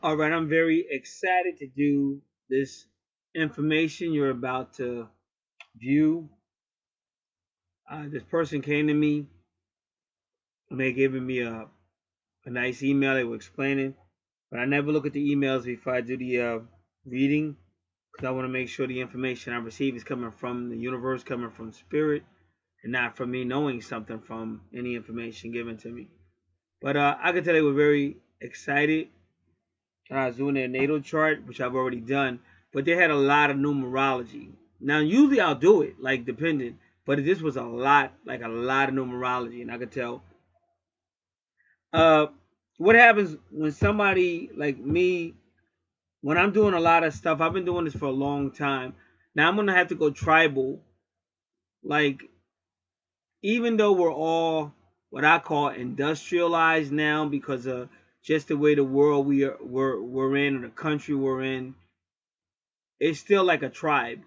All right, I'm very excited to do this information you're about to view. This person came to me and they given me a nice email. They were explaining, but I never look at the emails before I do the reading because I want to make sure the information I receive is coming from the universe, coming from spirit, and not from me knowing something from any information given to me. But I can tell they were very excited. And I was doing their natal chart, which I've already done, but they had a lot of numerology. Now, usually I'll do it, like dependent, but this was a lot, like a lot of numerology, and I could tell. Uh, what happens when somebody like me, when I'm doing a lot of stuff, I've been doing this for a long time. Now I'm gonna have to go tribal, like even though we're all what I call industrialized now because of just the way the world we're in or the country we're in, it's still like a tribe.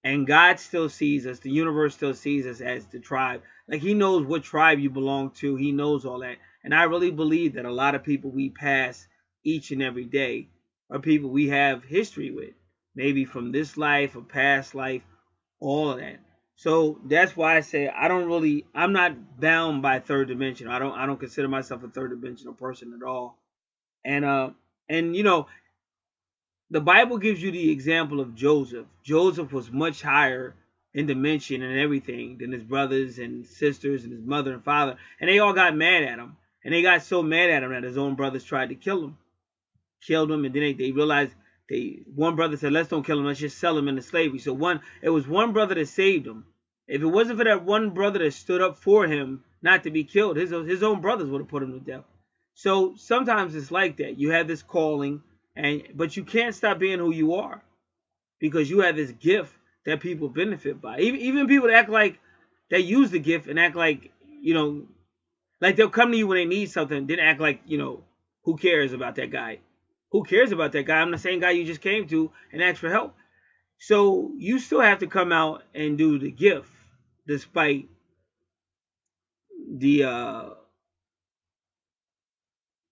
And God still sees us, the universe still sees us as the tribe. Like he knows what tribe you belong to. He knows all that. And I really believe that a lot of people we pass each and every day are people we have history with. Maybe from this life or past life, all of that. So that's why I say I'm not bound by third dimension. I don't consider myself a third dimensional person at all. And and the Bible gives you the example of Joseph. Joseph was much higher in dimension and everything than his brothers and sisters and his mother and father. And they all got mad at him. And they got so mad at him that his own brothers tried to kill him. Killed him, and then they realized one brother said, let's don't kill him, let's just sell him into slavery. So it was one brother that saved him. If it wasn't for that one brother that stood up for him not to be killed, his own brothers would have put him to death. So sometimes it's like that. You have this calling, but you can't stop being who you are because you have this gift that people benefit by. Even people that act like they use the gift and act like like they'll come to you when they need something, then act like who cares about that guy? Who cares about that guy? I'm the same guy you just came to and asked for help. So you still have to come out and do the gift, despite the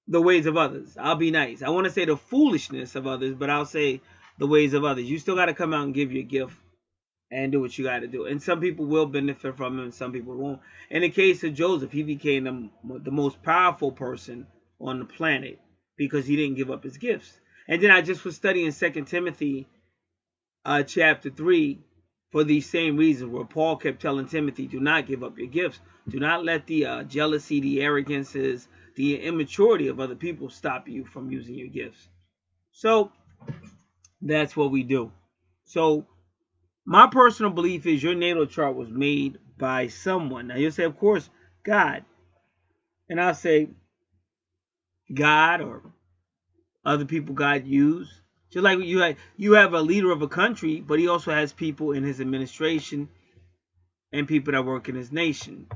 ways of others. I'll be nice. I want to say the foolishness of others, but I'll say the ways of others. You still got to come out and give your gift and do what you got to do. And some people will benefit from it and some people won't. In the case of Joseph, he became the most powerful person on the planet because he didn't give up his gifts. And then I just was studying 2 Timothy chapter 3 for these same reasons, where Paul kept telling Timothy, do not give up your gifts. Do not let the jealousy, the arrogances, the immaturity of other people stop you from using your gifts. So that's what we do. So my personal belief is your natal chart was made by someone. Now you'll say, of course, God. And I'll say God or other people God used. Just like you have a leader of a country, but he also has people in his administration and people that work in his nation.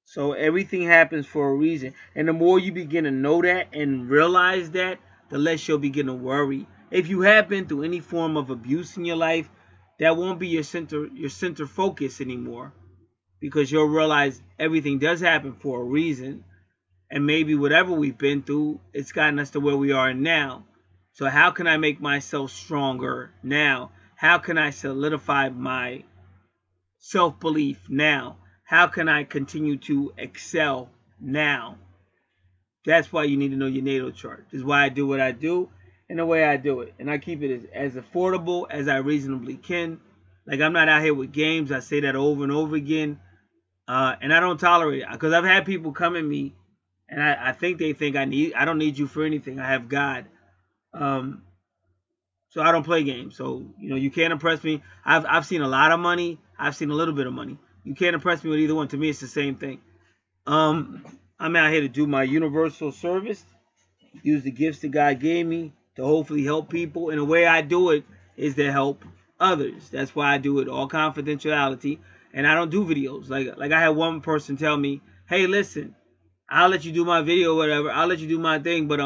So everything happens for a reason. And the more you begin to know that and realize that, the less you'll begin to worry. If you have been through any form of abuse in your life, that won't be your center focus anymore. Because you'll realize everything does happen for a reason. And maybe whatever we've been through, it's gotten us to where we are now. So how can I make myself stronger now? How can I solidify my self-belief now? How can I continue to excel now? That's why you need to know your natal chart. This is why I do what I do and the way I do it. And I keep it as affordable as I reasonably can. Like I'm not out here with games. I say that over and over again. And I don't tolerate it. Because I've had people come at me and I think they think I don't need you for anything. I have God. So I don't play games. So, you can't impress me. I've seen a lot of money. I've seen a little bit of money. You can't impress me with either one. To me, it's the same thing. I'm out here to do my universal service. Use the gifts that God gave me to hopefully help people. And the way I do it is to help others. That's why I do it all confidentiality. And I don't do videos. Like I had one person tell me, hey, listen, I'll let you do my video or whatever. I'll let you do my thing. But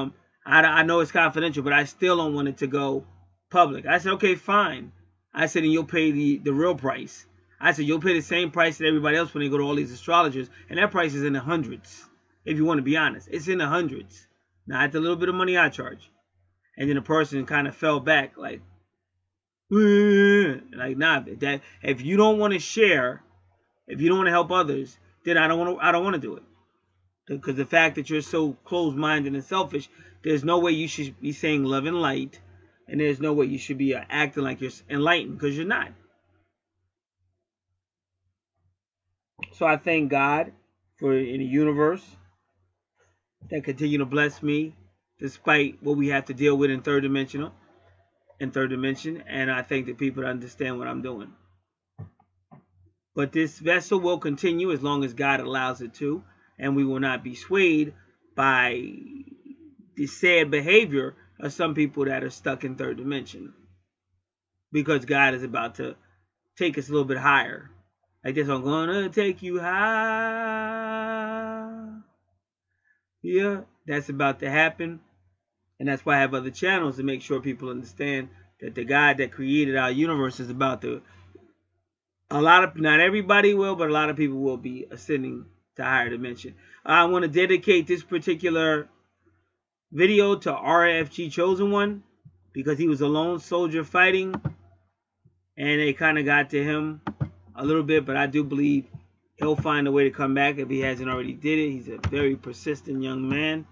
I know it's confidential, but I still don't want it to go public. I said, okay, fine. I said, and you'll pay the real price. I said, you'll pay the same price that everybody else when they go to all these astrologers. And that price is in the hundreds. If you want to be honest, it's in the hundreds. Not the little bit of money I charge. And then the person kind of fell back like nah, that if you don't want to share, if you don't want to help others, then I don't want to do it. Because the fact that you're so closed-minded and selfish, there's no way you should be saying love and light, and there's no way you should be acting like you're enlightened, because you're not. So I thank God for in the universe that continue to bless me despite what we have to deal with in third dimension, and I thank the people that understand what I'm doing. But this vessel will continue as long as God allows it to, and we will not be swayed by the sad behavior of some people that are stuck in third dimension, because God is about to take us a little bit higher. Like this, I'm gonna take you high. Yeah, that's about to happen. And that's why I have other channels to make sure people understand that the God that created our universe is about to, not everybody will, but a lot of people will be ascending to higher dimension. I want to dedicate this particular video to RFG Chosen One, because he was a lone soldier fighting, and it kind of got to him a little bit, but I do believe he'll find a way to come back if he hasn't already did it. He's a very persistent young man.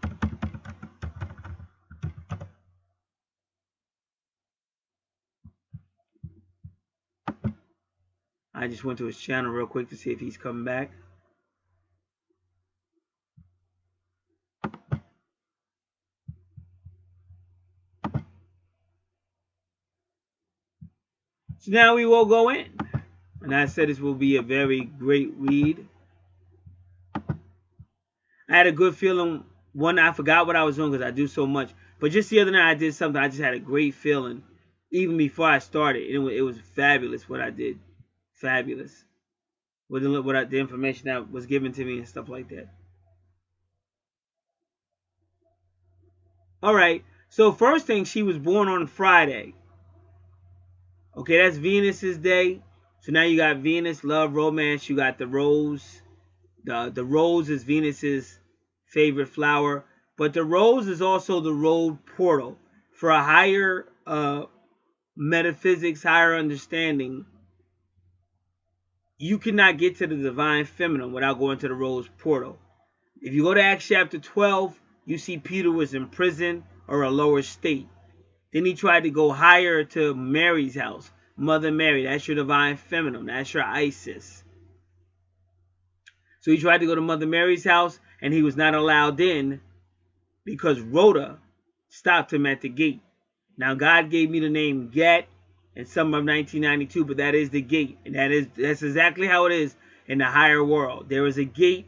I just went to his channel real quick to see if he's coming back. So now we will go in. And I said this will be a very great read. I had a good feeling. One, I forgot what I was doing because I do so much. But just the other night I did something. I just had a great feeling. Even before I started. It was fabulous what I did. Fabulous. With the information that was given to me and stuff like that. Alright. So first thing, she was born on Friday. Okay, that's Venus's day. So now you got Venus, love, romance. You got the rose. The rose is Venus's favorite flower. But the rose is also the road portal for a higher metaphysics, higher understanding. You cannot get to the divine feminine without going to the rose portal. If you go to Acts chapter 12, you see Peter was in prison or a lower state. Then he tried to go higher to Mary's house. Mother Mary, that's your divine feminine. That's your Isis. So he tried to go to Mother Mary's house, and he was not allowed in because Rhoda stopped him at the gate. Now, God gave me the name Gat in summer of 1992, but that is the gate. And that's exactly how it is in the higher world. There is a gate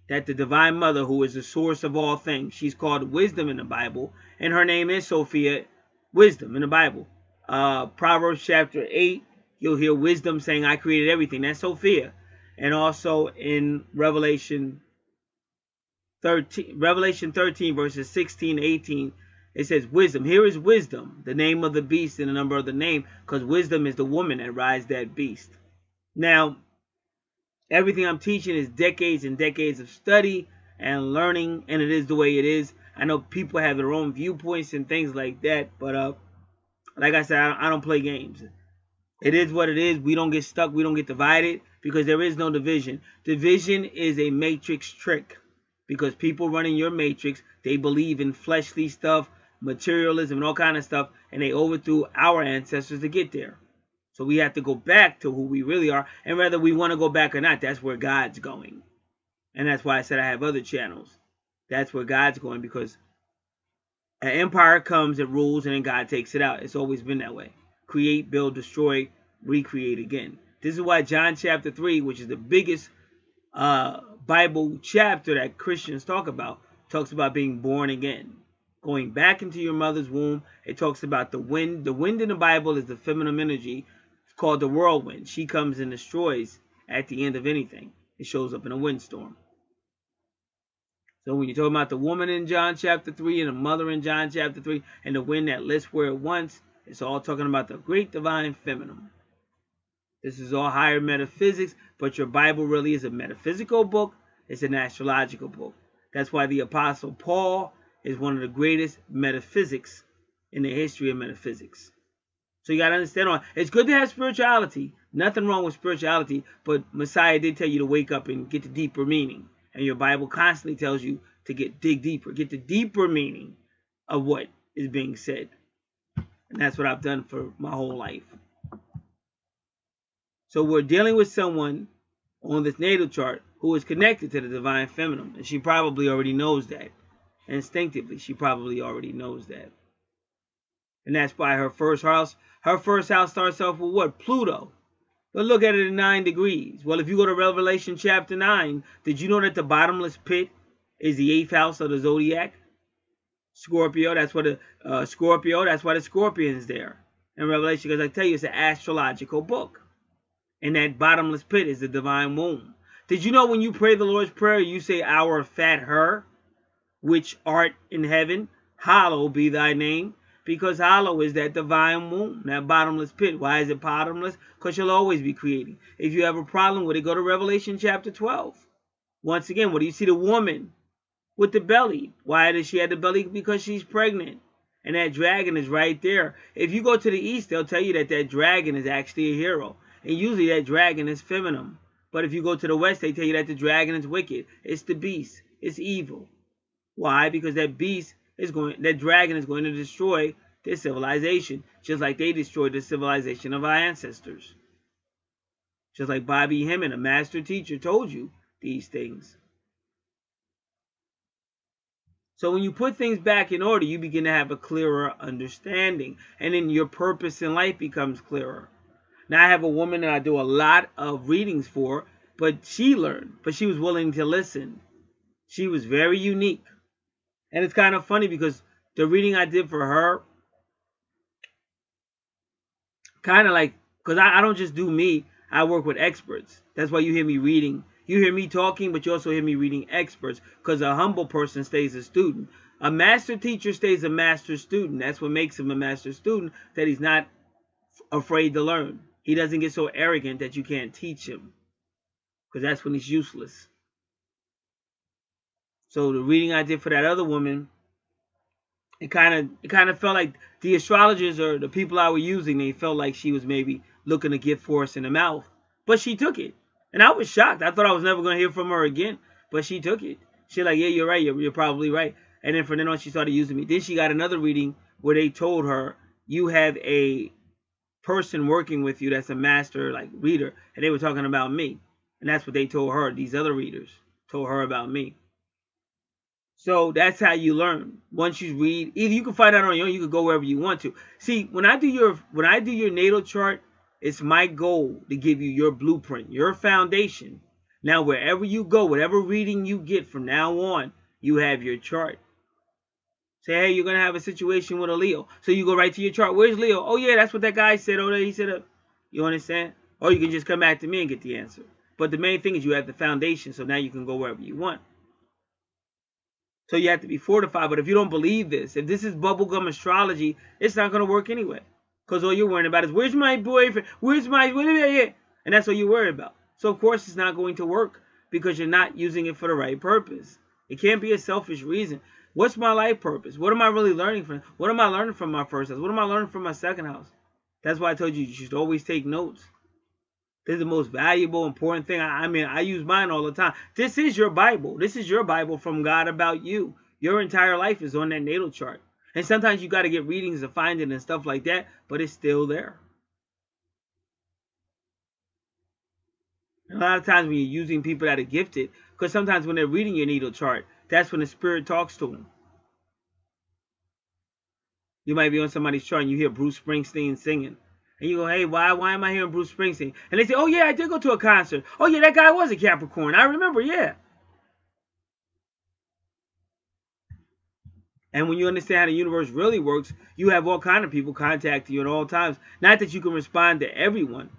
that the Divine Mother, who is the source of all things, she's called Wisdom in the Bible, and her name is Sophia, Wisdom in the Bible. Proverbs chapter 8, you'll hear wisdom saying, I created everything. That's Sophia. And also in Revelation 13 verses 16 to 18, it says wisdom. Here is wisdom, the name of the beast and the number of the name, because wisdom is the woman that rides that beast. Now, everything I'm teaching is decades and decades of study and learning, and it is the way it is. I know people have their own viewpoints and things like that, but like I said, I don't play games. It is what it is. We don't get stuck. We don't get divided because there is no division. Division is a matrix trick because people running your matrix, they believe in fleshly stuff, materialism, and all kind of stuff, and they overthrew our ancestors to get there. So we have to go back to who we really are, and whether we want to go back or not, that's where God's going. And that's why I said I have other channels. That's where God's going, because an empire comes, it rules, and then God takes it out. It's always been that way. Create, build, destroy, recreate again. This is why John chapter 3, which is the biggest Bible chapter that Christians talk about, talks about being born again. Going back into your mother's womb. It talks about the wind. The wind in the Bible is the feminine energy. It's called the whirlwind. She comes and destroys at the end of anything. It shows up in a windstorm. So when you're talking about the woman in John chapter 3 and the mother in John chapter 3 and the wind that lifts where it wants, it's all talking about the great divine feminine. This is all higher metaphysics, but your Bible really is a metaphysical book. It's an astrological book. That's why the Apostle Paul is one of the greatest metaphysics in the history of metaphysics. So you got to understand, it's good to have spirituality. Nothing wrong with spirituality, but Messiah did tell you to wake up and get the deeper meaning. And your Bible constantly tells you to dig deeper, get the deeper meaning of what is being said. And that's what I've done for my whole life. So we're dealing with someone on this natal chart who is connected to the divine feminine. And she probably already knows that. Instinctively, she probably already knows that. And that's why her first house starts off with what? Pluto. But look at it in 9 degrees. Well, if you go to Revelation chapter 9, did you know that the bottomless pit is the 8th house of the zodiac? Scorpio, that's what that's why the scorpion's there. In Revelation, because I tell you, it's an astrological book. And that bottomless pit is the divine womb. Did you know when you pray the Lord's Prayer, you say, Our fat her, which art in heaven, hallowed be thy name? Because hollow is that divine womb, that bottomless pit. Why is it bottomless? Because you'll always be creating. If you have a problem with it, go to Revelation chapter 12. Once again, what do you see? The woman with the belly. Why does she have the belly? Because she's pregnant. And that dragon is right there. If you go to the east, they'll tell you that that dragon is actually a hero. And usually that dragon is feminine. But if you go to the west, they tell you that the dragon is wicked. It's the beast. It's evil. Why? Because that dragon is going to destroy their civilization, just like they destroyed the civilization of our ancestors. Just like Bobby Hemming, a master teacher, told you these things. So when you put things back in order, you begin to have a clearer understanding, and then your purpose in life becomes clearer. Now I have a woman that I do a lot of readings for, but she learned, but she was willing to listen. She was very unique. And it's kind of funny because the reading I did for her, kind of like, because I don't just do me, I work with experts. That's why you hear me reading. You hear me talking, but you also hear me reading experts, because a humble person stays a student. A master teacher stays a master student. That's what makes him a master student, that he's not afraid to learn. He doesn't get so arrogant that you can't teach him, because that's when he's useless. So the reading I did for that other woman, it kind of felt like the astrologers or the people I was using, they felt like she was maybe looking to get force in the mouth. But she took it. And I was shocked. I thought I was never going to hear from her again. But she took it. She's like, yeah, you're right. You're probably right. And then from then on, she started using me. Then she got another reading where they told her, you have a person working with you that's a master reader. And they were talking about me. And that's what they told her. These other readers told her about me. So that's how you learn. Once you read, either you can find out on your own, you can go wherever you want to. See, when I do your natal chart, it's my goal to give you your blueprint, your foundation. Now, wherever you go, whatever reading you get from now on, you have your chart. Say, hey, you're going to have a situation with a Leo. So you go right to your chart. Where's Leo? Oh, yeah, that's what that guy said. Oh, he said, you understand? Or you can just come back to me and get the answer. But the main thing is you have the foundation, so now you can go wherever you want. So you have to be fortified. But if you don't believe this, if this is bubblegum astrology, it's not going to work anyway. Because all you're worrying about is, where's my boyfriend? And that's all you're worried about. So, of course, it's not going to work because you're not using it for the right purpose. It can't be a selfish reason. What's my life purpose? What am I really learning from? What am I learning from my first house? What am I learning from my second house? That's why I told you should always take notes. This is the most valuable, important thing. I mean, I use mine all the time. This is your Bible. This is your Bible from God about you. Your entire life is on that natal chart. And sometimes you got to get readings to find it and stuff like that, but it's still there. And a lot of times when you're using people that are gifted, because sometimes when they're reading your natal chart, that's when the spirit talks to them. You might be on somebody's chart and you hear Bruce Springsteen singing. And you go, hey, why am I hearing Bruce Springsteen? And they say, oh, yeah, I did go to a concert. Oh, yeah, that guy was a Capricorn. I remember, yeah. And when you understand how the universe really works, you have all kinds of people contacting you at all times. Not that you can respond to everyone,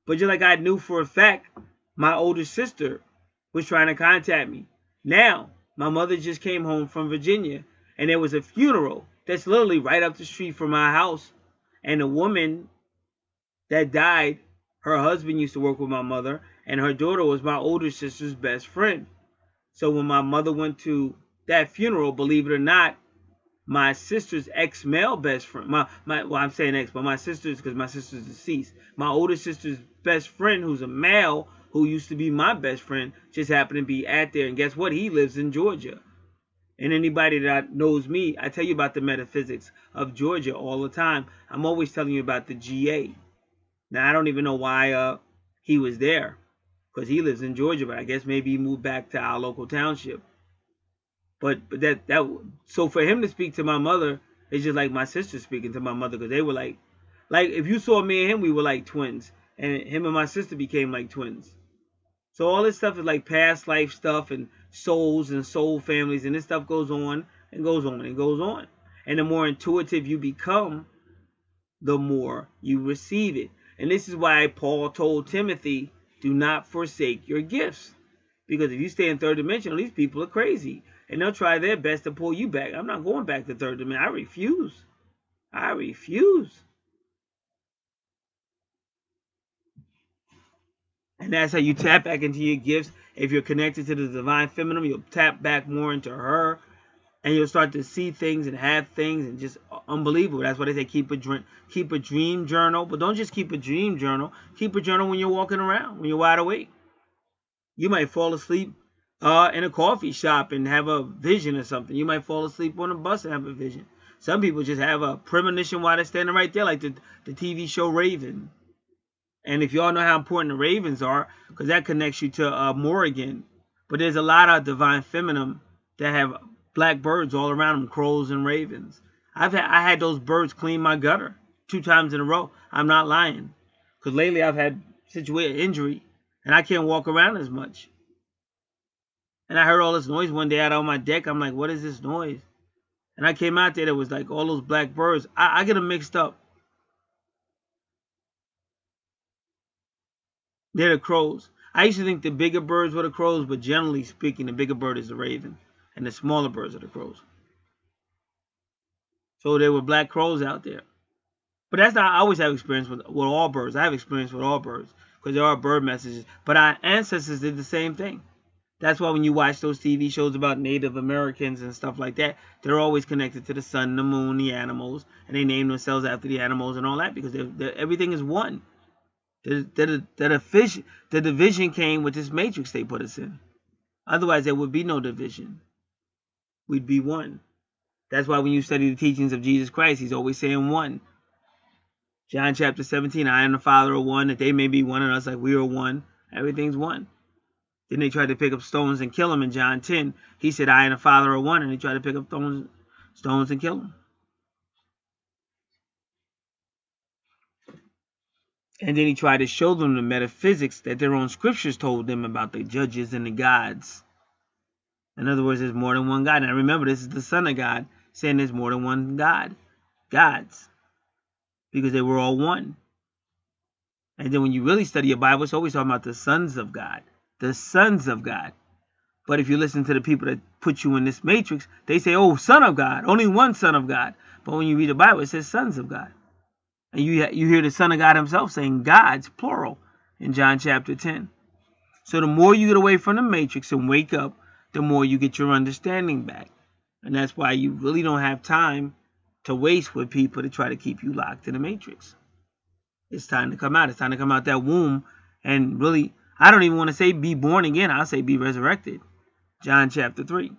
but just like I knew for a fact, my older sister was trying to contact me. Now, my mother just came home from Virginia, and there was a funeral that's literally right up the street from my house. And the woman that died, her husband used to work with my mother, and her daughter was my older sister's best friend. So when my mother went to that funeral, believe it or not, my sister's ex-male best friend, well, I'm saying ex, but my sister's, because my sister's deceased. My older sister's best friend, who's a male, who used to be my best friend, just happened to be at there. And guess what? He lives in Georgia. And anybody that knows me, I tell you about the metaphysics of Georgia all the time. I'm always telling you about the GA. Now, I don't even know why he was there, because he lives in Georgia, but I guess maybe he moved back to our local township. But so for him to speak to my mother, it's just like my sister speaking to my mother, because they were like if you saw me and him, we were like twins, and him and my sister became like twins. So all this stuff is like past life stuff and souls and soul families, and this stuff goes on and goes on and goes on. And the more intuitive you become, the more you receive it. And this is why Paul told Timothy, do not forsake your gifts. Because if you stay in third dimension, these people are crazy. And they'll try their best to pull you back. I'm not going back to third dimension. I refuse. I refuse. And that's how you tap back into your gifts. If you're connected to the divine feminine, you'll tap back more into her. And you'll start to see things and have things, and just unbelievable. That's why they say keep a dream journal. But don't just keep a dream journal. Keep a journal when you're walking around, when you're wide awake. You might fall asleep in a coffee shop and have a vision or something. You might fall asleep on a bus and have a vision. Some people just have a premonition while they're standing right there, like the TV show Raven. And if you all know how important the Ravens are, because that connects you to Morrigan. But there's a lot of divine feminine that have black birds all around them, crows and ravens. I had those birds clean my gutter 2 times in a row. I'm not lying. Because lately I've had situated injury, and I can't walk around as much. And I heard all this noise one day out on my deck. I'm like, what is this noise? And I came out there was like all those black birds. I get them mixed up. They're the crows. I used to think the bigger birds were the crows, but generally speaking, the bigger bird is the raven, and the smaller birds are the crows. So there were black crows out there. But that's not, I always have experience with all birds. I have experience with all birds, because there are bird messages. But our ancestors did the same thing. That's why when you watch those TV shows about Native Americans and stuff like that, they're always connected to the sun, the moon, the animals, and they name themselves after the animals and all that, because everything is one. The division came with this matrix they put us in. Otherwise, there would be no division. We'd be one. That's why when you study the teachings of Jesus Christ, he's always saying one. John chapter 17, I and the Father are one, that they may be one in us like we are one. Everything's one. Then they tried to pick up stones and kill him in John 10. He said, I and the Father are one, and they tried to pick up stones and kill him. And then he tried to show them the metaphysics that their own scriptures told them about the judges and the gods. In other words, there's more than one God. Now remember, this is the Son of God saying there's more than one God. Gods. Because they were all one. And then when you really study your Bible, it's always talking about the sons of God. The sons of God. But if you listen to the people that put you in this matrix, they say, oh, Son of God. Only one Son of God. But when you read the Bible, it says sons of God. And you hear the Son of God himself saying gods, plural, in John chapter 10. So the more you get away from the matrix and wake up, the more you get your understanding back. And that's why you really don't have time to waste with people to try to keep you locked in the matrix. It's time to come out. It's time to come out that womb and really, I don't even want to say be born again. I'll say be resurrected. John chapter 3.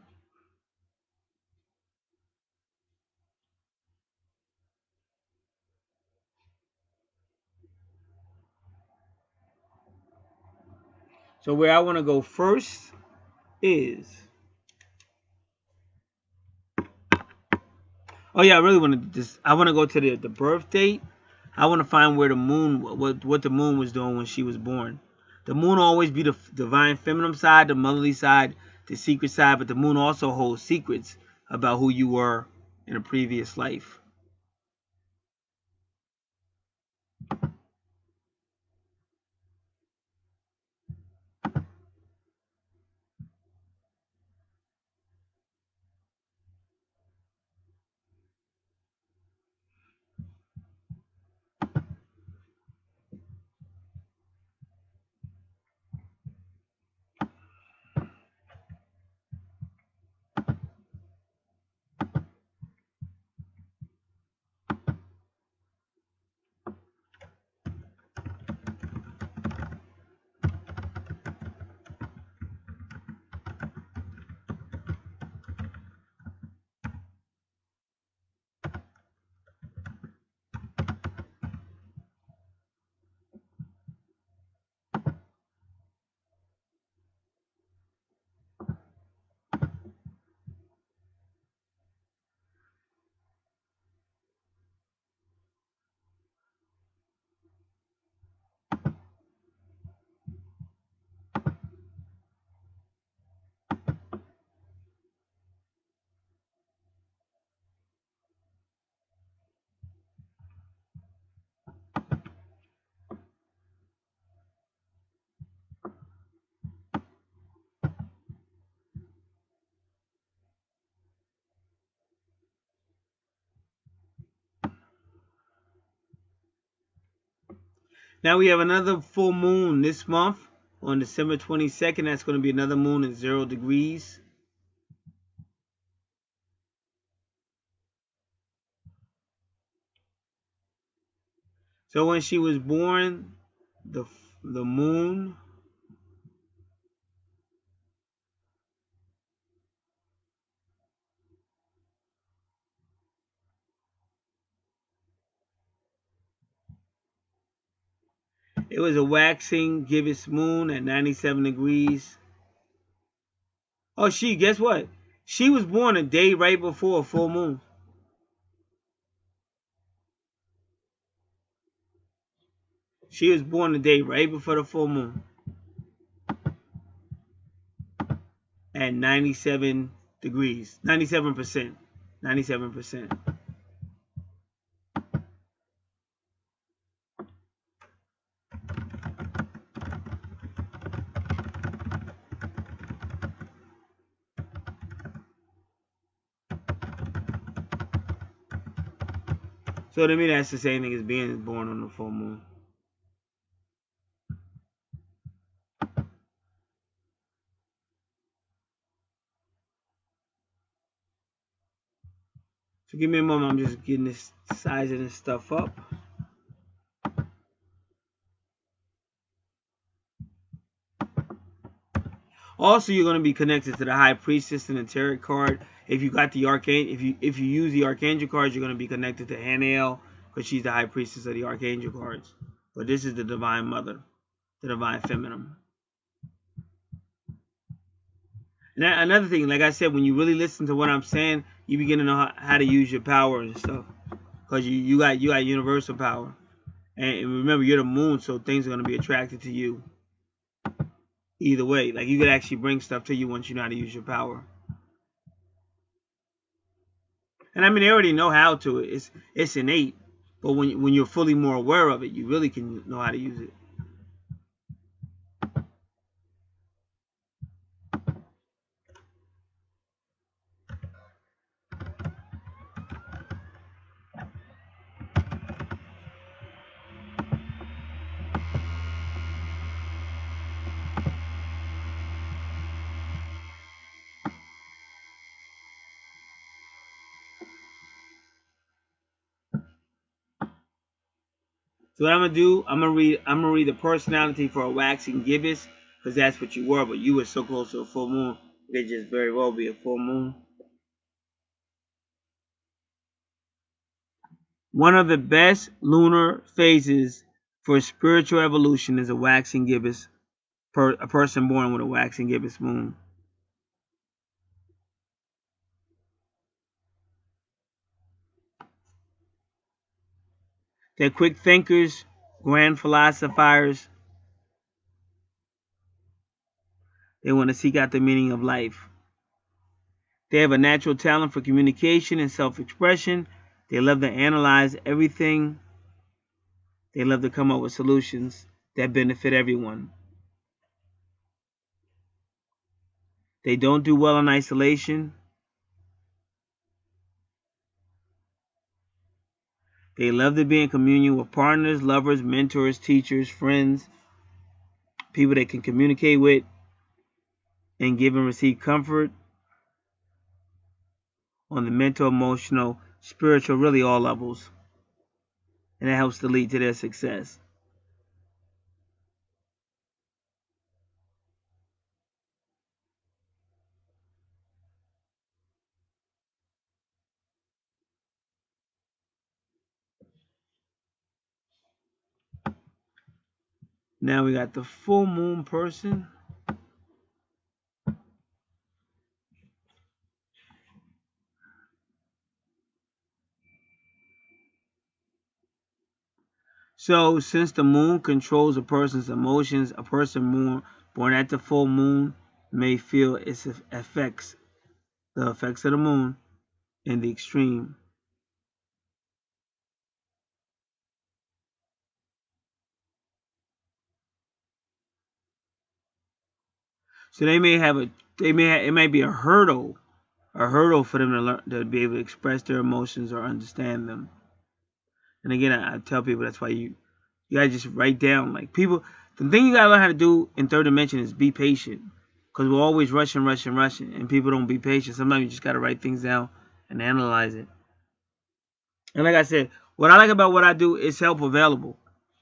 So where I want to go first is, oh yeah, I really want to I want to go to the birth date. I want to find where the moon, what the moon was doing when she was born. The moon will always be the divine feminine side, the motherly side, the secret side, but the moon also holds secrets about who you were in a previous life. Now we have another full moon this month on December 22nd. That's going to be another moon at 0 degrees. So when she was born, the moon it was a waxing gibbous moon at 97 degrees. Oh, guess what? She was born a day right before a full moon. She was born a day right before the full moon at 97 degrees. 97%. 97%. So to me, that's the same thing as being born on the full moon. So give me a moment. I'm just getting this sizing this stuff up. Also, you're going to be connected to the High Priestess and the Tarot card. If you got the Archangel, if you use the Archangel cards, you're going to be connected to Hanael, because she's the High Priestess of the Archangel cards. But this is the Divine Mother, the Divine Feminine. And another thing, like I said, when you really listen to what I'm saying, you begin to know how to use your power and stuff, because you got universal power. And remember, you're the moon, so things are going to be attracted to you. Either way, like you could actually bring stuff to you once you know how to use your power. And I mean, they already know how to. It's innate, but when you're fully more aware of it, you really can know how to use it. So what I'm gonna do, I'm gonna read the personality for a waxing gibbous, because that's what you were, but you were so close to a full moon, it could just very well be a full moon. One of the best lunar phases for spiritual evolution is a waxing gibbous, a person born with a waxing gibbous moon. They're quick thinkers, grand philosophers. They want to seek out the meaning of life. They have a natural talent for communication and self-expression. They love to analyze everything. They love to come up with solutions that benefit everyone. They don't do well in isolation. They love to be in communion with partners, lovers, mentors, teachers, friends, people they can communicate with and give and receive comfort on the mental, emotional, spiritual, really all levels. And that helps to lead to their success. Now we got the full moon person. So, since the moon controls a person's emotions, a person born at the full moon may feel its effects, the effects of the moon, in the extreme. So it might be a hurdle for them to learn, to be able to express their emotions or understand them. And again, I tell people that's why you You gotta just write down. Like people, the thing you gotta learn how to do in third dimension is be patient. Because we're always rushing, and people don't be patient. Sometimes you just gotta write things down and analyze it. And like I said, what I like about what I do is help available.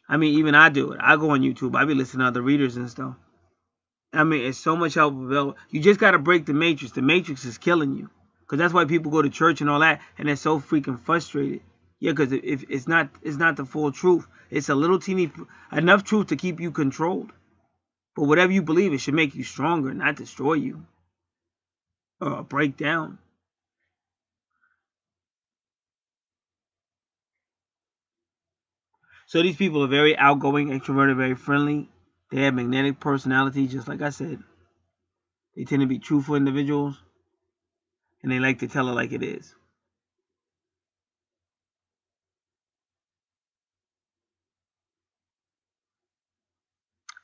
I mean, even I do it. I go on YouTube. I be listening to other readers and stuff. I mean, it's so much help available. You just got to break the matrix. The matrix is killing you. Because that's why people go to church and all that. And they're so freaking frustrated. Yeah, because if it's not the full truth. It's a little teeny, enough truth to keep you controlled. But whatever you believe, it should make you stronger, not destroy you. Or break down. So these people are very outgoing, extroverted, very friendly. They have magnetic personality, just like I said. They tend to be truthful individuals. And they like to tell it like it is.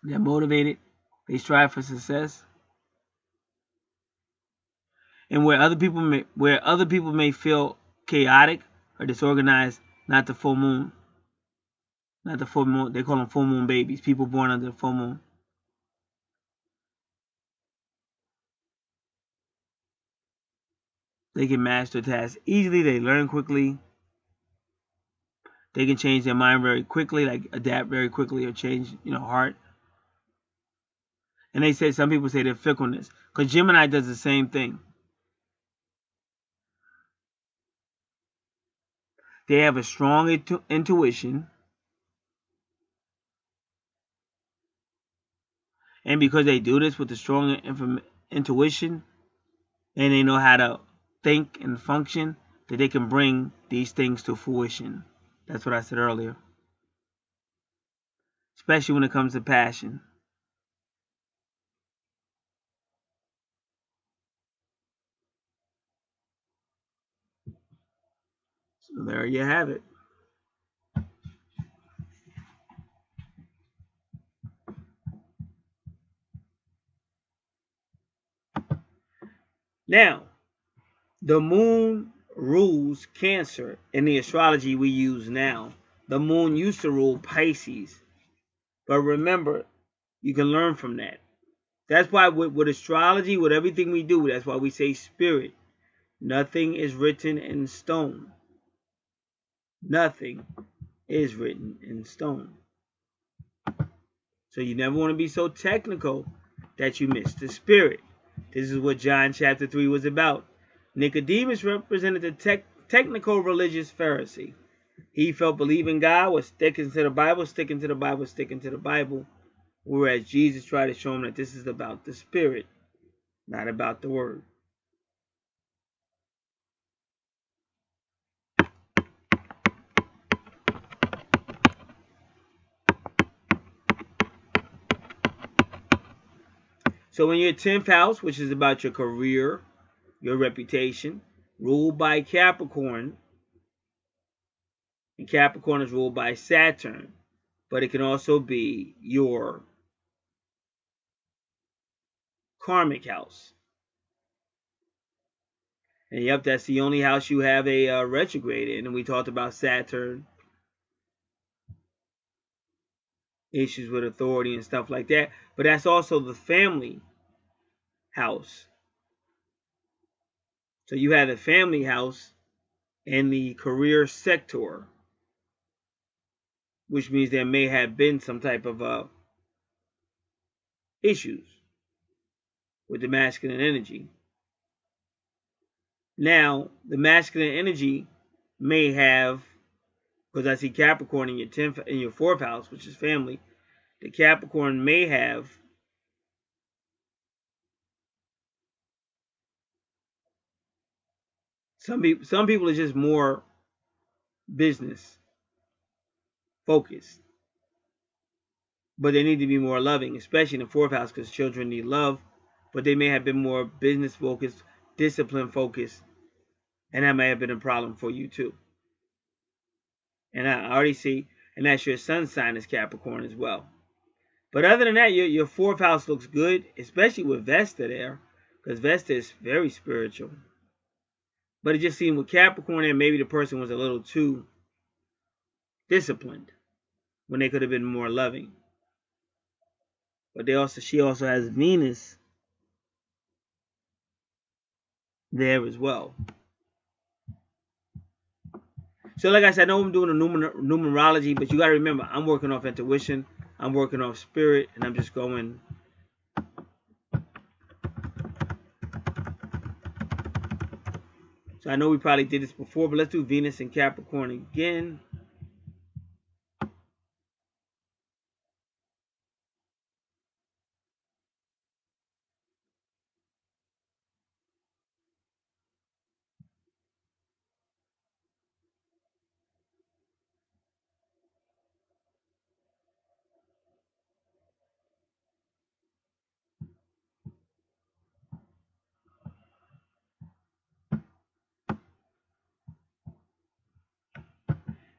They're motivated. They strive for success. And where other people may feel chaotic or disorganized, not the full moon. Not the full moon. They call them full moon babies. People born under the full moon. They can master tasks easily. They learn quickly. They can change their mind very quickly, like adapt very quickly or change, heart. And they say, some people say their fickleness. Because Gemini does the same thing. They have a strong intuition. And because they do this with a strong intuition, and they know how to think and function, that they can bring these things to fruition. That's what I said earlier. Especially when it comes to passion. So there you have it. Now, the moon rules Cancer in the astrology we use now. The moon used to rule Pisces. But remember, you can learn from that. That's why with astrology, with everything we do, that's why we say spirit. Nothing is written in stone. Nothing is written in stone. So you never want to be so technical that you miss the spirit. This is what John chapter 3 was about. Nicodemus represented the technical religious Pharisee. He felt believing God was sticking to the Bible, sticking to the Bible, sticking to the Bible. Whereas Jesus tried to show him that this is about the spirit, not about the word. So in your 10th house, which is about your career, your reputation, ruled by Capricorn, and Capricorn is ruled by Saturn, but it can also be your karmic house. And yep, that's the only house you have a retrograde in. And we talked about Saturn, issues with authority and stuff like that. But that's also the family house. So you have the family house and the career sector, which means there may have been some type of issues with the masculine energy. Now, the masculine energy may have, because I see Capricorn in your 10th, in your 4th house, which is family, the Capricorn may have some people are just more business focused, but they need to be more loving, especially in the 4th house, because children need love. But they may have been more business focused, discipline focused, and that may have been a problem for you too. And I already see, and that's your sun sign is Capricorn as well. But other than that, your 4th house looks good, especially with Vesta there, because Vesta is very spiritual. But it just seemed with Capricorn there, maybe the person was a little too disciplined. when they could have been more loving. But she also has Venus there as well. So like I said, I know I'm doing a numerology, but you got to remember, I'm working off intuition, I'm working off spirit, and I'm just going. So I know we probably did this before, but let's do Venus and Capricorn again.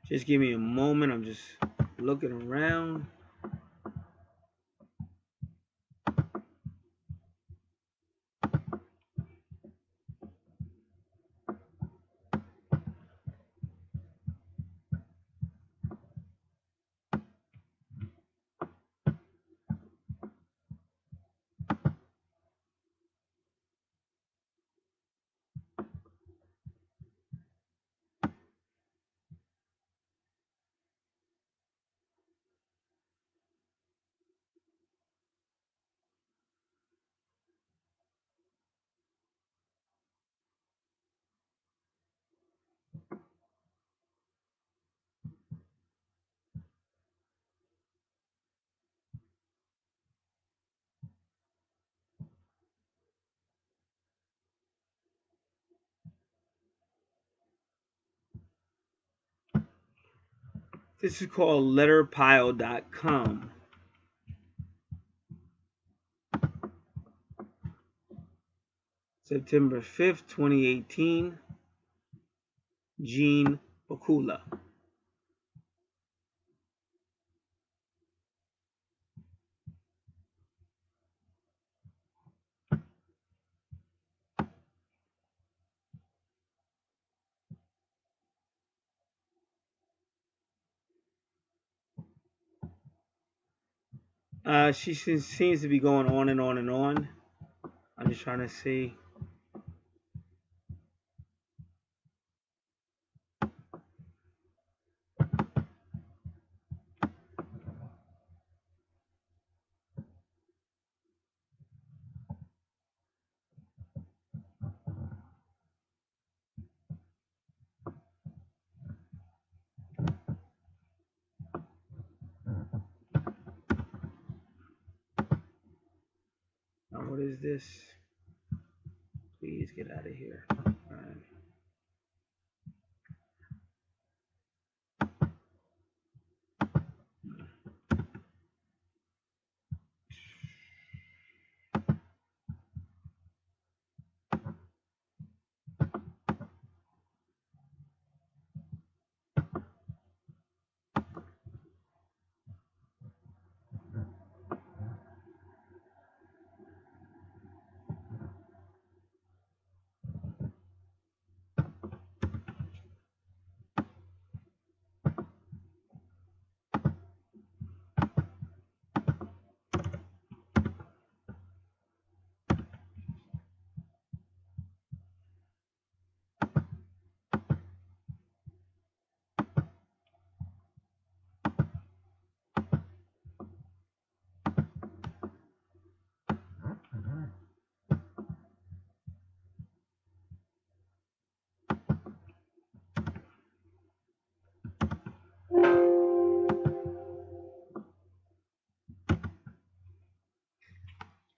Just give me a moment. I'm just looking around. This is called letterpile.com. September 5th, 2018. Jean Bakula. She seems to be going on and on and on. I'm just trying to see. Now, what is this? Please get out of here. All right.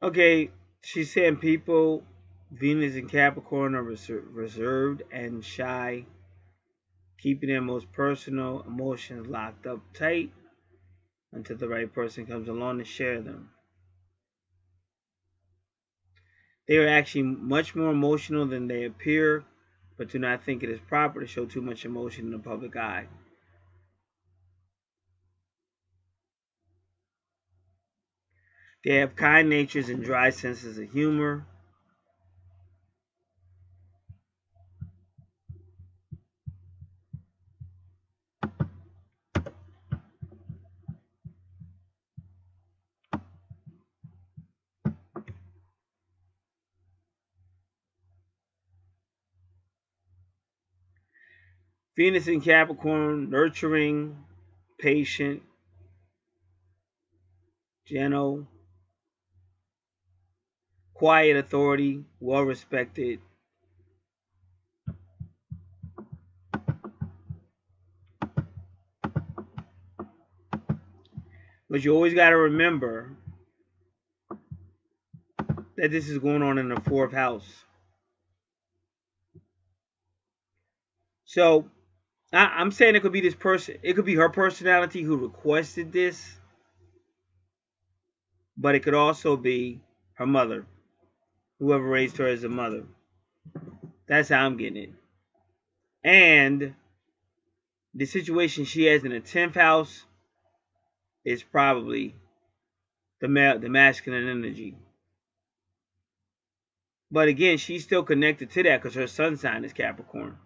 Okay, she's saying people, Venus and Capricorn are reserved and shy, keeping their most personal emotions locked up tight until the right person comes along to share them. They are actually much more emotional than they appear, but do not think it is proper to show too much emotion in the public eye. They have kind natures and dry senses of humor. Venus in Capricorn, nurturing, patient, gentle, quiet authority, well respected. But you always got to remember that this is going on in the fourth house. So I'm saying it could be this person. It could be her personality who requested this. But it could also be her mother. Whoever raised her as a mother. That's how I'm getting it. And the situation she has in the 10th house is probably the masculine energy. But again, she's still connected to that because her sun sign is Capricorn.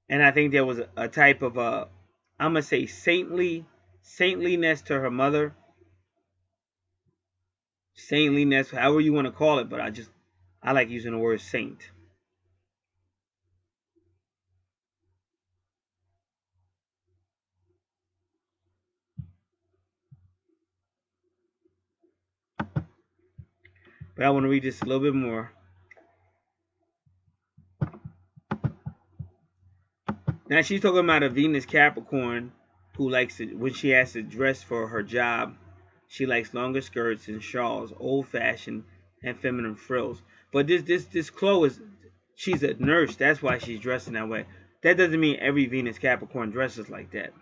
And I think there was a type of I'm gonna say saintliness to her mother. Saintliness, however you want to call it, but I like using the word saint. But I want to read this a little bit more. Now she's talking about a Venus Capricorn who likes to, when she has to dress for her job, she likes longer skirts and shawls, old-fashioned and feminine frills. But this Chloe is, she's a nurse. That's why she's dressing that way. That doesn't mean every Venus Capricorn dresses like that.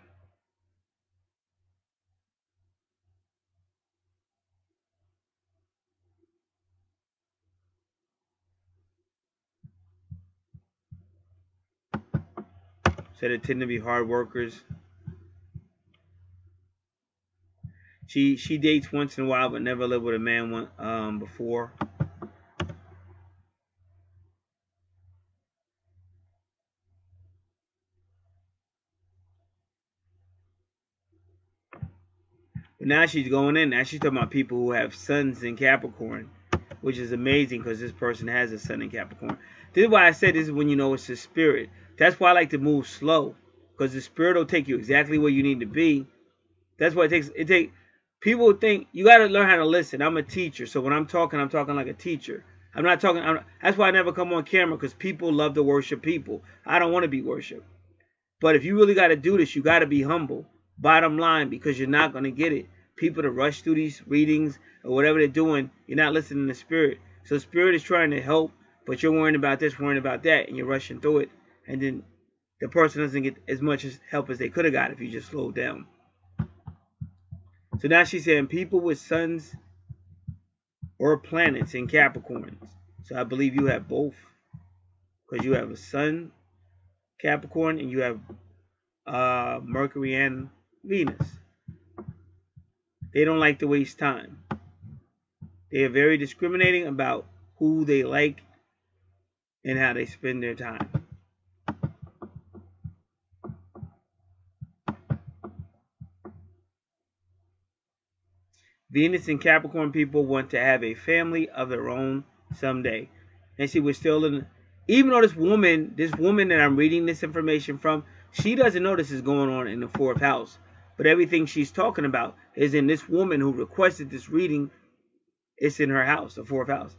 So they tend to be hard workers. She dates once in a while, but never lived with a man before. But now she's going in. Now she's talking about people who have suns in Capricorn, which is amazing because this person has a sun in Capricorn. This is why I said this is when you know it's the spirit. That's why I like to move slow, because the spirit will take you exactly where you need to be. That's why it takes. People think you got to learn how to listen. I'm a teacher, so when I'm talking like a teacher. I'm not talking. That's why I never come on camera, because people love to worship people. I don't want to be worshipped. But if you really got to do this, you got to be humble. Bottom line, because you're not going to get it. People to rush through these readings or whatever they're doing, you're not listening to spirit. So spirit is trying to help, but you're worrying about this, worrying about that, and you're rushing through it. And then the person doesn't get as much help as they could have got if you just slowed down. So now she's saying people with suns or planets in Capricorns. So I believe you have both, because you have a sun Capricorn and you have Mercury and Venus. They don't like to waste time. They are very discriminating about who they like and how they spend their time. Venus and Capricorn people want to have a family of their own someday. And she was still in, even though this woman that I'm reading this information from, she doesn't know this is going on in the fourth house. But everything she's talking about is in this woman who requested this reading. It's in her house, the fourth house.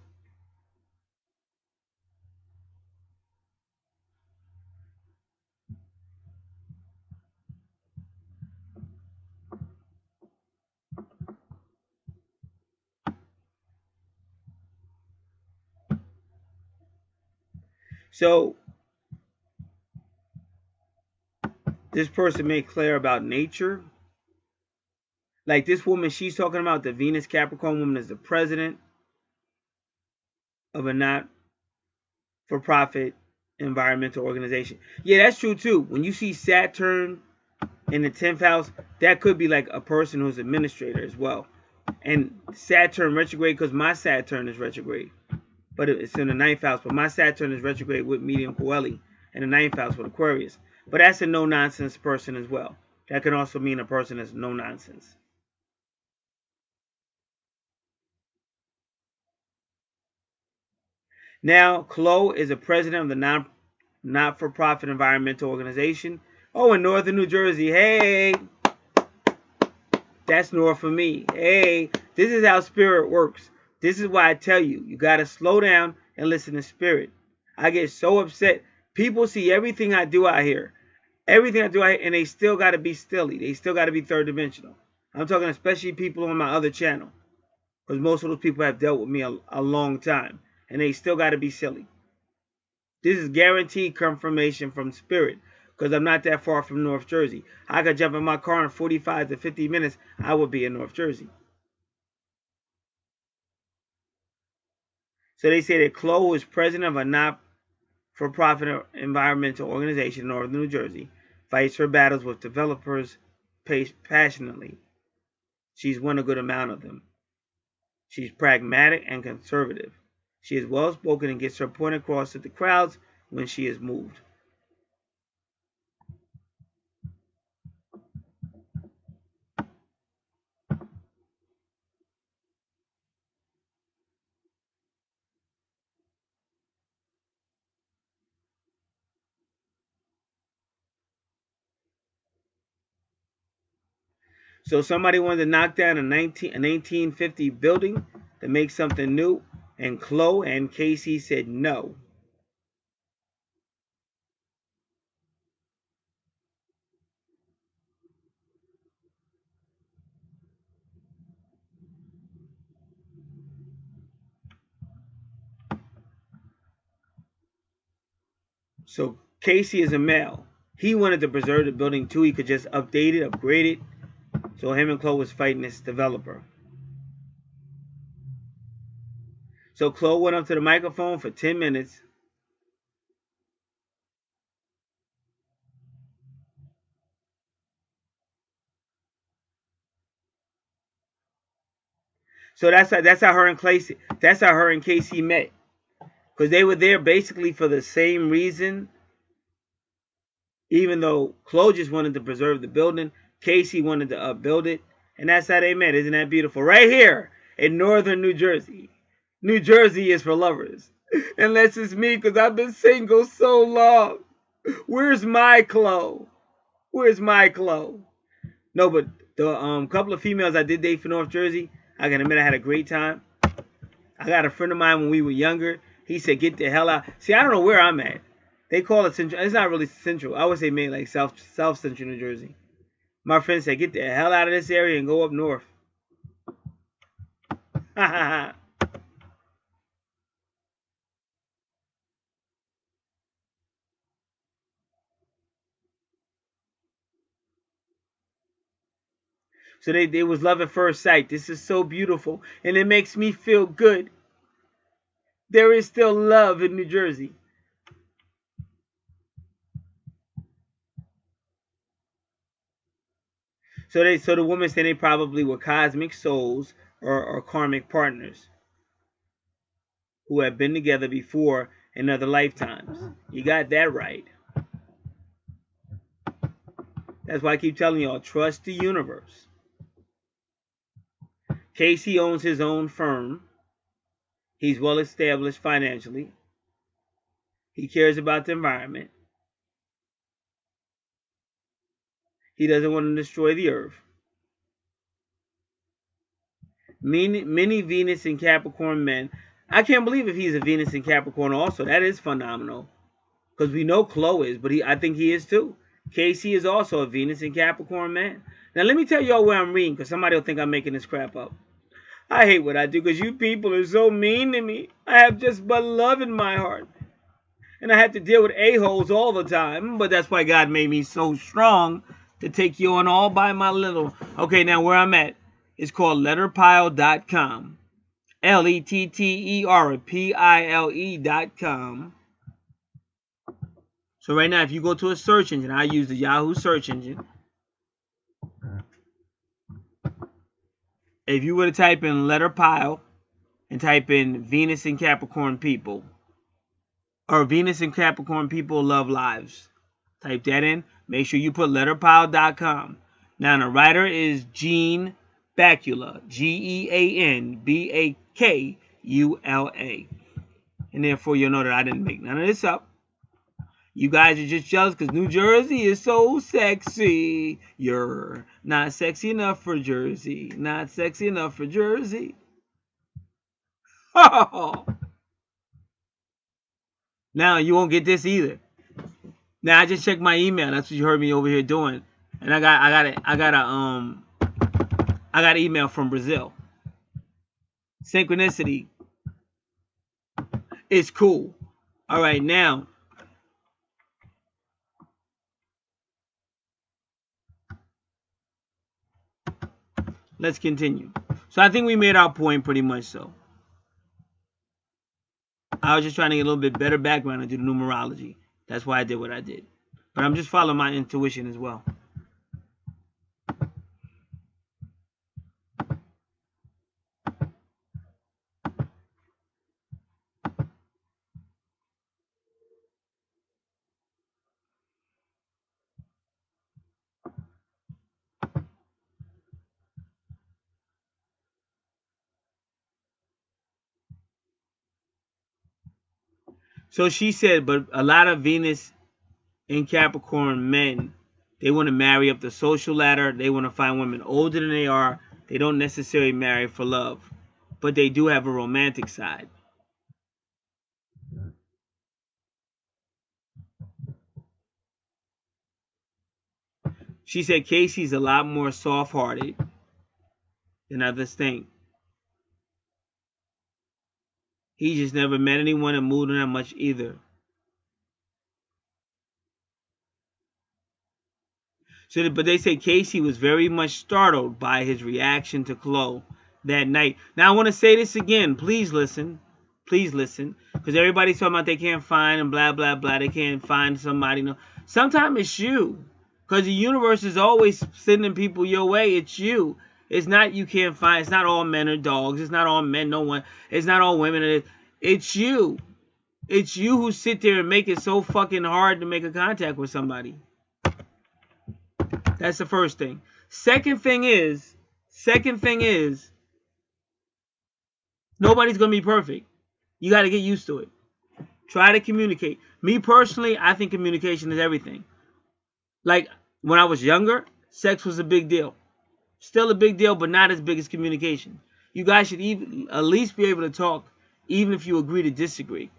So this person made clear about nature. Like this woman, she's talking about the Venus Capricorn woman is the president of a not-for-profit environmental organization. Yeah, that's true too. When you see Saturn in the 10th house, that could be like a person who's administrator as well. And Saturn retrograde, because my Saturn is retrograde, but it's in the 9th house. But my Saturn is retrograde with medium Coeli in the 9th house with Aquarius. But that's a no-nonsense person as well. That can also mean a person that's no-nonsense. Now, Chloe is a president of the not-for-profit environmental organization. Oh, in northern New Jersey. Hey, that's north for me. Hey, this is how spirit works. This is why I tell you, you got to slow down and listen to spirit. I get so upset. People see everything I do out here. Everything I do out here, and they still got to be stilly. They still got to be third dimensional. I'm talking especially people on my other channel. Because most of those people have dealt with me a long time. And they still got to be silly. This is guaranteed confirmation from spirit. Because I'm not that far from North Jersey. I could jump in my car in 45 to 50 minutes. I would be in North Jersey. So they say that Chloe is president of a not-for-profit environmental organization in northern New Jersey. Fights her battles with developers passionately. She's won a good amount of them. She's pragmatic and conservative. She is well-spoken and gets her point across to the crowds when she is moved. So somebody wanted to knock down an 1850 building to make something new, and Chloe and Casey said no. So Casey is a male. He wanted to preserve the building too. He could just update it, upgrade it. So him and Chloe was fighting this developer. So Chloe went up to the microphone for 10 minutes. So that's how her and Casey met. Because they were there basically for the same reason. Even though Chloe just wanted to preserve the building, Casey wanted to upbuild it. And that's how they met. Isn't that beautiful? Right here in northern New Jersey. New Jersey is for lovers. Unless it's me, because I've been single so long. Where's my Chloe? Where's my Chloe? No, but the couple of females I did date for North Jersey, I can admit I had a great time. I got a friend of mine when we were younger. He said, get the hell out. See, I don't know where I'm at. They call it central. It's not really central. I would say maybe like South Central New Jersey. My friend said, get the hell out of this area and go up north. So they was love at first sight. This is so beautiful. And it makes me feel good. There is still love in New Jersey. So the woman said they probably were cosmic souls or karmic partners who have been together before in other lifetimes. You got that right. That's why I keep telling y'all, trust the universe. Casey owns his own firm. He's well established financially. He cares about the environment. He doesn't want to destroy the earth. Many Venus and Capricorn men. I can't believe if he's a Venus and Capricorn also. That is phenomenal. Because we know Chloe is, but I think he is too. Casey is also a Venus and Capricorn man. Now let me tell y'all where I'm reading, because somebody will think I'm making this crap up. I hate what I do, because you people are so mean to me. I have just but love in my heart. And I have to deal with a-holes all the time. But that's why God made me so strong to take you on all by my little. Okay, now where I'm at is called letterpile.com. letterpile.com. So right now, if you go to a search engine, I use the Yahoo search engine. If you were to type in letterpile and type in Venus and Capricorn people, or Venus and Capricorn people love lives, type that in. Make sure you put letterpile.com. Now the writer is Jean Bacula, Geanbakula. And therefore, you'll know that I didn't make none of this up. You guys are just jealous because New Jersey is so sexy. You're not sexy enough for Jersey. Not sexy enough for Jersey. Oh. Now, you won't get this either. Now, I just checked my email. That's what you heard me over here doing. And I got an email from Brazil. Synchronicity. It's cool. All right, now. Let's continue. So I think we made our point pretty much so. I was just trying to get a little bit better background into the numerology. That's why I did what I did. But I'm just following my intuition as well. So she said, but a lot of Venus in Capricorn men, they want to marry up the social ladder. They want to find women older than they are. They don't necessarily marry for love, but they do have a romantic side. She said Casey's a lot more soft-hearted than others think. He just never met anyone and moved on that much either. So, but they say Casey was very much startled by his reaction to Chloe that night. Now, I want to say this again. Please listen. Please listen. Because everybody's talking about they can't find and blah, blah, blah. They can't find somebody. No. Sometimes it's you. Because the universe is always sending people your way. It's you. It's not you can't find. It's not all men or dogs. It's not all men. No one. It's not all women. It's you. It's you who sit there and make it so fucking hard to make a contact with somebody. That's the first thing. Second thing is, nobody's going to be perfect. You got to get used to it. Try to communicate. Me personally, I think communication is everything. Like, when I was younger, sex was a big deal. Still a big deal, but not as big as communication. You guys should at least be able to talk, even if you agree to disagree.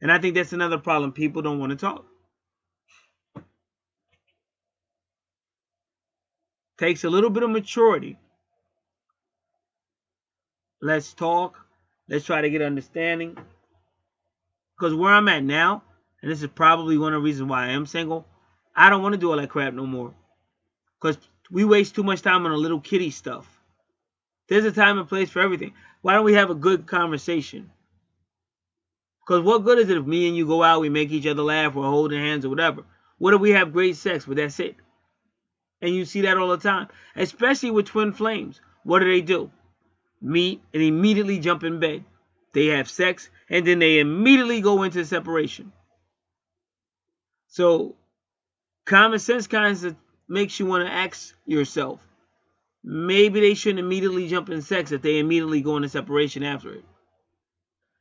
And I think that's another problem. People don't want to talk. Takes a little bit of maturity. Let's talk. Let's try to get understanding. Because where I'm at now, and this is probably one of the reasons why I am single, I don't want to do all that crap no more. Because we waste too much time on the little kitty stuff. There's a time and place for everything. Why don't we have a good conversation? Because what good is it if me and you go out, we make each other laugh, we're holding hands or whatever? What if we have great sex, but that's it? And you see that all the time. Especially with twin flames. What do? Meet and immediately jump in bed. They have sex and then they immediately go into separation. So, common sense kind of makes you want to ask yourself, maybe they shouldn't immediately jump in sex if they immediately go into separation after it.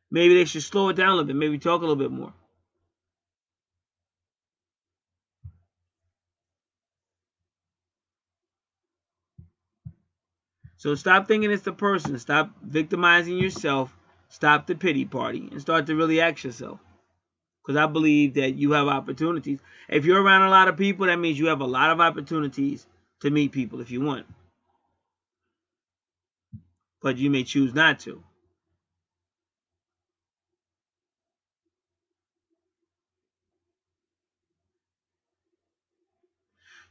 Maybe they should slow it down a little bit. Maybe talk a little bit more. So stop thinking it's the person. Stop victimizing yourself. Stop the pity party. And start to really ask yourself. Because I believe that you have opportunities. If you're around a lot of people, that means you have a lot of opportunities to meet people if you want. But you may choose not to.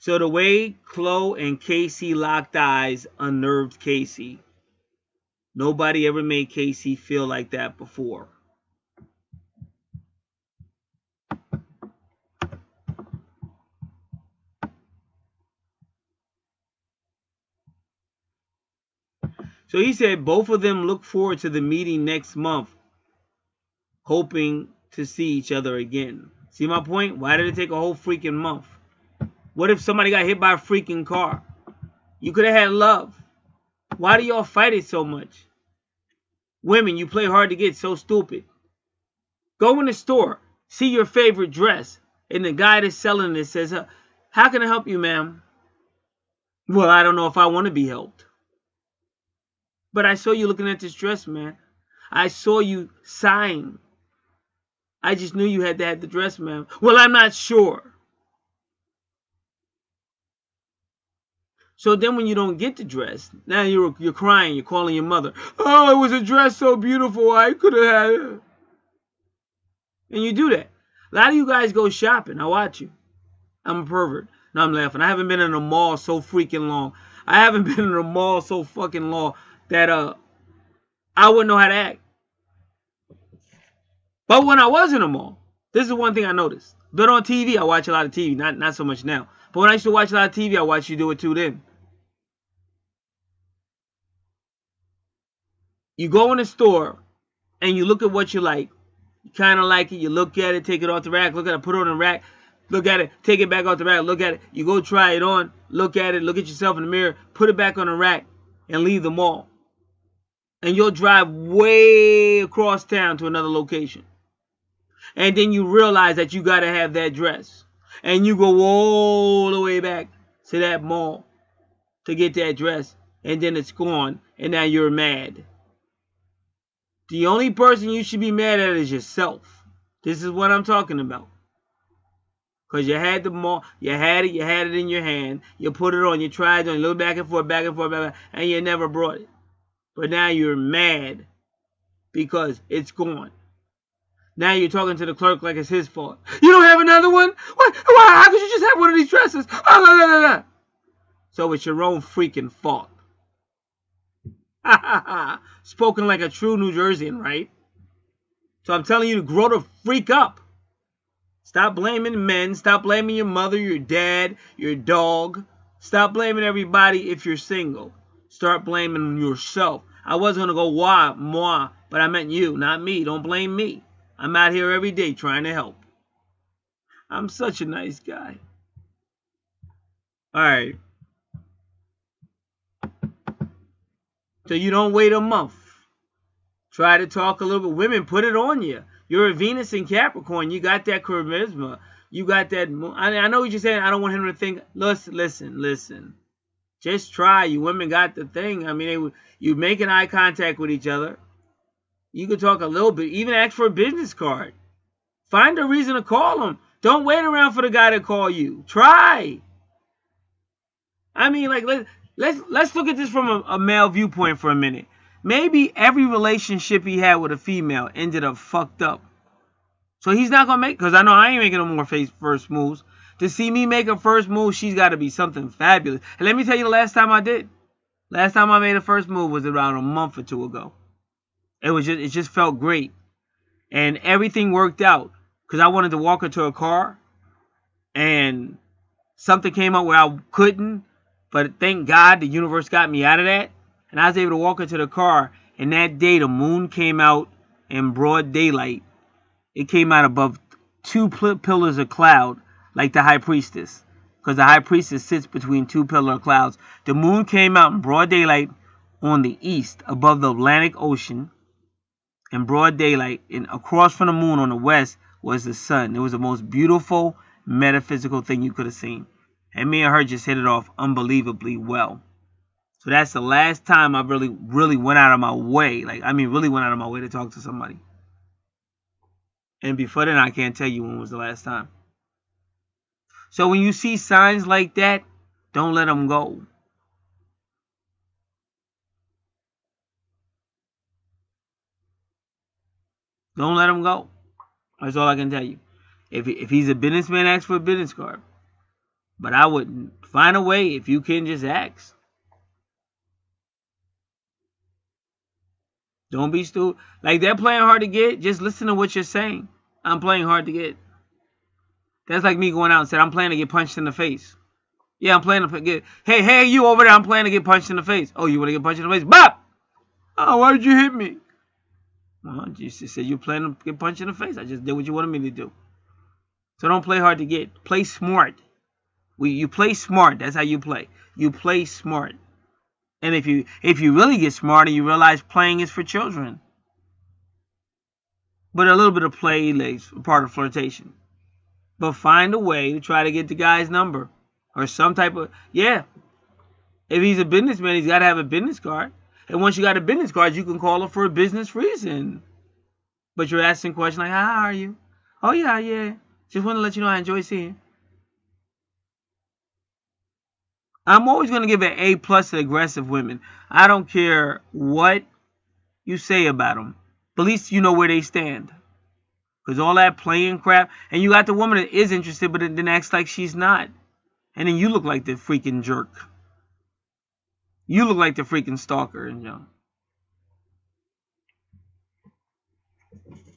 So the way Chloe and Casey locked eyes unnerved Casey. Nobody ever made Casey feel like that before. So he said both of them look forward to the meeting next month, hoping to see each other again. See my point? Why did it take a whole freaking month? What if somebody got hit by a freaking car? You could have had love. Why do y'all fight it so much? Women, you play hard to get, so stupid. Go in the store, see your favorite dress, and the guy that's selling it says, how can I help you, ma'am? Well, I don't know if I want to be helped. But I saw you looking at this dress, man. I saw you sighing. I just knew you had to have the dress, ma'am. Well, I'm not sure. So then when you don't get the dress, now you're crying, you're calling your mother. Oh, it was a dress so beautiful, I could have had it. And you do that. A lot of you guys go shopping. I watch you. I'm a pervert. No, I'm laughing. I haven't been in a mall so freaking long. I haven't been in a mall so fucking long that I wouldn't know how to act. But when I was in a mall, this is one thing I noticed. But on TV, I watch a lot of TV. Not so much now. But when I used to watch a lot of TV, I watched you do it too then. You go in a store and you look at what you like. You kind of like it. You look at it, take it off the rack, look at it, put it on the rack. Look at it, take it back off the rack, look at it. You go try it on, look at it, look at yourself in the mirror, put it back on the rack, and leave the mall. And you'll drive way across town to another location. And then you realize that you got to have that dress. And you go all the way back to that mall to get that dress. And then it's gone. And now you're mad. The only person you should be mad at is yourself. This is what I'm talking about. Because you had the mall, you had it in your hand, you put it on, you tried it on, you look back and forth, and you never brought it. But now you're mad because it's gone. Now you're talking to the clerk like it's his fault. You don't have another one? What? Why? How could you just have one of these dresses? So it's your own freaking fault. Spoken like a true New Jerseyan, right? So I'm telling you to grow the freak up. Stop blaming men. Stop blaming your mother, your dad, your dog. Stop blaming everybody if you're single. Start blaming yourself. I was going to go moi, but I meant you, not me. Don't blame me. I'm out here every day trying to help. I'm such a nice guy. All right. So you don't wait a month. Try to talk a little bit. Women, put it on you. You're a Venus in Capricorn. You got that charisma. You got that. I know what you're saying. I don't want him to think. Listen. Just try. You women got the thing. I mean, you making eye contact with each other. You can talk a little bit. Even ask for a business card. Find a reason to call them. Don't wait around for the guy to call you. Try. I mean, like, let's look at this from a male viewpoint for a minute. Maybe every relationship he had with a female ended up fucked up. So he's not going to make, because I know I ain't making no more first moves. To see me make a first move, she's got to be something fabulous. And let me tell you the last time I did. Last time I made a first move was around a month or two ago. It just felt great. And everything worked out. Because I wanted to walk her to a car. And something came up where I couldn't. But thank God the universe got me out of that. And I was able to walk her to the car. And that day the moon came out in broad daylight. It came out above two pillars of cloud. Like the high priestess. Because the high priestess sits between two pillar of clouds. The moon came out in broad daylight on the east above the Atlantic Ocean. In broad daylight. And across from the moon on the west was the sun. It was the most beautiful metaphysical thing you could have seen. And me and her just hit it off unbelievably well. So that's the last time I really went out of my way. Really went out of my way to talk to somebody. And before then, I can't tell you when was the last time. So when you see signs like that, don't let them go. Don't let them go. That's all I can tell you. If he's a businessman, ask for a business card. But I would find a way if you can just ask. Don't be stupid. Like they're playing hard to get. Just listen to what you're saying. I'm playing hard to get. That's like me going out and saying, I'm planning to get punched in the face. Yeah, I'm planning to get... Hey, you over there, I'm planning to get punched in the face. Oh, you want to get punched in the face? Bop! Oh, why did you hit me? You just said you planning to get punched in the face. I just did what you wanted me to do. So don't play hard to get. Play smart. You play smart. That's how you play. You play smart. And if you really get smart and you realize playing is for children. But a little bit of play is part of flirtation. But find a way to try to get the guy's number. Or some type of, yeah. If he's a businessman, he's got to have a business card. And once you got a business card, you can call him for a business reason. But you're asking questions like, how are you? Oh, yeah, yeah. Just want to let you know I enjoy seeing you. I'm always going to give an A+ to aggressive women. I don't care what you say about them. But at least you know where they stand. Because all that playing crap. And you got the woman that is interested, but then acts like she's not. And then you look like the freaking jerk. You look like the freaking stalker. You know.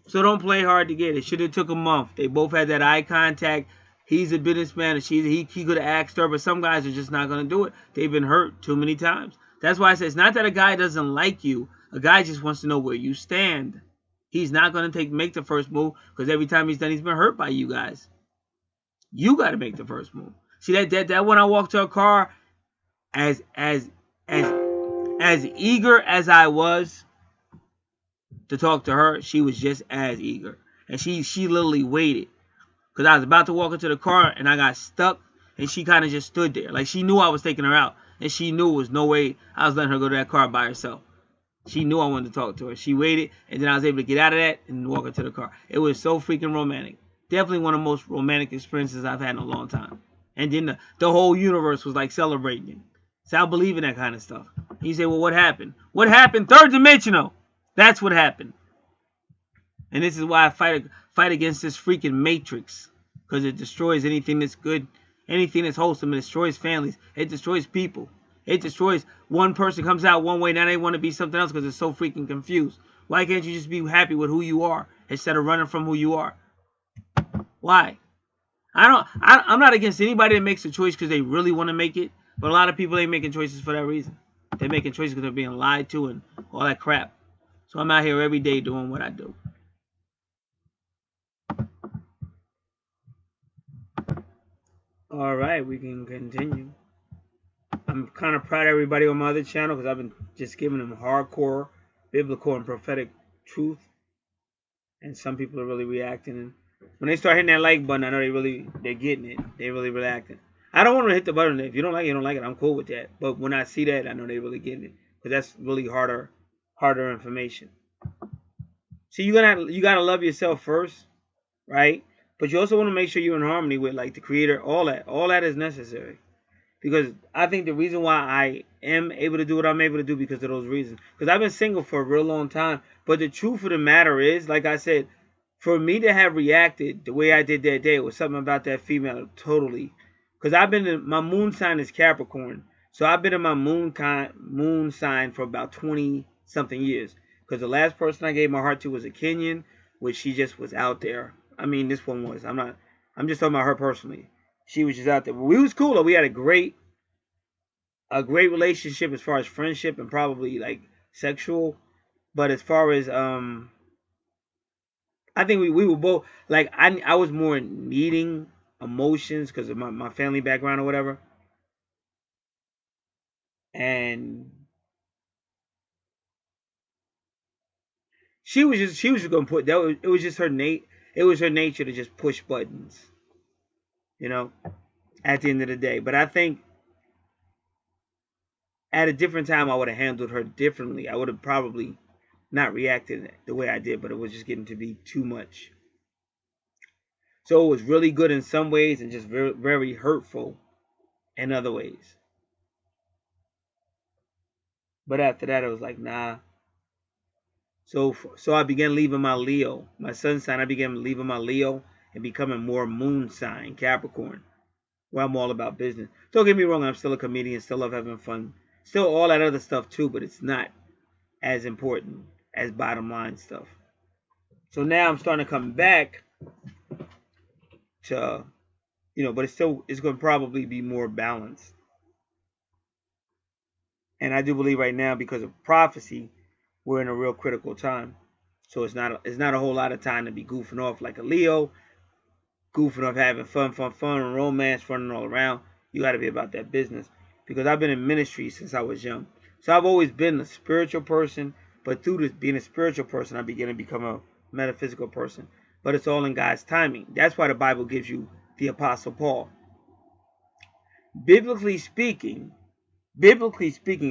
So don't play hard to get. It should have took a month. They both had that eye contact. He's a businessman, and he could have asked her, but some guys are just not going to do it. They've been hurt too many times. That's why I say it's not that a guy doesn't like you. A guy just wants to know where you stand. He's not going to make the first move because every time he's done, he's been hurt by you guys. You got to make the first move. See that when I walked to her car, as eager as I was to talk to her, she was just as eager, and she literally waited. Because I was about to walk into the car, and I got stuck, and she kind of just stood there. Like, she knew I was taking her out, and she knew there was no way I was letting her go to that car by herself. She knew I wanted to talk to her. She waited, and then I was able to get out of that and walk into the car. It was so freaking romantic. Definitely one of the most romantic experiences I've had in a long time. And then the whole universe was, like, celebrating it. So I believe in that kind of stuff. You say, well, what happened? What happened? Third dimensional. That's what happened. And this is why I fight against this freaking matrix. Because it destroys anything that's good, anything that's wholesome. It destroys families. It destroys people. It destroys one person comes out one way, now they want to be something else because they're so freaking confused. Why can't you just be happy with who you are instead of running from who you are? Why? I'm not against anybody that makes a choice because they really want to make it. But a lot of people ain't making choices for that reason. They're making choices because they're being lied to and all that crap. So I'm out here every day doing what I do. All right, we can continue. I'm kind of proud of everybody on my other channel because I've been just giving them hardcore, biblical, and prophetic truth. And some people are really reacting. And when they start hitting that like button, I know they're getting it. They're really reacting. I don't want to hit the button. If you don't like it, you don't like it. I'm cool with that. But when I see that, I know they're really getting it because that's really harder information. See, you gotta love yourself first, right? But you also want to make sure you're in harmony with like the Creator. All that is necessary. Because I think the reason why I am able to do what I'm able to do because of those reasons. Because I've been single for a real long time. But the truth of the matter is, like I said, for me to have reacted the way I did that day, it was something about that female totally. Because my moon sign is Capricorn. So I've been in my moon sign for about 20-something years. Because the last person I gave my heart to was a Kenyan, which she just was out there. I mean, this one was. I'm just talking about her personally. She was just out there. But we was cool though. We had a great relationship as far as friendship and probably like sexual. But as far as I think we were both like I was more needing emotions because of my family background or whatever. And she was just gonna put that. It was just her It was her nature to just push buttons. You know, at the end of the day. But I think at a different time I would have handled her differently. I would have probably not reacted the way I did, but it was just getting to be too much. So it was really good in some ways and just very, very hurtful in other ways. But after that, it was like, nah. So I began leaving my Leo, my sun sign. I began leaving my Leo and becoming more moon sign, Capricorn, where I'm all about business. Don't get me wrong, I'm still a comedian, still love having fun, still all that other stuff too, but it's not as important as bottom line stuff. So now I'm starting to come back to, but it's going to probably be more balanced. And I do believe right now, because of prophecy, we're in a real critical time. So it's not a whole lot of time to be goofing off like a Leo, goofing off, having fun, and romance, running all around. You got to be about that business. Because I've been in ministry since I was young. So I've always been a spiritual person. But through being a spiritual person, I began to become metaphysical person. But it's all in God's timing. That's why the Bible gives you the Apostle Paul. Biblically speaking,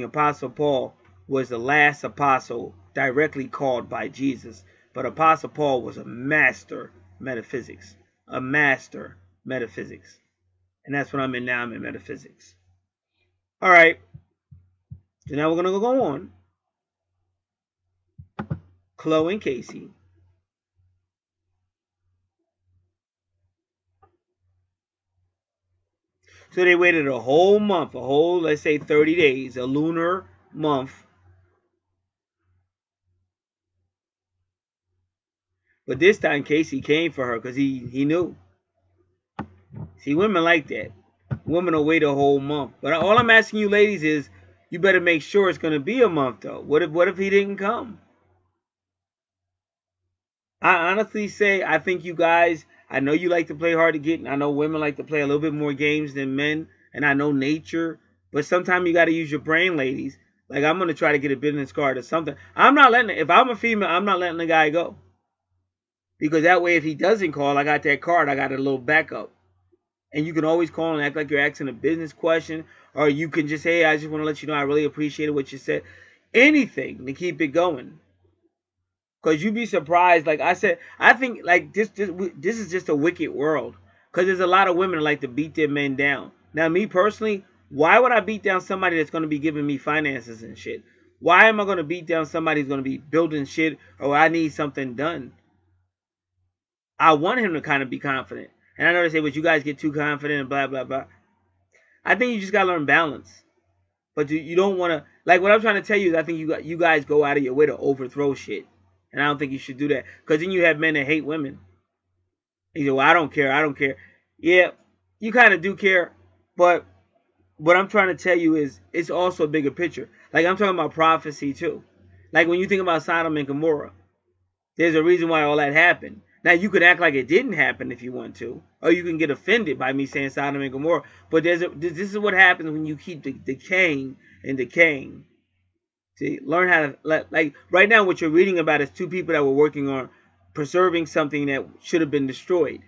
Apostle Paul was the last apostle directly called by Jesus. But Apostle Paul was a master metaphysics. A master metaphysics. And that's what I'm in now. I'm in metaphysics. All right. So now we're going to go on. Chloe and Casey. So they waited a whole month, let's say 30 days, a lunar month. But this time Casey came for her because he knew. See, women like that. Women will wait a whole month. But all I'm asking you ladies is, you better make sure it's going to be a month though. What if he didn't come? I honestly say, I think you guys, I know you like to play hard to get, and I know women like to play a little bit more games than men, and I know nature, but sometimes you got to use your brain, ladies. Like, I'm going to try to get a business card or something. I'm not letting, if I'm a female, I'm not letting the guy go. Because that way, if he doesn't call, I got that card, I got a little backup. And you can always call and act like you're asking a business question, or you can just say, hey, I just want to let you know I really appreciated what you said. Anything to keep it going. Because you'd be surprised. Like I said, I think like this is just a wicked world. Because there's a lot of women that like to beat their men down. Now, me personally, why would I beat down somebody that's going to be giving me finances and shit? Why am I going to beat down somebody who's going to be building shit, or I need something done? I want him to kind of be confident. And I know they say, but you guys get too confident and blah, blah, blah. I think you just got to learn balance. But you don't want to, like what I'm trying to tell you is I think you guys go out of your way to overthrow shit. And I don't think you should do that. Because then you have men that hate women. You say, well, I don't care. I don't care. Yeah, you kind of do care. But what I'm trying to tell you is it's also a bigger picture. Like I'm talking about prophecy too. Like when you think about Sodom and Gomorrah, there's a reason why all that happened. Now, you could act like it didn't happen if you want to. Or you can get offended by me saying Sodom and Gomorrah. But this is what happens when you keep decaying and decaying. See, learn how to, like, right now what you're reading about is two people that were working on preserving something that should have been destroyed.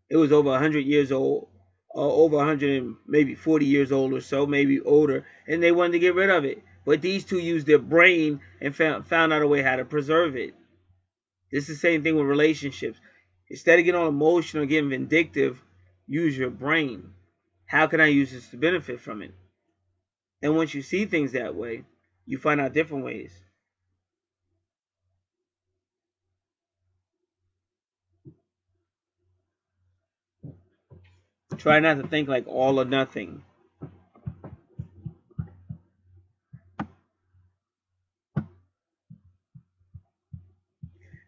It was over 100 years old, or over 100 and maybe 40 years old or so, maybe older, and they wanted to get rid of it. But these two used their brain and found out a way how to preserve it. It's the same thing with relationships. Instead of getting all emotional, getting vindictive, use your brain. How can I use this to benefit from it? And once you see things that way, you find out different ways. Try not to think like all or nothing.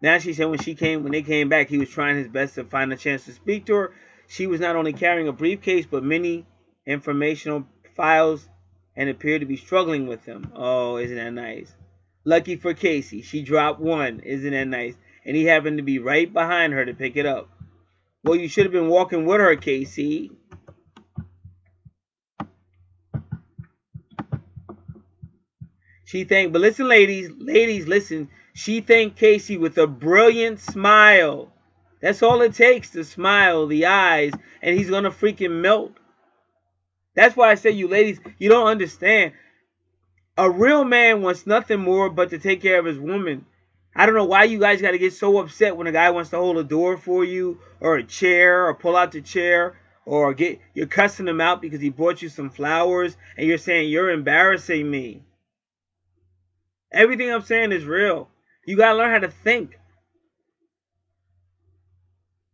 Now she said when they came back, he was trying his best to find a chance to speak to her. She was not only carrying a briefcase, but many informational files and appeared to be struggling with them. Oh, isn't that nice? Lucky for Casey, she dropped one. Isn't that nice? And he happened to be right behind her to pick it up. Well, you should have been walking with her, Casey. She thanked, but listen, ladies, listen. She thanked Casey with a brilliant smile. That's all it takes, the smile, the eyes, and he's going to freaking melt. That's why I say, you ladies, you don't understand. A real man wants nothing more but to take care of his woman. I don't know why you guys got to get so upset when a guy wants to hold a door for you, or a chair, or pull out the chair, or you're cussing him out because he bought you some flowers, and you're saying, you're embarrassing me. Everything I'm saying is real. You got to learn how to think.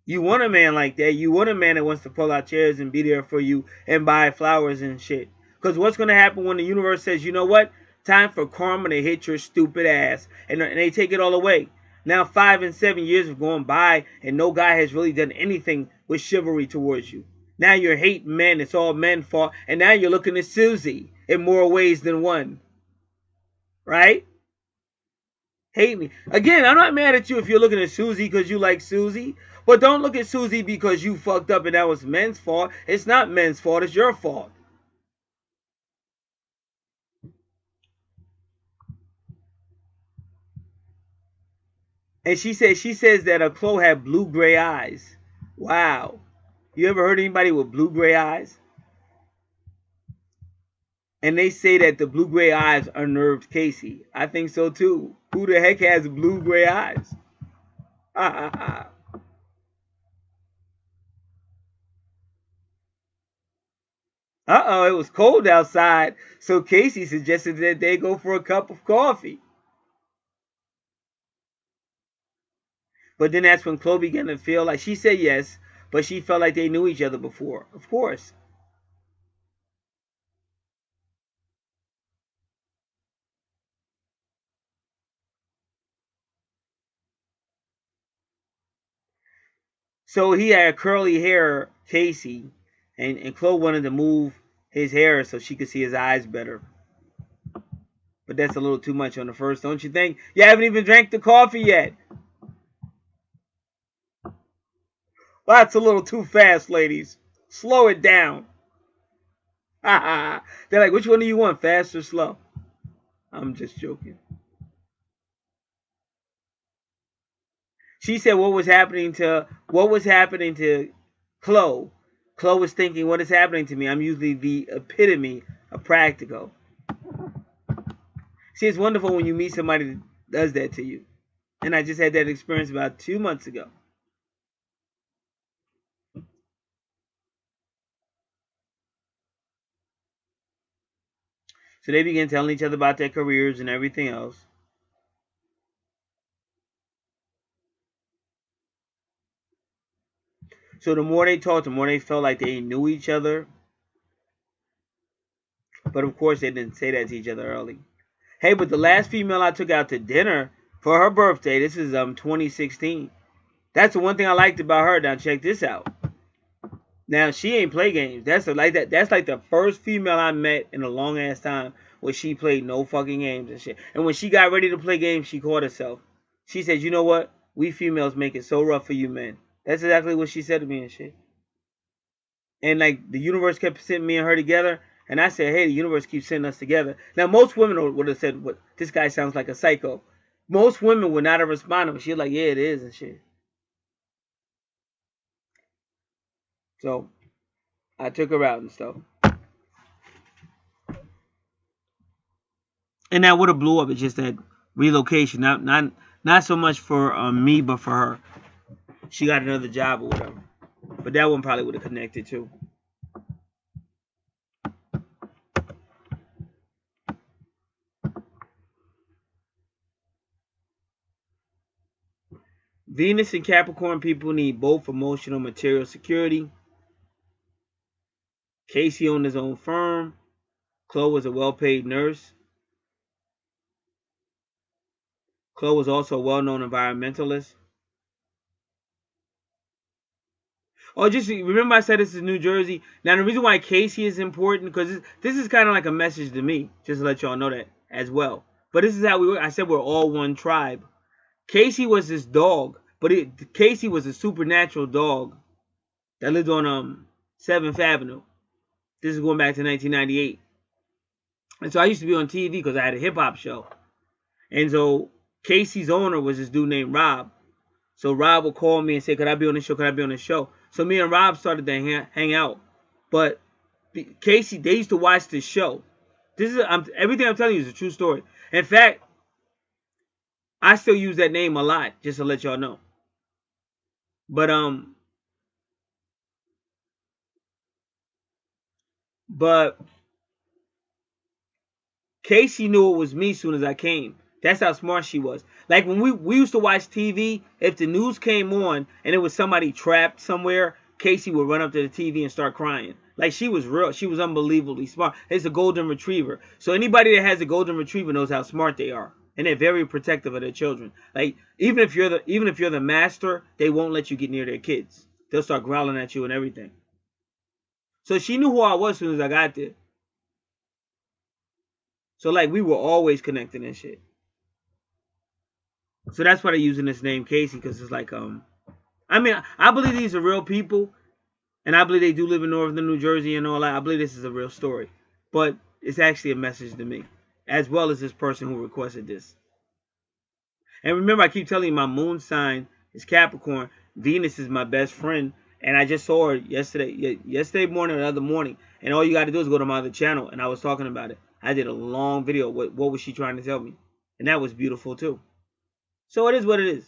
You want a man like that. You want a man that wants to pull out chairs and be there for you and buy flowers and shit. Because what's going to happen when the universe says, you know what? Time for karma to hit your stupid ass. And they take it all away. Now 5 and 7 years have gone by and no guy has really done anything with chivalry towards you. Now you're hating men. It's all men's fault. And now you're looking at Susie in more ways than one. Right? Hate me. Again, I'm not mad at you if you're looking at Susie because you like Susie. But don't look at Susie because you fucked up and that was men's fault. It's not men's fault. It's your fault. And she says that Chloe had blue-gray eyes. Wow. You ever heard anybody with blue-gray eyes? And they say that the blue-gray eyes unnerved Casey. I think so too. Who the heck has blue-gray eyes? Uh-oh, it was cold outside, so Casey suggested that they go for a cup of coffee. But then that's when Chloe began to feel like, she said yes, but she felt like they knew each other before. Of course. So he had curly hair, Casey, and Chloe wanted to move his hair so she could see his eyes better. But that's a little too much on the first, don't you think? You haven't even drank the coffee yet. Well, that's a little too fast, ladies. Slow it down. They're like, which one do you want, fast or slow? I'm just joking. She said what was happening to Chloe. Chloe was thinking, what is happening to me? I'm usually the epitome of practical. See, it's wonderful when you meet somebody that does that to you. And I just had that experience about 2 months ago. So they began telling each other about their careers and everything else. So the more they talked, the more they felt like they knew each other. But of course, they didn't say that to each other early. Hey, but the last female I took out to dinner for her birthday, this is 2016. That's the one thing I liked about her. Now check this out. Now she ain't play games. That's like the first female I met in a long ass time where she played no fucking games and shit. And when she got ready to play games, she caught herself. She said, "You know what? We females make it so rough for you men." That's exactly what she said to me and shit. And like the universe kept sending me and her together, and I said, "Hey, the universe keeps sending us together." Now most women would have said, "What? This guy sounds like a psycho." Most women would not have responded, but she was like, "Yeah, it is," and shit. So I took her out and stuff. And that would have blew up. It's just that relocation, not so much for me, but for her. She got another job or whatever. But that one probably would have connected too. Venus and Capricorn people need both emotional and material security. Casey owned his own firm. Chloe was a well-paid nurse. Chloe was also a well-known environmentalist. Oh, just remember I said this is New Jersey. Now, the reason why Casey is important, because this is kind of like a message to me, just to let y'all know that as well. But this is how we work. I said we're all one tribe. Casey was this dog, but Casey was a supernatural dog that lived on 7th Avenue. This is going back to 1998. And so I used to be on TV because I had a hip-hop show. And so Casey's owner was this dude named Rob. So Rob would call me and say, could I be on the show? Could I be on the show? So me and Rob started to hang out. But Casey, they used to watch this show. Everything I'm telling you is a true story. In fact, I still use that name a lot, just to let y'all know. But Casey knew it was me as soon as I came. That's how smart she was. Like when we used to watch TV, if the news came on and it was somebody trapped somewhere, Casey would run up to the TV and start crying. Like she was real. She was unbelievably smart. It's a golden retriever. So anybody that has a golden retriever knows how smart they are. And they're very protective of their children. Like even if you're the master, they won't let you get near their kids. They'll start growling at you and everything. So she knew who I was as soon as I got there. So like we were always connected and shit. So that's why they're using this name Casey, because it's like I mean, I believe these are real people, and I believe they do live in northern New Jersey and all that. I believe this is a real story, but it's actually a message to me, as well as this person who requested this. And remember, I keep telling you, my moon sign is Capricorn. Venus is my best friend. And I just saw her yesterday morning or the other morning. And all you got to do is go to my other channel. And I was talking about it. I did a long video. What was she trying to tell me? And that was beautiful too. So it is what it is.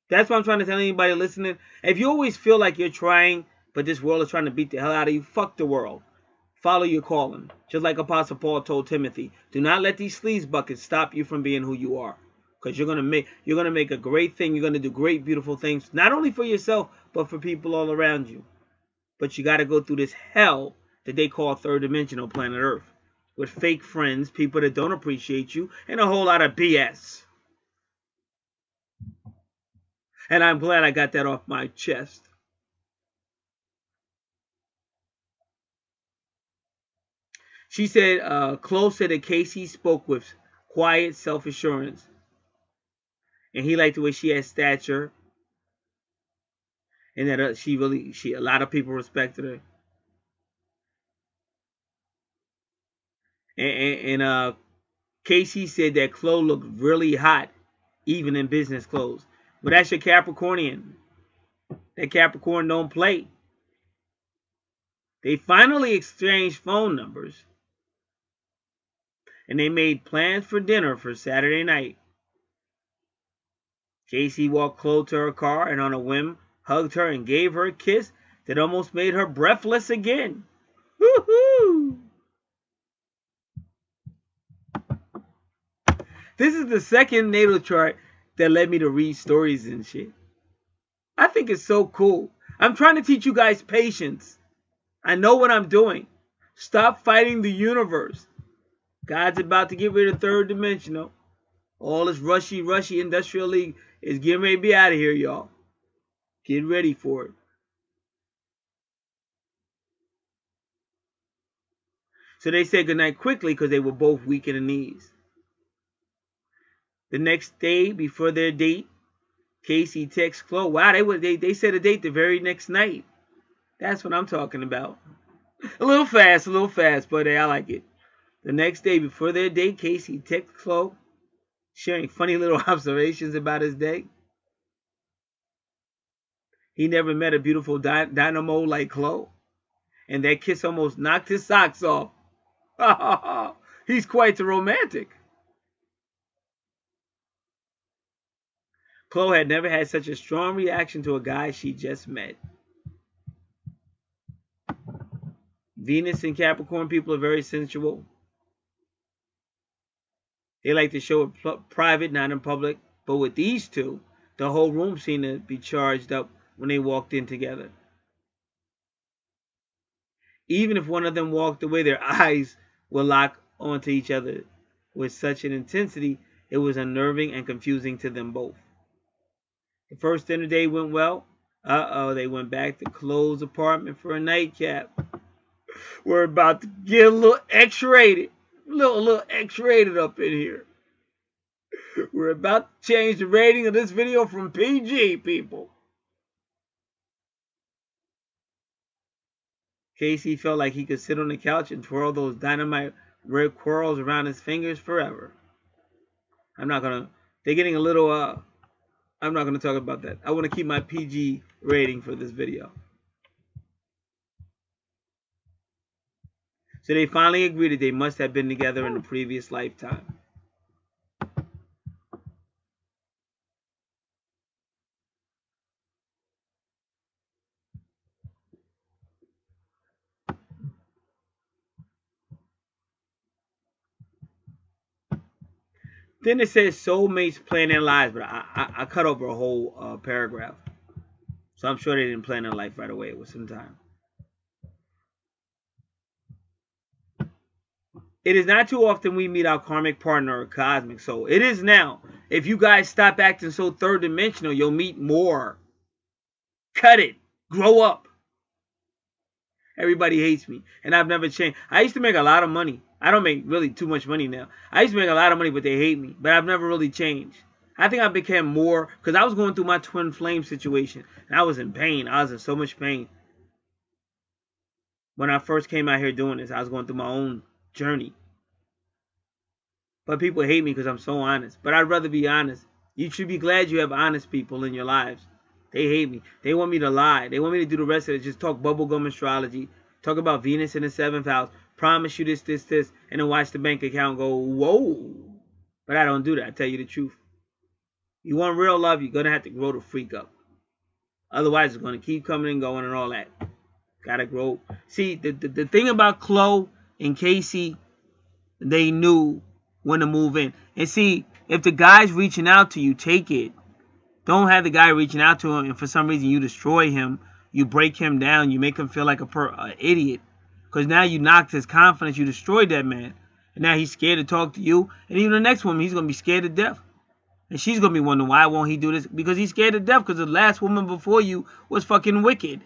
That's what I'm trying to tell anybody listening. If you always feel like you're trying, but this world is trying to beat the hell out of you, fuck the world. Follow your calling. Just like Apostle Paul told Timothy, do not let these sleaze buckets stop you from being who you are. Because you're gonna make a great thing. You're gonna do great, beautiful things, not only for yourself, but for people all around you. But you gotta go through this hell that they call third dimensional planet Earth. With fake friends, people that don't appreciate you, and a whole lot of BS. And I'm glad I got that off my chest. She said, Chloe said that Casey spoke with quiet self-assurance. And he liked the way she had stature. And that a lot of people respected her. And Casey said that Chloe looked really hot, even in business clothes. But that's your Capricornian. That Capricorn don't play. They finally exchanged phone numbers. And they made plans for dinner for Saturday night. Casey walked Chloe to her car and on a whim hugged her and gave her a kiss that almost made her breathless again. Woohoo! This is the second natal chart that led me to read stories and shit. I think it's so cool. I'm trying to teach you guys patience. I know what I'm doing. Stop fighting the universe. God's about to get rid of third dimensional. All this rushy industrial league is getting ready to be out of here, y'all. Get ready for it. So they said goodnight quickly because they were both weak in the knees. The next day before their date, Casey texts Chloe. Wow, they set a date the very next night. That's what I'm talking about. A little fast, but I like it. The next day before their date, Casey texts Chloe, sharing funny little observations about his day. He never met a beautiful dynamo like Chloe. And that kiss almost knocked his socks off. He's quite the romantic. Chloe had never had such a strong reaction to a guy she just met. Venus and Capricorn people are very sensual. They like to show it private, not in public. But with these two, the whole room seemed to be charged up when they walked in together. Even if one of them walked away, their eyes would lock onto each other with such an intensity, it was unnerving and confusing to them both. The first dinner day went well. They went back to Chloe's apartment for a nightcap. We're about to get a little X-rated. A little X-rated up in here. We're about to change the rating of this video from PG, people. Casey felt like he could sit on the couch and twirl those dynamite red curls around his fingers forever. They're getting a little, I'm not going to talk about that. I want to keep my PG rating for this video. So they finally agreed that they must have been together in a previous lifetime. Then it says soulmates plan their lives, but I cut over a whole paragraph. So I'm sure they didn't plan their life right away. It was some time. It is not too often we meet our karmic partner or cosmic soul. It is now. If you guys stop acting so third dimensional, you'll meet more. Cut it. Grow up. Everybody hates me. And I've never changed. I used to make a lot of money. I don't make really too much money now. I used to make a lot of money, but they hate me. But I've never really changed. I think I became more, because I was going through my twin flame situation. And I was in pain. I was in so much pain. When I first came out here doing this, I was going through my own journey. But people hate me because I'm so honest. But I'd rather be honest. You should be glad you have honest people in your lives. They hate me. They want me to lie. They want me to do the rest of it. Just talk bubblegum astrology. Talk about Venus in the 7th house. Promise you this, this, this. And then watch the bank account go, whoa. But I don't do that. I tell you the truth. You want real love, you're going to have to grow the freak up. Otherwise, it's going to keep coming and going and all that. Gotta grow. See, the thing about Chloe and Casey, they knew when to move in. And see, if the guy's reaching out to you, take it. Don't have the guy reaching out to him and for some reason you destroy him. You break him down. You make him feel like an idiot. Because now you knocked his confidence. You destroyed that man. And now he's scared to talk to you. And even the next woman, he's going to be scared to death. And she's going to be wondering, why won't he do this? Because he's scared to death because the last woman before you was fucking wicked.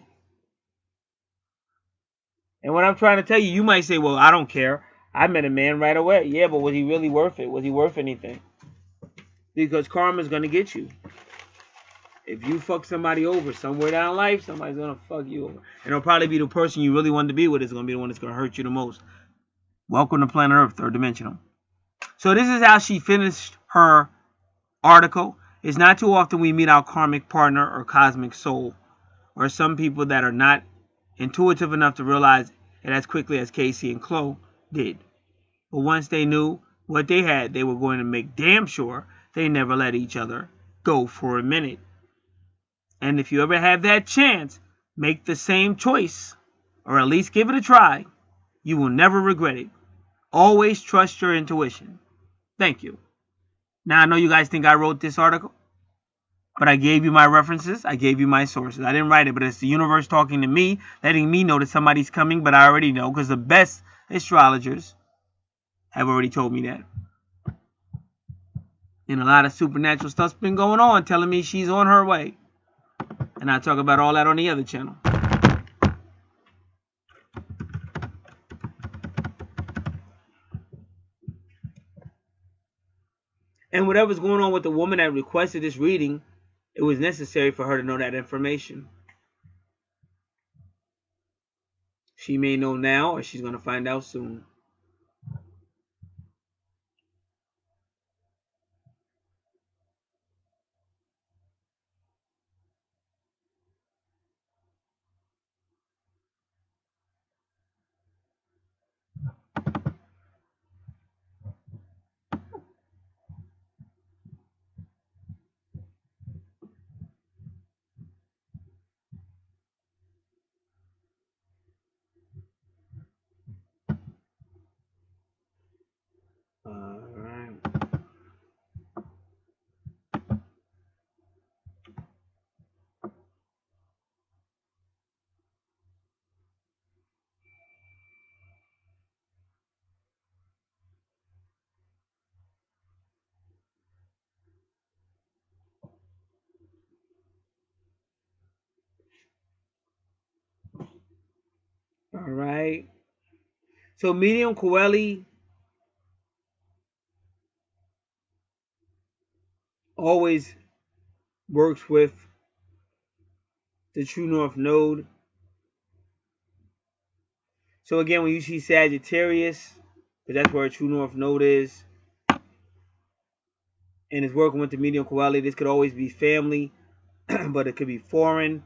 And what I'm trying to tell you, you might say, well, I don't care. I met a man right away. Yeah, but was he really worth it? Was he worth anything? Because karma's going to get you. If you fuck somebody over somewhere down life, somebody's going to fuck you over. And it'll probably be the person you really wanted to be with is going to be the one that's going to hurt you the most. Welcome to planet Earth, third dimensional. So this is how she finished her article. It's not too often we meet our karmic partner or cosmic soul, or some people that are not intuitive enough to realize it as quickly as Casey and Chloe did. But once they knew what they had, they were going to make damn sure they never let each other go for a minute. And if you ever have that chance, make the same choice, or at least give it a try. You will never regret it. Always trust your intuition. Thank you. Now, I know you guys think I wrote this article, but I gave you my references. I gave you my sources. I didn't write it, but it's the universe talking to me, letting me know that somebody's coming, but I already know because the best astrologers have already told me that. And a lot of supernatural stuff's been going on, telling me she's on her way. And I talk about all that on the other channel. And whatever's going on with the woman that requested this reading, it was necessary for her to know that information. She may know now, or she's going to find out soon. Alright. Alright. So medium Coeli always works with the true north node. So again, when you see Sagittarius, because that's where a true north node is, and it's working with the medium Coeli, this could always be family, but it could be foreign,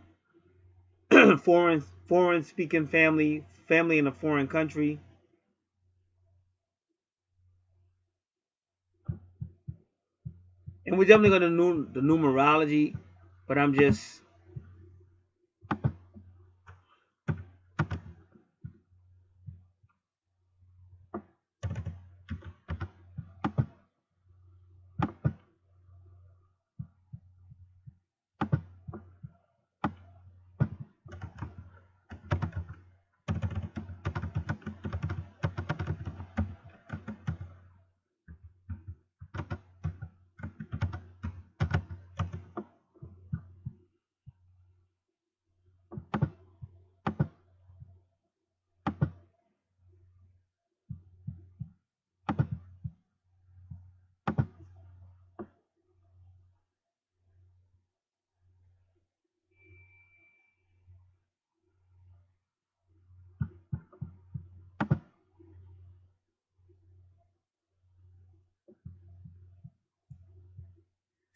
foreign speaking family in a foreign country. And we're definitely going to know the numerology, but I'm just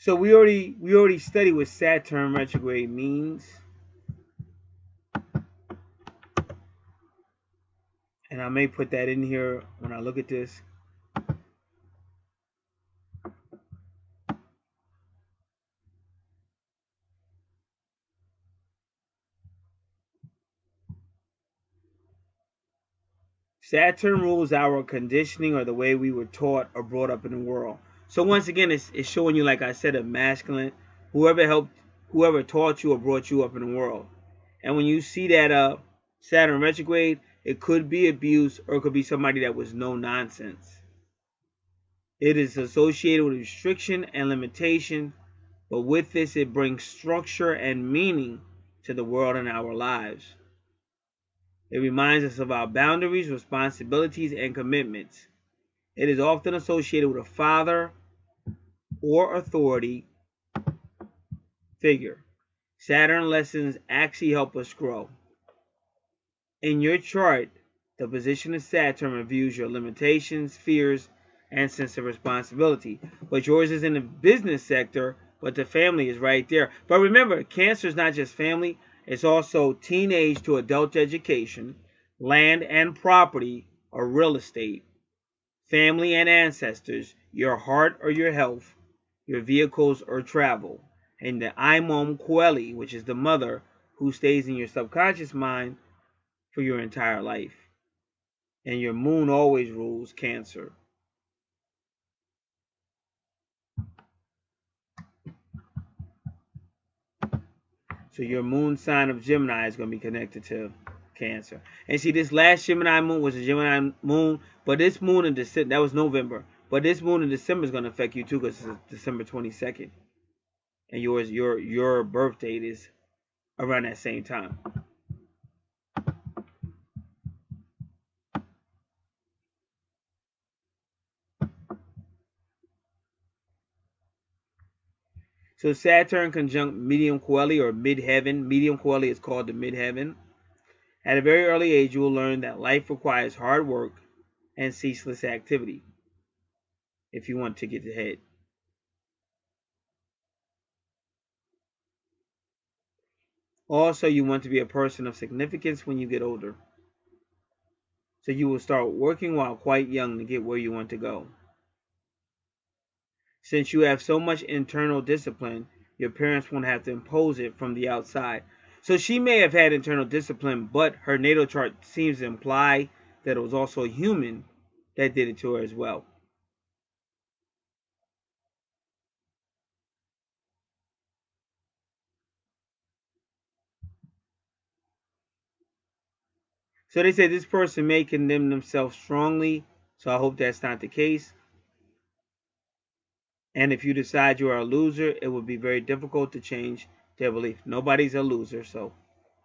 So we already studied what Saturn retrograde means. And I may put that in here when I look at this. Saturn rules our conditioning, or the way we were taught or brought up in the world. So once again, it's showing you, like I said, a masculine, whoever taught you or brought you up in the world. And when you see that Saturn retrograde, it could be abuse, or it could be somebody that was no nonsense. It is associated with restriction and limitation, but with this it brings structure and meaning to the world and our lives. It reminds us of our boundaries, responsibilities, and commitments. It is often associated with a father or authority figure. Saturn lessons actually help us grow. In your chart, the position of Saturn reviews your limitations, fears, and sense of responsibility. But yours is in the business sector, but the family is right there. But remember, Cancer is not just family, it's also teenage to adult education, land and property or real estate, family and ancestors, your heart or your health, your vehicles or travel, and the Imam Coeli, which is the mother who stays in your subconscious mind for your entire life. And your moon always rules Cancer. So your moon sign of Gemini is going to be connected to Cancer. And see, this last Gemini moon was a Gemini moon, but this moon in December, that was November. But this moon in December is going to affect you too, because it's December 22nd. And your birth date is around that same time. So Saturn conjunct medium Coeli or midheaven. Medium Coeli is called the midheaven. At a very early age, you will learn that life requires hard work and ceaseless activity if you want to get ahead. Also, you want to be a person of significance when you get older. So you will start working while quite young to get where you want to go. Since you have so much internal discipline, your parents won't have to impose it from the outside. So she may have had internal discipline, but her natal chart seems to imply that it was also a human that did it to her as well. So they say this person may condemn themselves strongly, so I hope that's not the case. And if you decide you are a loser, it would be very difficult to change their belief. Nobody's a loser, so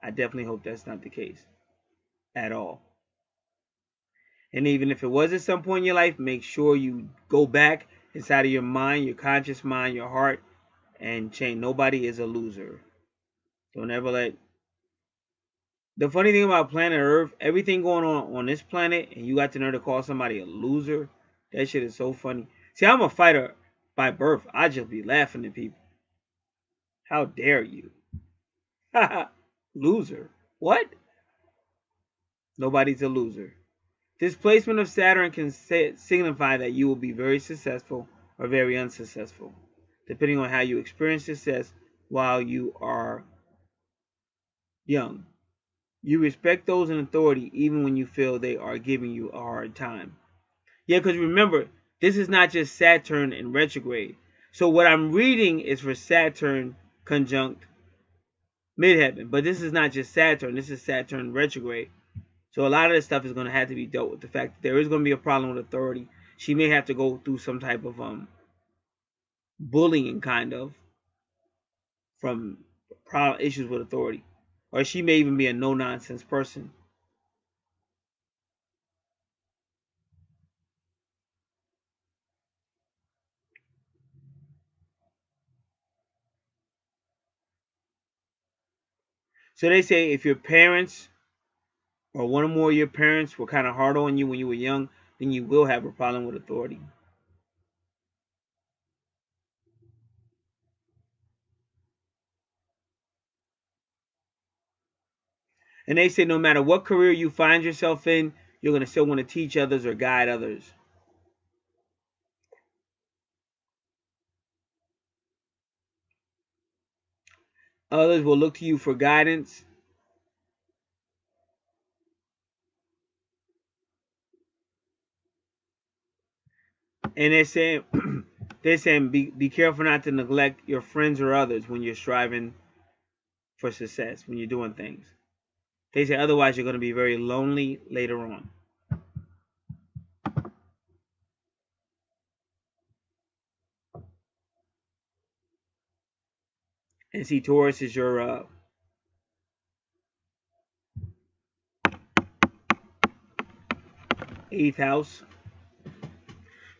I definitely hope that's not the case at all. And even if it was at some point in your life, make sure you go back inside of your mind, your conscious mind, your heart, and change. Nobody is a loser. Don't ever let. The funny thing about planet Earth, everything going on this planet, and you got the nerve to call somebody a loser, that shit is so funny. See, I'm a fighter by birth. I just be laughing at people. How dare you? Loser. What? Nobody's a loser. Displacement of Saturn can signify that you will be very successful or very unsuccessful, depending on how you experience success while you are young. You respect those in authority even when you feel they are giving you a hard time. Yeah, because remember, this is not just Saturn in retrograde. So what I'm reading is for Saturn conjunct midheaven. But this is not just Saturn. This is Saturn retrograde. So a lot of this stuff is going to have to be dealt with. The fact that there is going to be a problem with authority. She may have to go through some type of bullying, kind of, from issues with authority. Or she may even be a no-nonsense person. So they say if your parents or one or more of your parents were kind of hard on you when you were young, then you will have a problem with authority. And they say no matter what career you find yourself in, you're going to still want to teach others or guide others. Others will look to you for guidance. And they're saying be careful not to neglect your friends or others when you're striving for success, when you're doing things. They say otherwise you're going to be very lonely later on. And see, Taurus is your 8th house.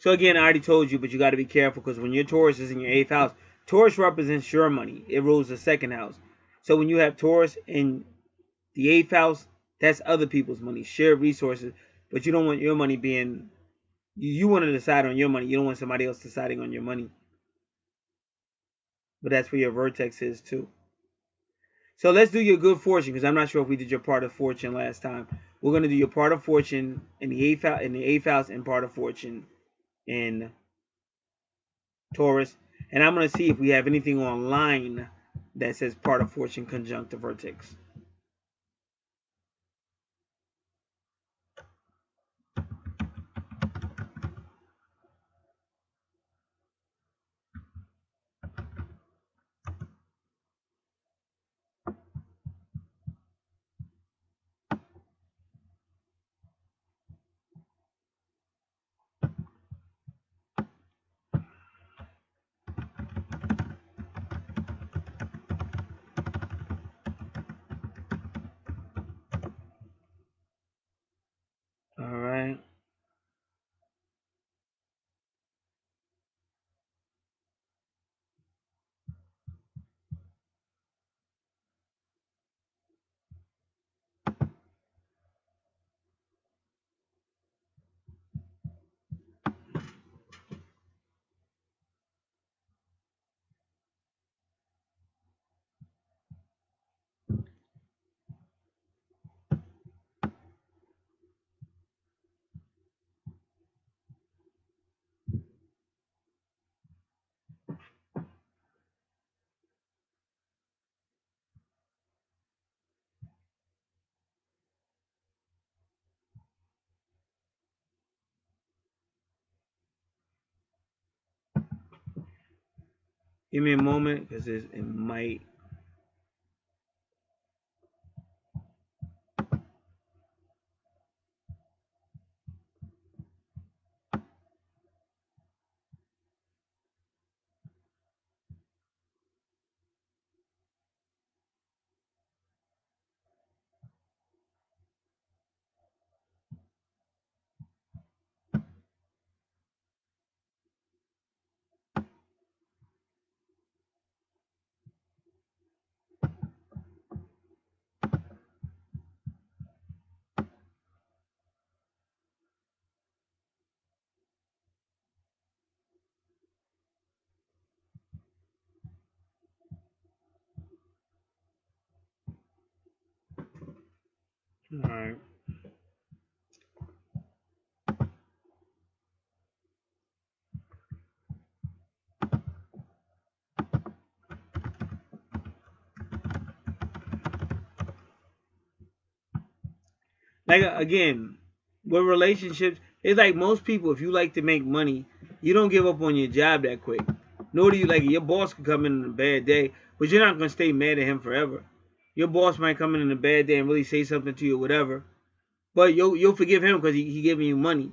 So again, I already told you, but you got to be careful because when your Taurus is in your 8th house, Taurus represents your money. It rules the 2nd house. So when you have Taurus in the 8th house, that's other people's money, shared resources. But you don't want your money being, you want to decide on your money. You don't want somebody else deciding on your money. But that's where your vertex is too. So let's do your good fortune because I'm not sure if we did your part of fortune last time. We're going to do your part of fortune in the 8th house and part of fortune in Taurus. And I'm going to see if we have anything online that says part of fortune conjunct the vertex. All right. Give me a moment because it might. All right. Like again, with relationships, it's like most people. If you like to make money, you don't give up on your job that quick. Nor do you like it. Your boss could come in on a bad day, but you're not gonna stay mad at him forever. Your boss might come in on a bad day and really say something to you, or whatever. But you'll forgive him because he giving you money.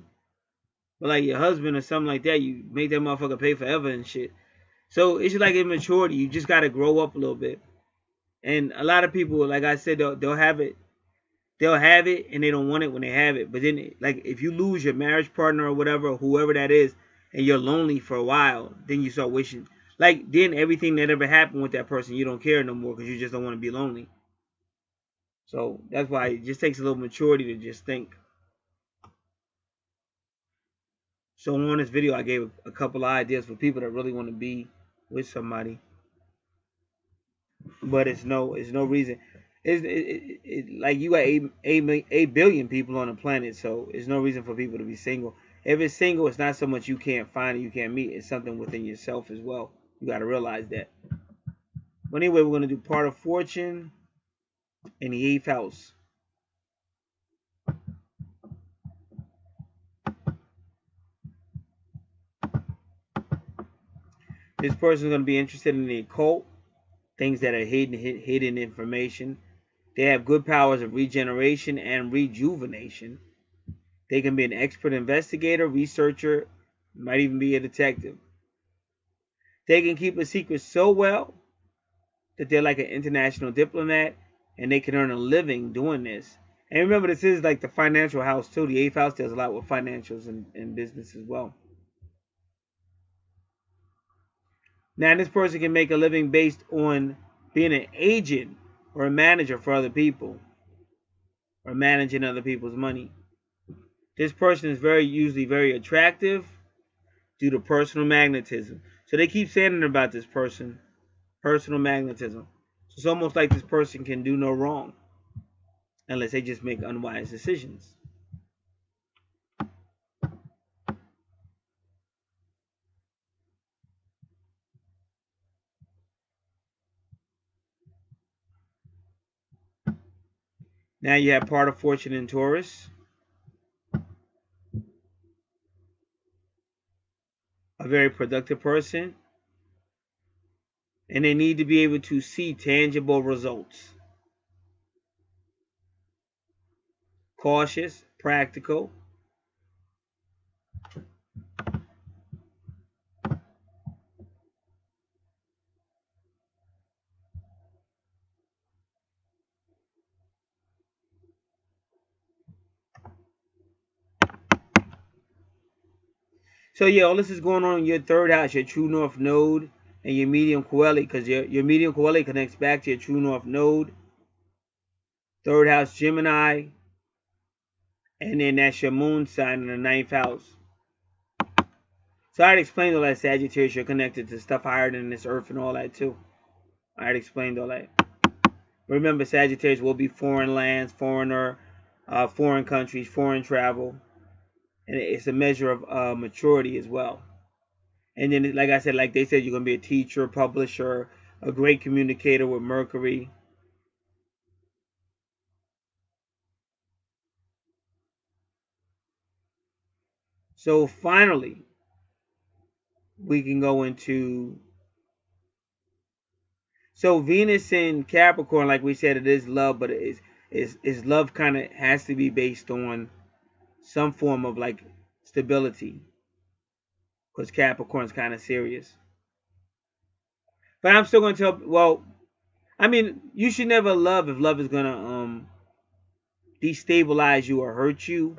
But like your husband or something like that, you make that motherfucker pay forever and shit. So it's just like immaturity. You just gotta grow up a little bit. And a lot of people, like I said, they'll have it. They'll have it and they don't want it when they have it. But then, like, if you lose your marriage partner or whatever, or whoever that is, and you're lonely for a while, then you start wishing. Like, then everything that ever happened with that person, you don't care no more because you just don't want to be lonely. So that's why it just takes a little maturity to just think. So on this video, I gave a couple of ideas for people that really want to be with somebody. But it's no reason. Like you got 8 billion people on the planet, so there's no reason for people to be single. If it's single, it's not so much you can't find it, you can't meet. It's something within yourself as well. You got to realize that. But anyway, we're going to do part of fortune in the 8th house. This person is going to be interested in the occult, things that are hidden information. They have good powers of regeneration and rejuvenation. They can be an expert investigator, researcher, might even be a detective. They can keep a secret so well that they're like an international diplomat, and they can earn a living doing this. And remember, this is like the financial house too. The 8th house does a lot with financials and business as well. Now, this person can make a living based on being an agent or a manager for other people, or managing other people's money. This person is usually very attractive due to personal magnetism. So they keep saying about this person, personal magnetism. So it's almost like this person can do no wrong unless they just make unwise decisions. Now you have part of fortune in Taurus. A very productive person. And they need to be able to see tangible results. Cautious, practical. So yeah, all this is going on in your 3rd house, your true north node, and your medium coeli, because your medium coeli connects back to your true north node. 3rd house Gemini, and then that's your moon sign in the 9th house. So I had explained all that, Sagittarius. You're connected to stuff higher than this earth and all that too. I had explained all that. Remember, Sagittarius will be foreign lands, foreigner, foreign countries, foreign travel. And it's a measure of maturity as well. And then, like I said, like they said, you're going to be a teacher, publisher, a great communicator with Mercury. So finally, we can go into... So Venus in Capricorn, like we said, it is love, but is love kind of has to be based on some form of like stability, because Capricorn's kind of serious. But I'm still going to tell, well, I mean, you should never love if love is going to destabilize you or hurt you.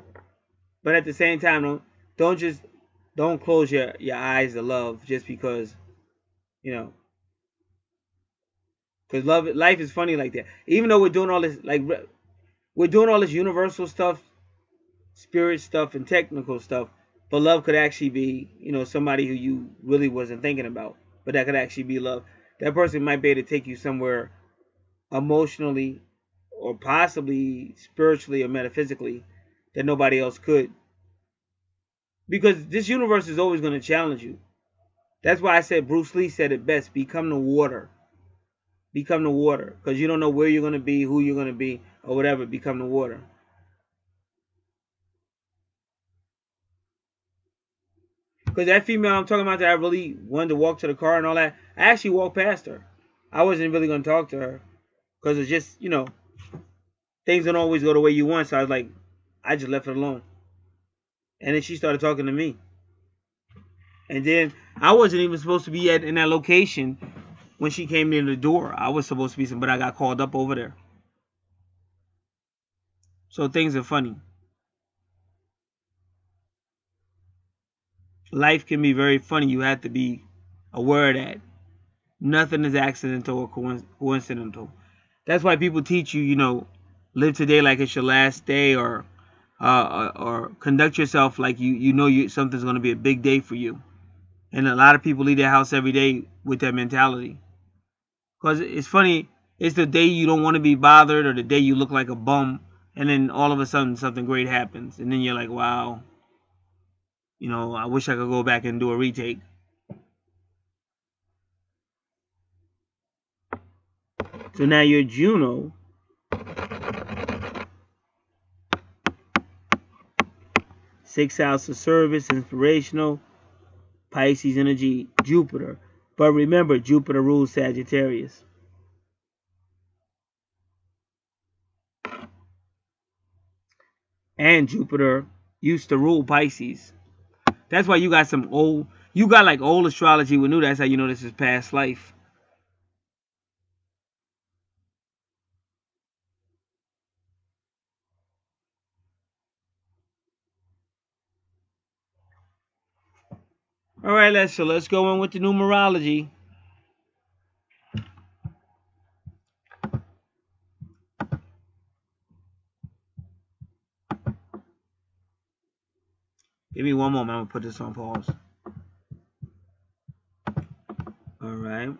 But at the same time, don't close your eyes to love just because, you know, because life is funny like that. Even though we're doing all this, like we're doing all this universal stuff, spirit stuff, and technical stuff, but love could actually be, you know, somebody who you really wasn't thinking about, but that could actually be love. That person might be able to take you somewhere emotionally or possibly spiritually or metaphysically that nobody else could. Because this universe is always going to challenge you. That's why I said, Bruce Lee said it best, become the water. Become the water. Because you don't know where you're going to be, who you're going to be, or whatever. Become the water. Because that female I'm talking about that I really wanted to walk to the car and all that, I actually walked past her. I wasn't really going to talk to her. Because it's just, you know, things don't always go the way you want. So I was like, I just left it alone. And then she started talking to me. And then I wasn't even supposed to be in that location when she came in the door. I was supposed to be but I got called up over there. So things are funny. Life can be very funny. You have to be aware of that. Nothing is accidental or coincidental. That's why people teach you, you know, live today like it's your last day, or conduct yourself like you know something's going to be a big day for you. And a lot of people leave their house every day with that mentality. Because it's funny, It's the day you don't want to be bothered, or the day you look like a bum, and then all of a sudden something great happens, and then you're like, wow, I wish I could go back and do a retake. So now your Juno sixth house of service, inspirational, Pisces energy, Jupiter. But remember, Jupiter rules Sagittarius. And Jupiter used to rule Pisces. That's why you got like old astrology with new. That's how you know this is past life. All right, let's go in with the numerology. Give me one moment. I'm gonna put this on pause. All right.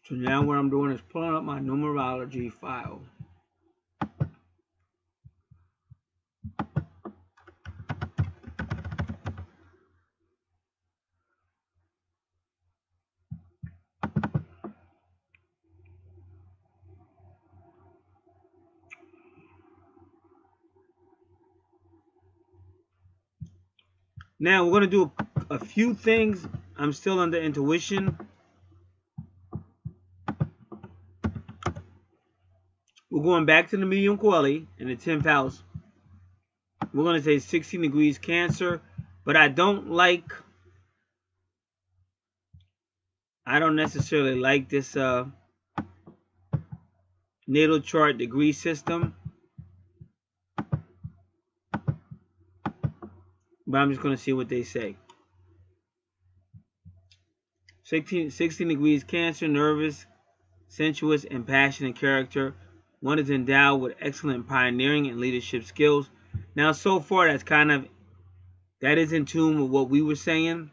So now what I'm doing is pulling up my numerology file. Now we're going to do a few things. I'm still under intuition. We're going back to the medium quality in the 10th house. We're going to say 16 degrees Cancer. But I don't necessarily like this natal chart degree system. But I'm just going to see what they say. 16 degrees Cancer, nervous, sensuous, and passionate character. One is endowed with excellent pioneering and leadership skills. Now, so far, that is in tune with what we were saying.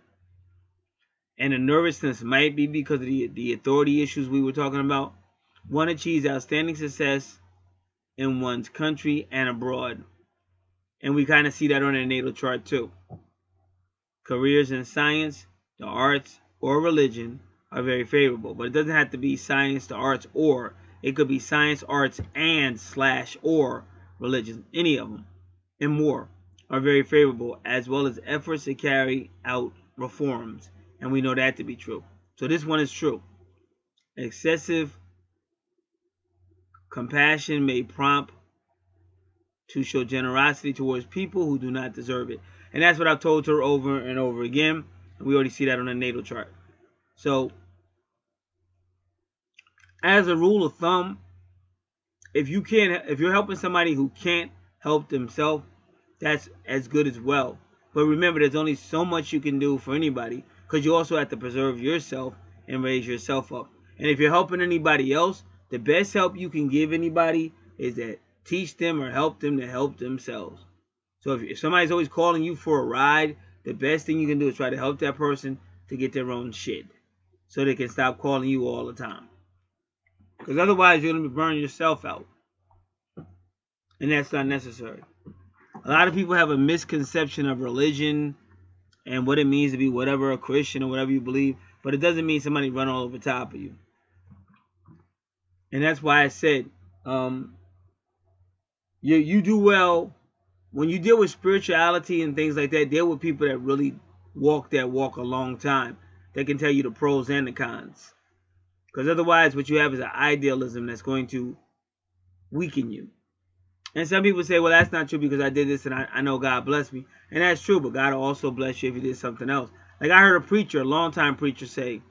And the nervousness might be because of the authority issues we were talking about. One achieves outstanding success in one's country and abroad. And we kind of see that on the natal chart too. Careers in science, the arts, or religion are very favorable. But it doesn't have to be science, the arts, or. It could be science, arts, and / or religion. Any of them and more are very favorable, as well as efforts to carry out reforms. And we know that to be true. So this one is true. Excessive compassion may prompt to show generosity towards people who do not deserve it. And that's what I've told her over and over again. We already see that on the natal chart. So, as a rule of thumb, if you're helping somebody who can't help themselves, that's as good as well. But remember, there's only so much you can do for anybody, because you also have to preserve yourself and raise yourself up. And if you're helping anybody else, the best help you can give anybody is that teach them or help them to help themselves. So if somebody's always calling you for a ride, the best thing you can do is try to help that person to get their own shit, so they can stop calling you all the time. Because otherwise you're going to be burning yourself out. And that's not necessary. A lot of people have a misconception of religion and what it means to be whatever, a Christian or whatever you believe. But it doesn't mean somebody run all over top of you. And that's why I said, you do well when you deal with spirituality and things like that. Deal with people that really walk that walk a long time. They can tell you the pros and the cons. Because otherwise what you have is an idealism that's going to weaken you. And some people say, well, that's not true because I did this and I know God blessed me. And that's true, but God will also bless you if you did something else. Like I heard a preacher, a long-time preacher, say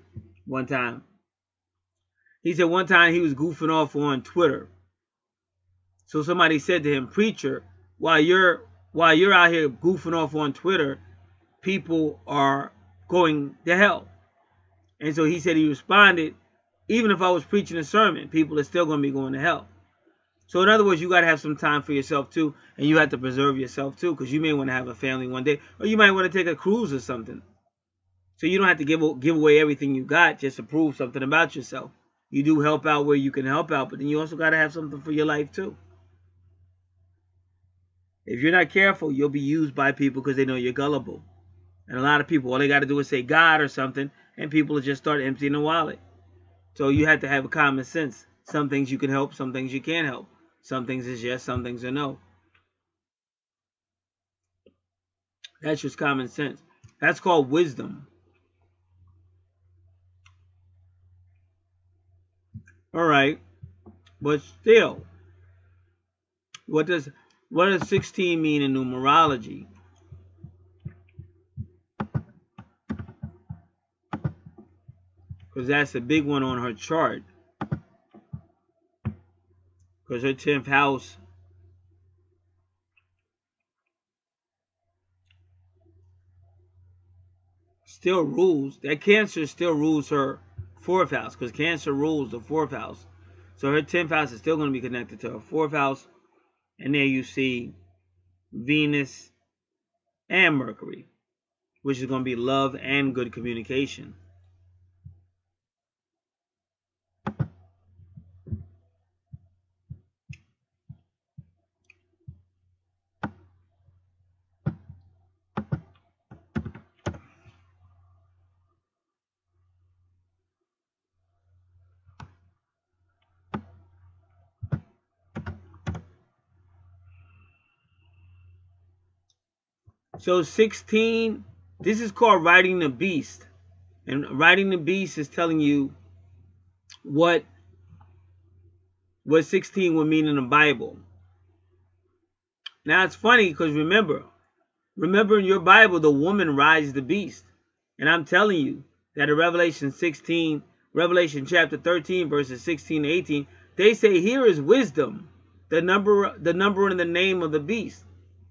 one time. He said one time he was goofing off on Twitter. So somebody said to him, preacher, while you're out here goofing off on Twitter, people are going to hell. And so he said he responded, even if I was preaching a sermon, people are still going to be going to hell. So in other words, you got to have some time for yourself too, and you have to preserve yourself too, because you may want to have a family one day, or you might want to take a cruise or something. So you don't have to give away everything you got just to prove something about yourself. You do help out where you can help out, but then you also got to have something for your life too. If you're not careful, you'll be used by people because they know you're gullible. And a lot of people, all they got to do is say God or something, and people will just start emptying the wallet. So you have to have a common sense. Some things you can help, some things you can't help. Some things is yes, some things are no. That's just common sense. That's called wisdom. All right, but still, what does 16 mean in numerology? Because that's a big one on her chart. Because her 10th house still rules. That Cancer still rules her 4th house. Because Cancer rules the 4th house. So her 10th house is still going to be connected to her 4th house. And there you see Venus and Mercury, which is going to be love and good communication. So 16, this is called riding the beast. And riding the beast is telling you what 16 would mean in the Bible. Now it's funny because remember in your Bible, the woman rides the beast. And I'm telling you that in Revelation chapter 13, verses 16 to 18, they say here is wisdom, the number and the name of the beast.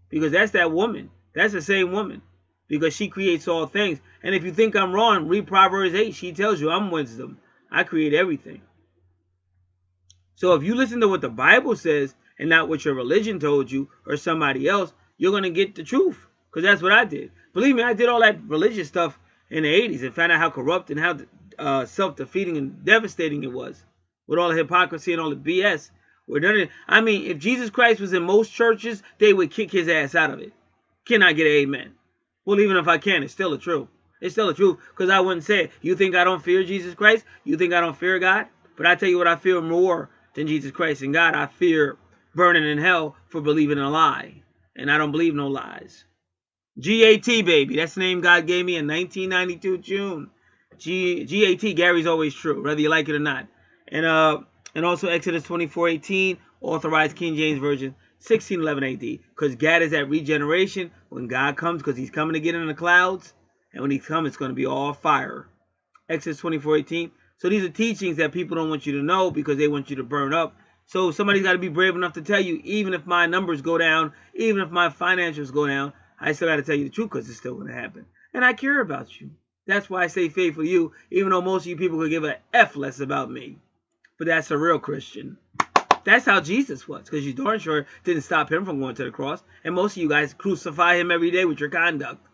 Because that's that woman. That's the same woman. Because she creates all things. And if you think I'm wrong, read Proverbs 8. She tells you I'm wisdom. I create everything. So if you listen to what the Bible says and not what your religion told you or somebody else, you're going to get the truth. Because that's what I did. Believe me, I did all that religious stuff in the 80s and found out how corrupt and how self-defeating and devastating it was. With all the hypocrisy and all the BS. I mean, if Jesus Christ was in most churches, they would kick his ass out of it. Can I get an amen? Well, even if I can, it's still the truth. It's still the truth because I wouldn't say it. You think I don't fear Jesus Christ? You think I don't fear God? But I tell you what, I fear more than Jesus Christ and God. I fear burning in hell for believing a lie. And I don't believe no lies. GAT, baby. That's the name God gave me in 1992, June. GAT, Gary's always true, whether you like it or not. And also Exodus 24:18, authorized King James Version, 1611 AD. Because Gad is at regeneration when God comes, because he's coming to get in the clouds. And when he comes, it's going to be all fire. Exodus 24:18. So these are teachings that people don't want you to know because they want you to burn up. So somebody's got to be brave enough to tell you, even if my numbers go down, even if my financials go down, I still got to tell you the truth because it's still going to happen. And I care about you. That's why I stay faithful to you, even though most of you people could give a F less about me. But that's a real Christian. That's how Jesus was, because you darn sure didn't stop him from going to the cross. And most of you guys crucify him every day with your conduct.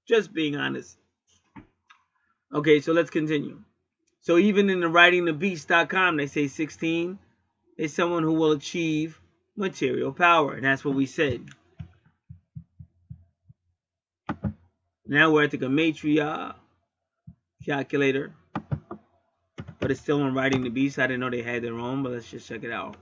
Just being honest. Okay, so let's continue. So even in the writingthebeast.com, they say 16 is someone who will achieve material power. And that's what we said. Now we're at the Gematria calculator. But it's still on Writing the Beast. I didn't know they had their own, but let's just check it out.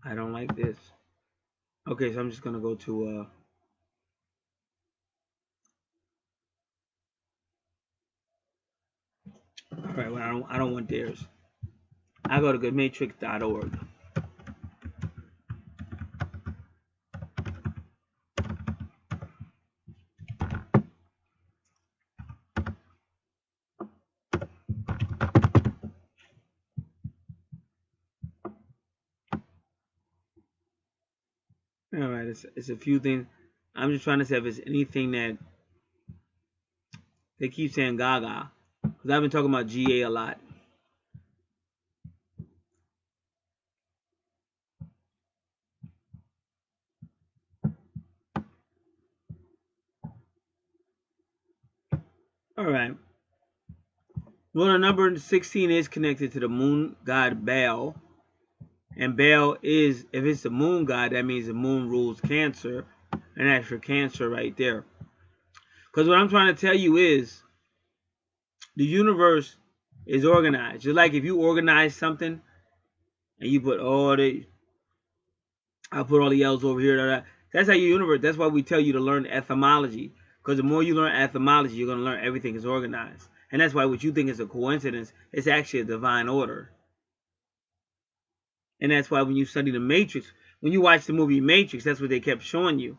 I don't like this. Okay, so I'm just going to go to... Alright, well, I don't want theirs. I go to goodmatrix.org. Alright, it's a few things. I'm just trying to say if it's anything that they keep saying Gaga, because I've been talking about GA a lot. All right. Well, the number 16 is connected to the moon god Baal. And Baal is, if it's the moon god, that means the moon rules Cancer. And that's for Cancer right there. Because what I'm trying to tell you is, the universe is organized. Just like if you organize something, and you put all the, I'll put all the L's over here. That's how your universe, that's why we tell you to learn etymology. Because the more you learn etymology, you're going to learn everything is organized. And that's why what you think is a coincidence, it's actually a divine order. And that's why when you study the Matrix, when you watch the movie Matrix, that's what they kept showing you.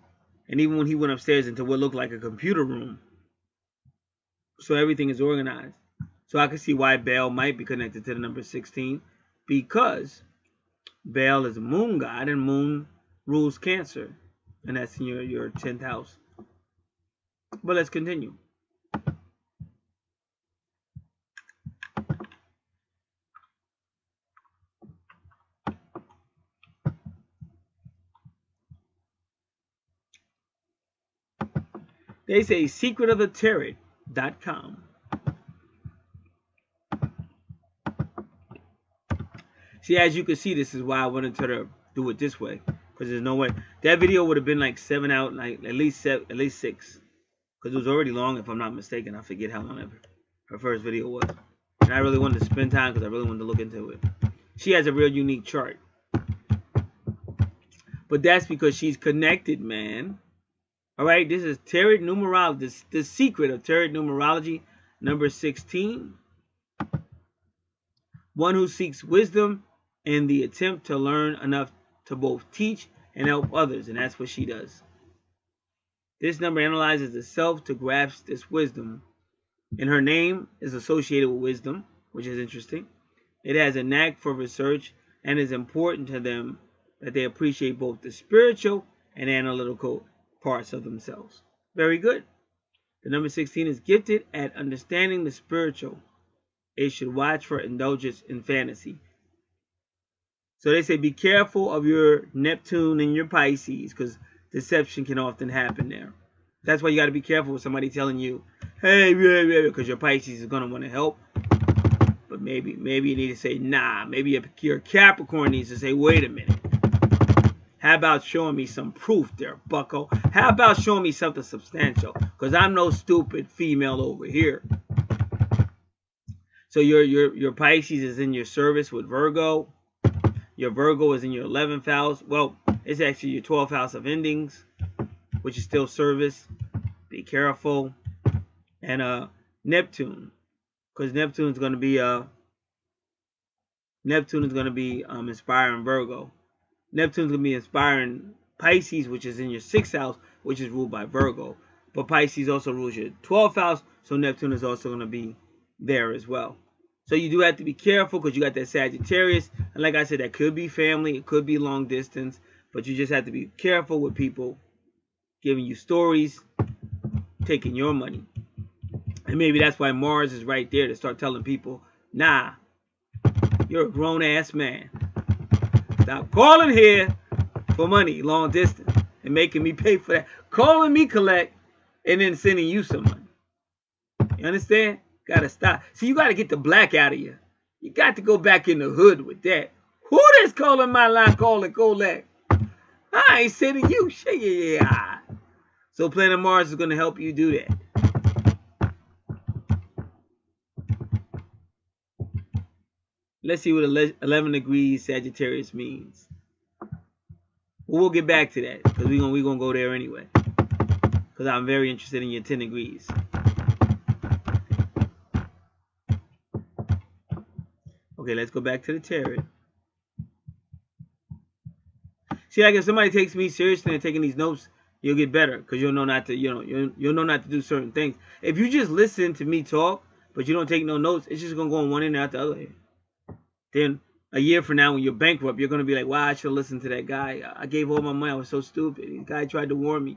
And even when he went upstairs into what looked like a computer room. So everything is organized. So I can see why Baal might be connected to the number 16. Because Baal is a moon god and moon rules Cancer. And that's in your 10th house. But let's continue. They say secretofthetarot.com. See, as you can see, this is why I wanted to do it this way. Because there's no way. That video would have been like 7 out, like at least 6. Because it was already long, if I'm not mistaken. I forget how long her first video was. And I really wanted to spend time because I really wanted to look into it. She has a real unique chart. But that's because she's connected, man. Alright, this is Tarot Numerology. The secret of Tarot Numerology, number 16. One who seeks wisdom in the attempt to learn enough to both teach and help others. And that's what she does. This number analyzes the self to grasp this wisdom. And her name is associated with wisdom, which is interesting. It has a knack for research and is important to them that they appreciate both the spiritual and analytical parts of themselves. Very good. The number 16 is gifted at understanding the spiritual. It should watch for indulgence in fantasy. So they say be careful of your Neptune and your Pisces because deception can often happen there. That's why you got to be careful with somebody telling you, hey, because your Pisces is going to want to help. But maybe you need to say, nah. Maybe your Capricorn needs to say, wait a minute. How about showing me some proof there, bucko? How about showing me something substantial? Because I'm no stupid female over here. So your Pisces is in your service with Virgo. Your Virgo is in your 11th house. Well, it's actually your 12th house of endings, which is still service. Be careful. And Neptune, because Neptune is going to be inspiring Virgo. Neptune's going to be inspiring Pisces, which is in your 6th house, which is ruled by Virgo. But Pisces also rules your 12th house, so Neptune is also going to be there as well. So you do have to be careful because you got that Sagittarius. And like I said, that could be family. It could be long distance. But you just have to be careful with people giving you stories, taking your money. And maybe that's why Mars is right there to start telling people, nah, you're a grown-ass man. Stop calling here for money, long distance, and making me pay for that. Calling me collect, and then sending you some money. You understand? Gotta stop. See, you gotta get the black out of you. You got to go back in the hood with that. Who that's calling my line, calling collect? I ain't sending you shit. Yeah. So Planet Mars is gonna help you do that. Let's see what 11 degrees Sagittarius means. Well, we'll get back to that because we're gonna go there anyway. Because I'm very interested in your 10 degrees. Okay, let's go back to the tarot. See, like if somebody takes me seriously and taking these notes, you'll get better because you'll know not to, you'll know not to do certain things. If you just listen to me talk, but you don't take no notes, it's just gonna go on one end and out the other end. Then a year from now when you're bankrupt, you're going to be like, wow, I should listen to that guy. I gave all my money. I was so stupid. The guy tried to warn me.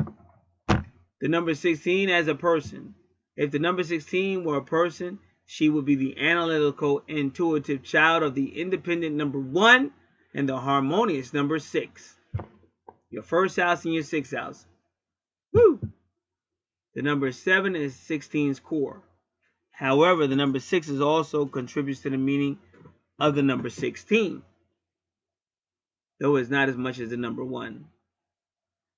The number 16 as a person. If the number 16 were a person, she would be the analytical, intuitive child of the independent number 1 and the harmonious number 6. Your first house and your 6th house. Woo! The number 7 is 16's core. However, the number 6 is also contributes to the meaning of the number 16, though it's not as much as the number 1.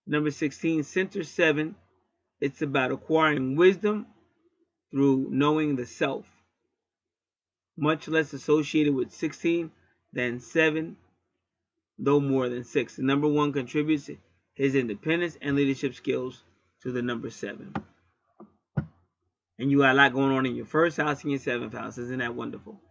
Number 16, center 7, it's about acquiring wisdom through knowing the self. Much less associated with 16 than 7, though more than 6. The number 1 contributes his independence and leadership skills to the number 7. And you got a lot going on in your first house and your 7th house. Isn't that wonderful?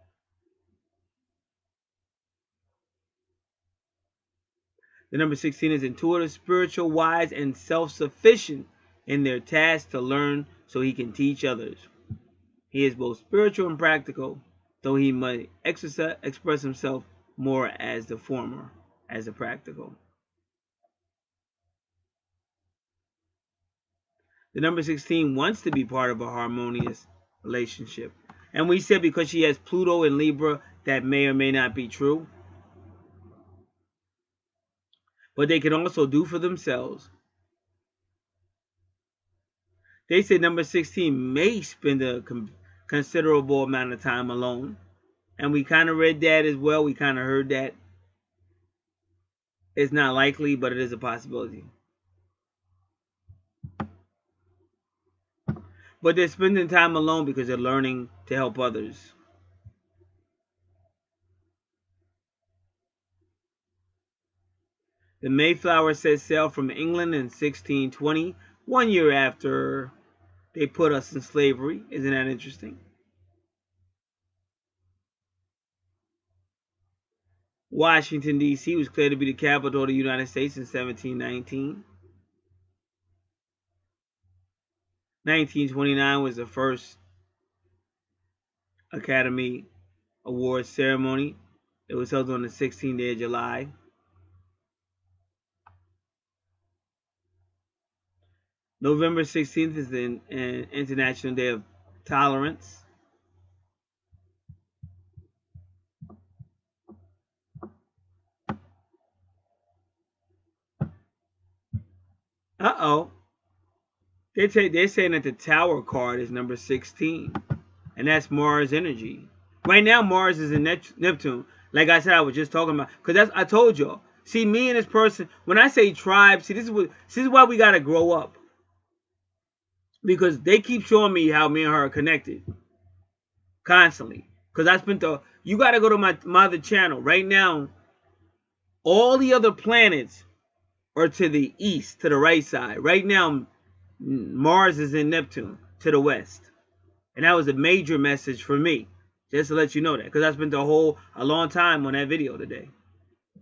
The number 16 is intuitive, spiritual, wise, and self-sufficient in their task to learn so he can teach others. He is both spiritual and practical, though he might express himself more as the former, as the practical. The number 16 wants to be part of a harmonious relationship. And we said because she has Pluto in Libra, that may or may not be true. But they can also do for themselves. They say number 16 may spend a considerable amount of time alone. And we kind of read that as well. We kind of heard that. It's not likely, but it is a possibility. But they're spending time alone because they're learning to help others. The Mayflower set sail from England in 1620, 1 year after they put us in slavery. Isn't that interesting? Washington, D.C. was declared to be the capital of the United States in 1719. 1929 was the first Academy Awards ceremony. It was held on the 16th day of July. November 16th is the International Day of Tolerance. Uh-oh. They're saying that the Tower card is number 16. And that's Mars energy. Right now, Mars is in Neptune. Like I said, I was just talking about. Because I told y'all. See, me and this person, when I say tribe, see, this is why we got to grow up. Because they keep showing me how me and her are connected. Constantly. Because I spent you got to go to my other channel. Right now, all the other planets are to the east, to the right side. Right now, Mars is in Neptune, to the west. And that was a major message for me. Just to let you know that. Because I spent a long time on that video today.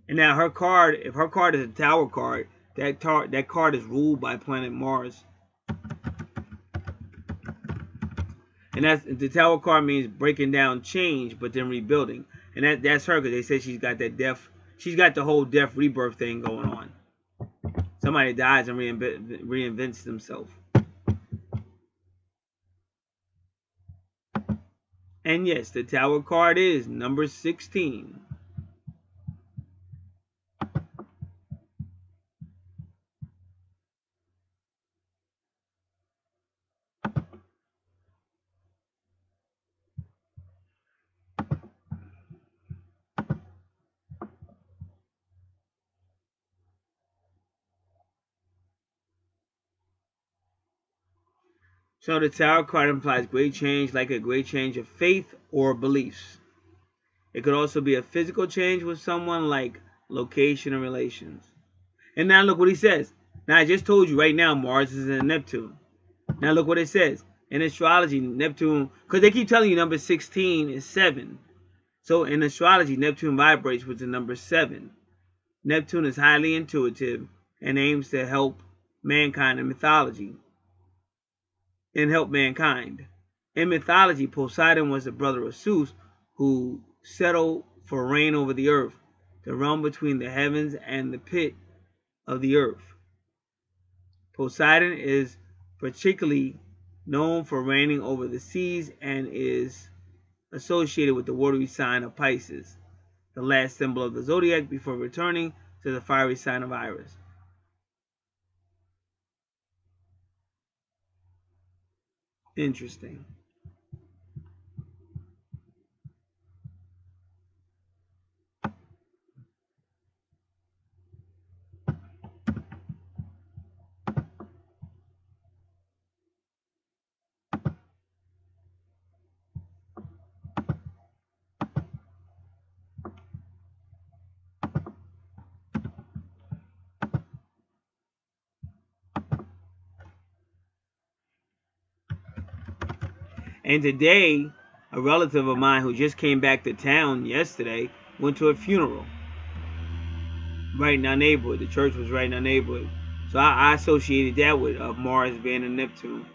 And now her card, if her card is a Tower card, that card is ruled by planet Mars. And the Tower card means breaking down change, but then rebuilding. And that's her, because they said she's got that she's got the whole death rebirth thing going on. Somebody dies and reinvents themselves. And yes, the Tower card is number 16. So the Tower card implies great change, like a great change of faith or beliefs. It could also be a physical change with someone, like location and relations. And now look what he says. Now I just told you right now Mars is in Neptune. Now look what it says. In astrology, Neptune, because they keep telling you number 16 is 7. So in astrology, Neptune vibrates with the number 7. Neptune is highly intuitive and aims to help mankind in mythology. In mythology, Poseidon was the brother of Zeus, who settled for rain over the earth, the realm between the heavens and the pit of the earth. Poseidon is particularly known for reigning over the seas and is associated with the watery sign of Pisces, the last symbol of the zodiac before returning to the fiery sign of Iris. Interesting. And today, a relative of mine who just came back to town yesterday went to a funeral right in our neighborhood. The church was right in our neighborhood. So I associated that with Mars being in Neptune.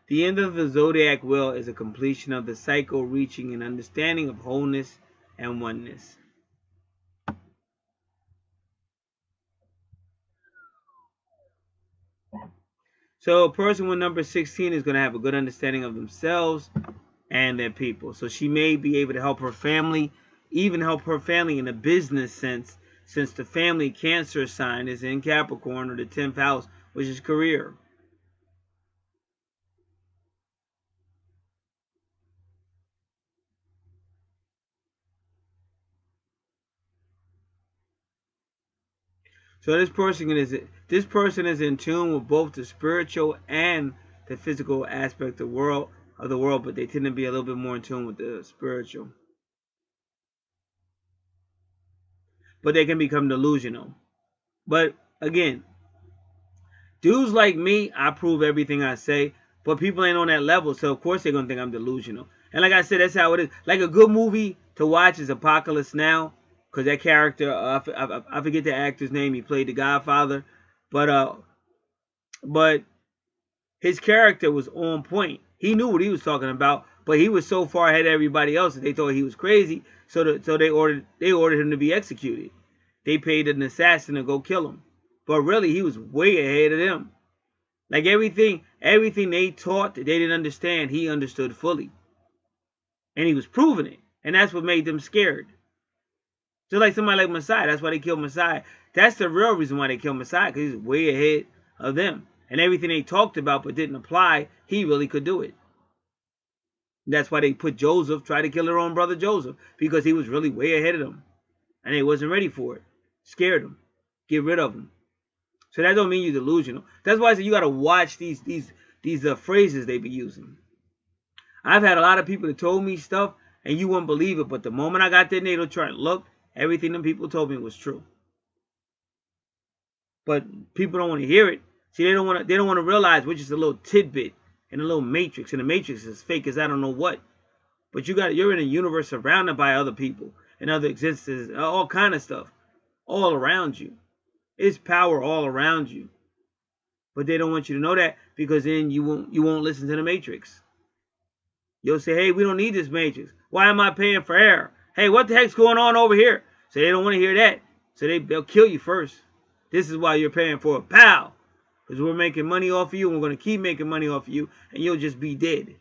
The end of the zodiac wheel is a completion of the cycle, reaching an understanding of wholeness and oneness. So a person with number 16 is going to have a good understanding of themselves and their people. So she may be able to help her family, even help her family in a business sense, since the family Cancer sign is in Capricorn, or the 10th house, which is career. So this person is in tune with both the spiritual and the physical aspect of the world, but they tend to be a little bit more in tune with the spiritual. But they can become delusional. But again, dudes like me, I prove everything I say, but people ain't on that level, so of course they're gonna think I'm delusional. And like I said, that's how it is. Like a good movie to watch is Apocalypse Now, because that character, I forget the actor's name. He played the Godfather, but his character was on point. He knew what he was talking about, but he was so far ahead of everybody else that they thought he was crazy. So they ordered him to be executed. They paid an assassin to go kill him, but really he was way ahead of them. Like everything they taught that they didn't understand, he understood fully, and he was proving it, and that's what made them scared. Just like somebody like Messiah, that's why they killed Messiah. That's the real reason why they killed Messiah, because he's way ahead of them. And everything they talked about but didn't apply, he really could do it. That's why they put Joseph, tried to kill their own brother Joseph, because he was really way ahead of them. And they wasn't ready for it. Scared them. Get rid of them. So that don't mean you're delusional. That's why I said you got to watch these phrases they be using. I've had a lot of people that told me stuff, and you wouldn't believe it, but the moment I got their natal chart and looked, everything them people told me was true. But people don't want to hear it. See, they don't want to realize which is a little tidbit in a little matrix. And the matrix is fake as I don't know what. But you're in a universe surrounded by other people and other existences, all kind of stuff, all around you. It's power all around you. But they don't want you to know that, because then you won't listen to the matrix. You'll say, hey, we don't need this matrix. Why am I paying for air? Hey, what the heck's going on over here? So they don't want to hear that. So they'll kill you first. This is why you're paying for it. Pow! Because we're making money off of you, and we're going to keep making money off of you, and you'll just be dead.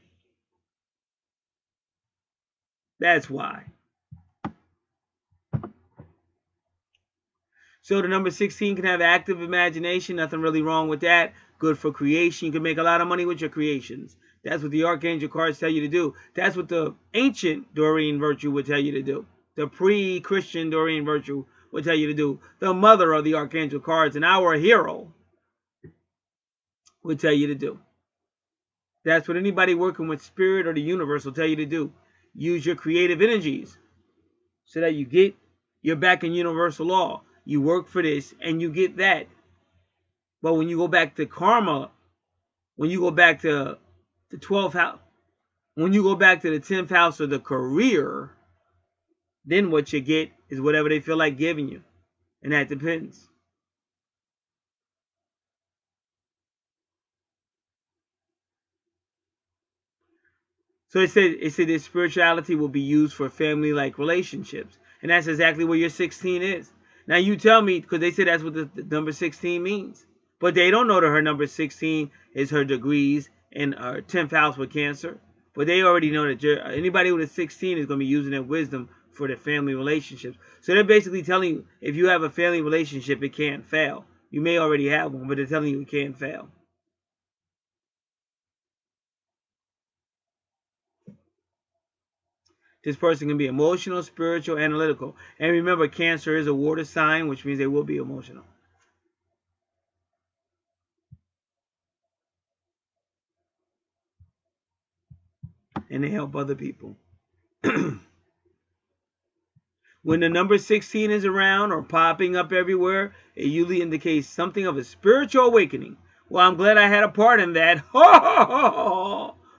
That's why. So the number 16 can have active imagination. Nothing really wrong with that. Good for creation. You can make a lot of money with your creations. That's what the Archangel cards tell you to do. That's what the ancient Doreen virtue would tell you to do. The pre-Christian Doreen virtue would tell you to do. The mother of the Archangel cards and our hero would tell you to do. That's what anybody working with spirit or the universe will tell you to do. Use your creative energies so that you're back in universal law. You work for this and you get that. But when you go back to karma, when you go back to the 12th house, when you go back to the 10th house of the career, then what you get is whatever they feel like giving you. And that depends. So it said that spirituality will be used for family-like relationships. And that's exactly where your 16 is. Now you tell me, because they said that's what the number 16 means. But they don't know that her number 16 is her degrees in her 10th house with Cancer. But they already know that anybody with a 16 is going to be using their wisdom for their family relationships. So they're basically telling you, if you have a family relationship, it can't fail. You may already have one, but they're telling you it can't fail. This person can be emotional, spiritual, analytical. And remember, Cancer is a water sign, which means they will be emotional. And they help other people. When the number 16 is around or popping up everywhere, it usually indicates something of a spiritual awakening. Well, I'm glad I had a part in that.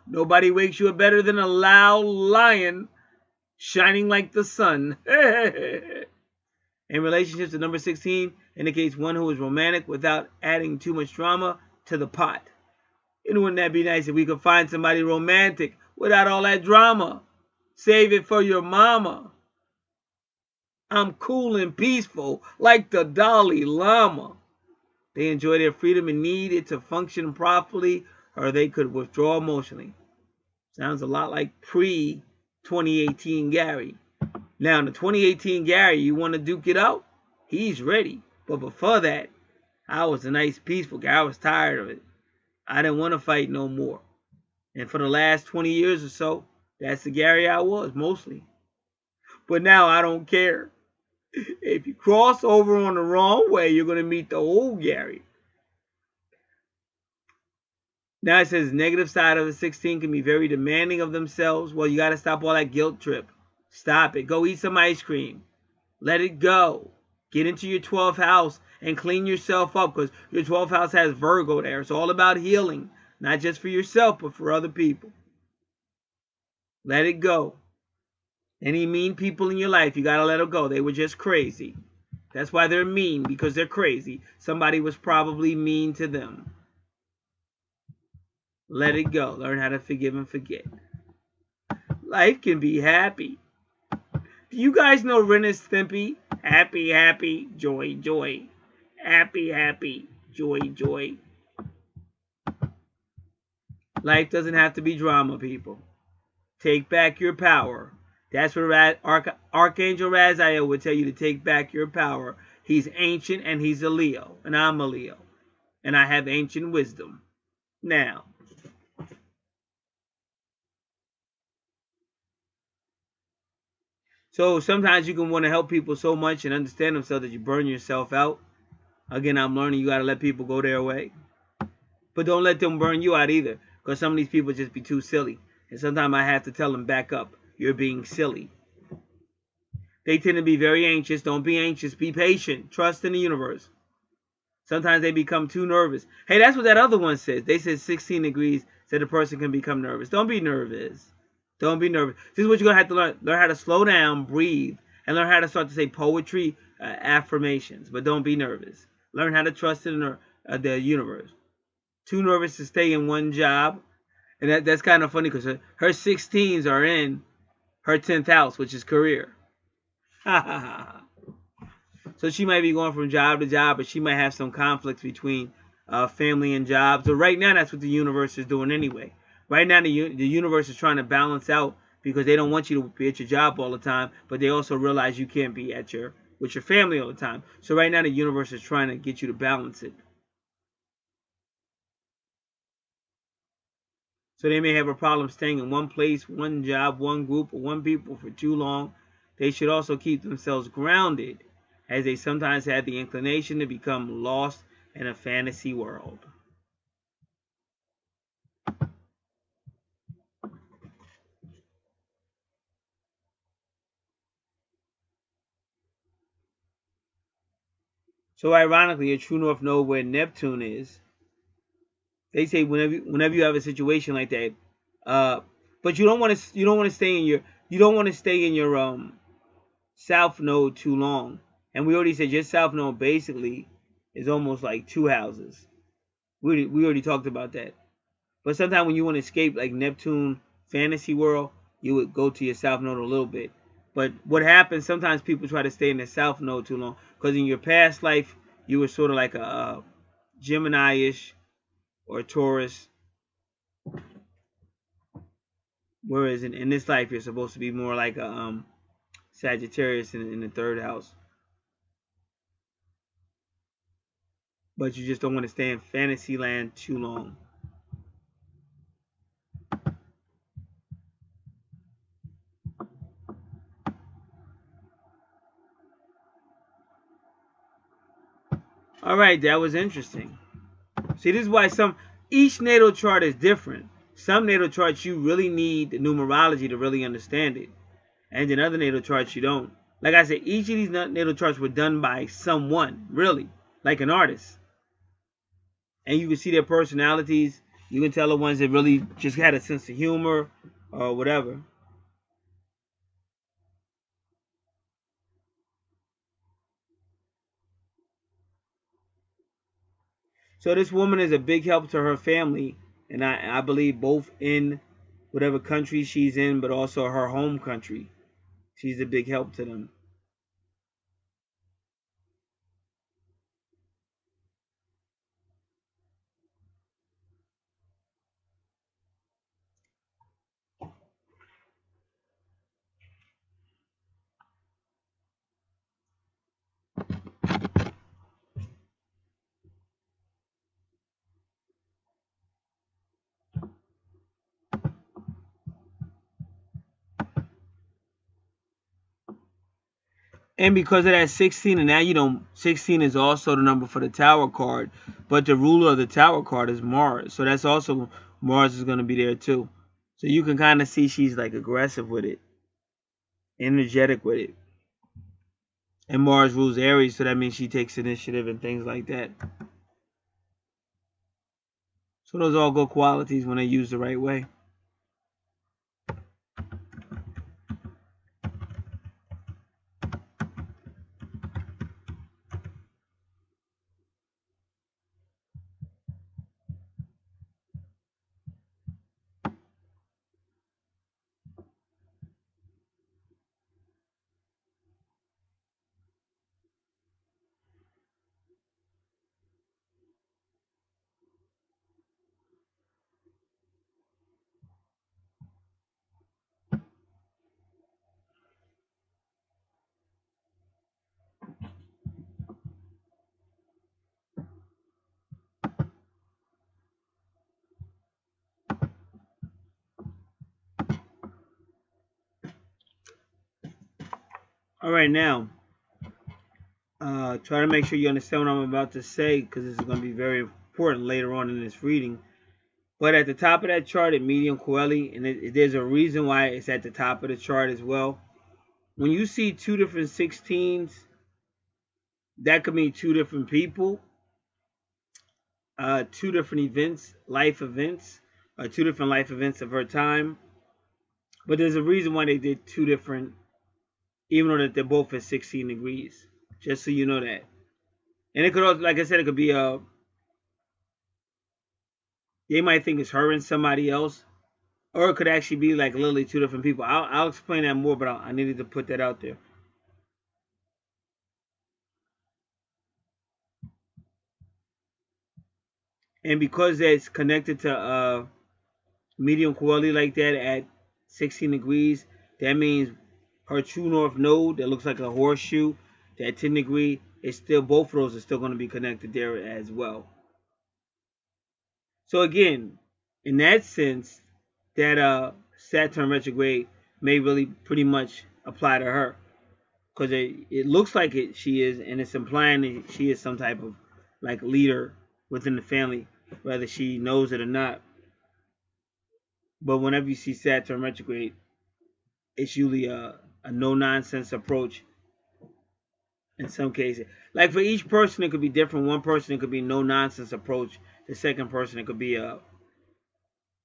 Nobody wakes you up better than a loud lion shining like the sun. In relationships, the number 16 indicates one who is romantic without adding too much drama to the pot. And wouldn't that be nice if we could find somebody romantic without all that drama? Save it for your mama. I'm cool and peaceful like the Dalai Lama. They enjoy their freedom and need it to function properly, or they could withdraw emotionally. Sounds a lot like pre-2018 Gary. Now, in the 2018 Gary, you want to duke it out? He's ready. But before that, I was a nice, peaceful guy. I was tired of it. I didn't want to fight no more. And for the last 20 years or so, that's the Gary I was, mostly. But now I don't care. If you cross over on the wrong way, you're going to meet the old Gary. Now it says negative side of a 16 can be very demanding of themselves. Well, you got to stop all that guilt trip. Stop it. Go eat some ice cream. Let it go. Get into your 12th house and clean yourself up, because your 12th house has Virgo there. It's all about healing, not just for yourself, but for other people. Let it go. Any mean people in your life, you got to let them go. They were just crazy. That's why they're mean, because they're crazy. Somebody was probably mean to them. Let it go. Learn how to forgive and forget. Life can be happy. Do you guys know Ren and Stimpy? Happy, happy, joy, joy. Happy, happy, joy, joy. Life doesn't have to be drama, people. Take back your power. That's what Archangel Raziel would tell you, to take back your power. He's ancient and he's a Leo. And I'm a Leo. And I have ancient wisdom. Now, so sometimes you can want to help people so much and understand themselves that you burn yourself out. Again, I'm learning you got to let people go their way. But don't let them burn you out either, because some of these people just be too silly. And sometimes I have to tell them, back up. You're being silly. They tend to be very anxious. Don't be anxious. Be patient. Trust in the universe. Sometimes they become too nervous. Hey, that's what that other one says. They said 16 degrees said a person can become nervous. Don't be nervous. Don't be nervous. This is what you're going to have to learn. Learn how to slow down, breathe, and learn how to start to say poetry, affirmations. But don't be nervous. Learn how to trust in the universe. Too nervous to stay in one job. And that's kind of funny, because her 16s are in her 10th house, which is career. So she might be going from job to job, but she might have some conflicts between family and job. So right now, that's what the universe is doing anyway. Right now, the universe is trying to balance out, because they don't want you to be at your job all the time, but they also realize you can't be with your family all the time. So right now, the universe is trying to get you to balance it. So they may have a problem staying in one place, one job, one group, or one people for too long. They should also keep themselves grounded, as they sometimes have the inclination to become lost in a fantasy world. So ironically, your true north node where Neptune is, they say whenever you have a situation like that, but you don't want to stay in your south node too long. And we already said your south node basically is almost like two houses. We already talked about that. But sometimes when you want to escape like Neptune fantasy world, you would go to your south node a little bit. But what happens, sometimes people try to stay in the south node too long because in your past life you were sort of like a Gemini-ish or a Taurus, whereas in this life you're supposed to be more like a Sagittarius in the third house. But you just don't want to stay in fantasy land too long. All right, that was interesting. See, this is why each natal chart is different. Some natal charts you really need the numerology to really understand it, and in other natal charts you don't. Like I said, each of these natal charts were done by someone, really, like an artist, and you can see their personalities. You can tell the ones that really just had a sense of humor or whatever. So this woman is a big help to her family, and I believe both in whatever country she's in, but also her home country. She's a big help to them. And because of that 16, and now 16 is also the number for the Tower card, but the ruler of the Tower card is Mars. So that's also, Mars is going to be there too. So you can kind of see she's like aggressive with it, energetic with it. And Mars rules Aries, so that means she takes initiative and things like that. So those are all good qualities when they're used the right way. All right, now, try to make sure you understand what I'm about to say because this is going to be very important later on in this reading. But at the top of that chart at medium coeli, and there's a reason why it's at the top of the chart as well. When you see two different 16s, that could mean two different people, two different events, two different life events of her time. But there's a reason why they did two different, even though that they're both at 16 degrees. Just so you know that. And it could also, like I said, it could be they might think it's her and somebody else, or it could actually be like literally two different people. I'll explain that more, but I needed to put that out there. And because that's connected to medium coeli like that at 16 degrees, that means her true north node that looks like a horseshoe, that 10 degree, is still, both of those are still going to be connected there as well. So again, in that sense, that Saturn retrograde may really pretty much apply to her, because it looks like she is, and it's implying that she is some type of like leader within the family, whether she knows it or not. But whenever you see Saturn retrograde, it's usually a no nonsense approach, in some cases. Like for each person, it could be different. One person, it could be no nonsense approach. The second person, it could be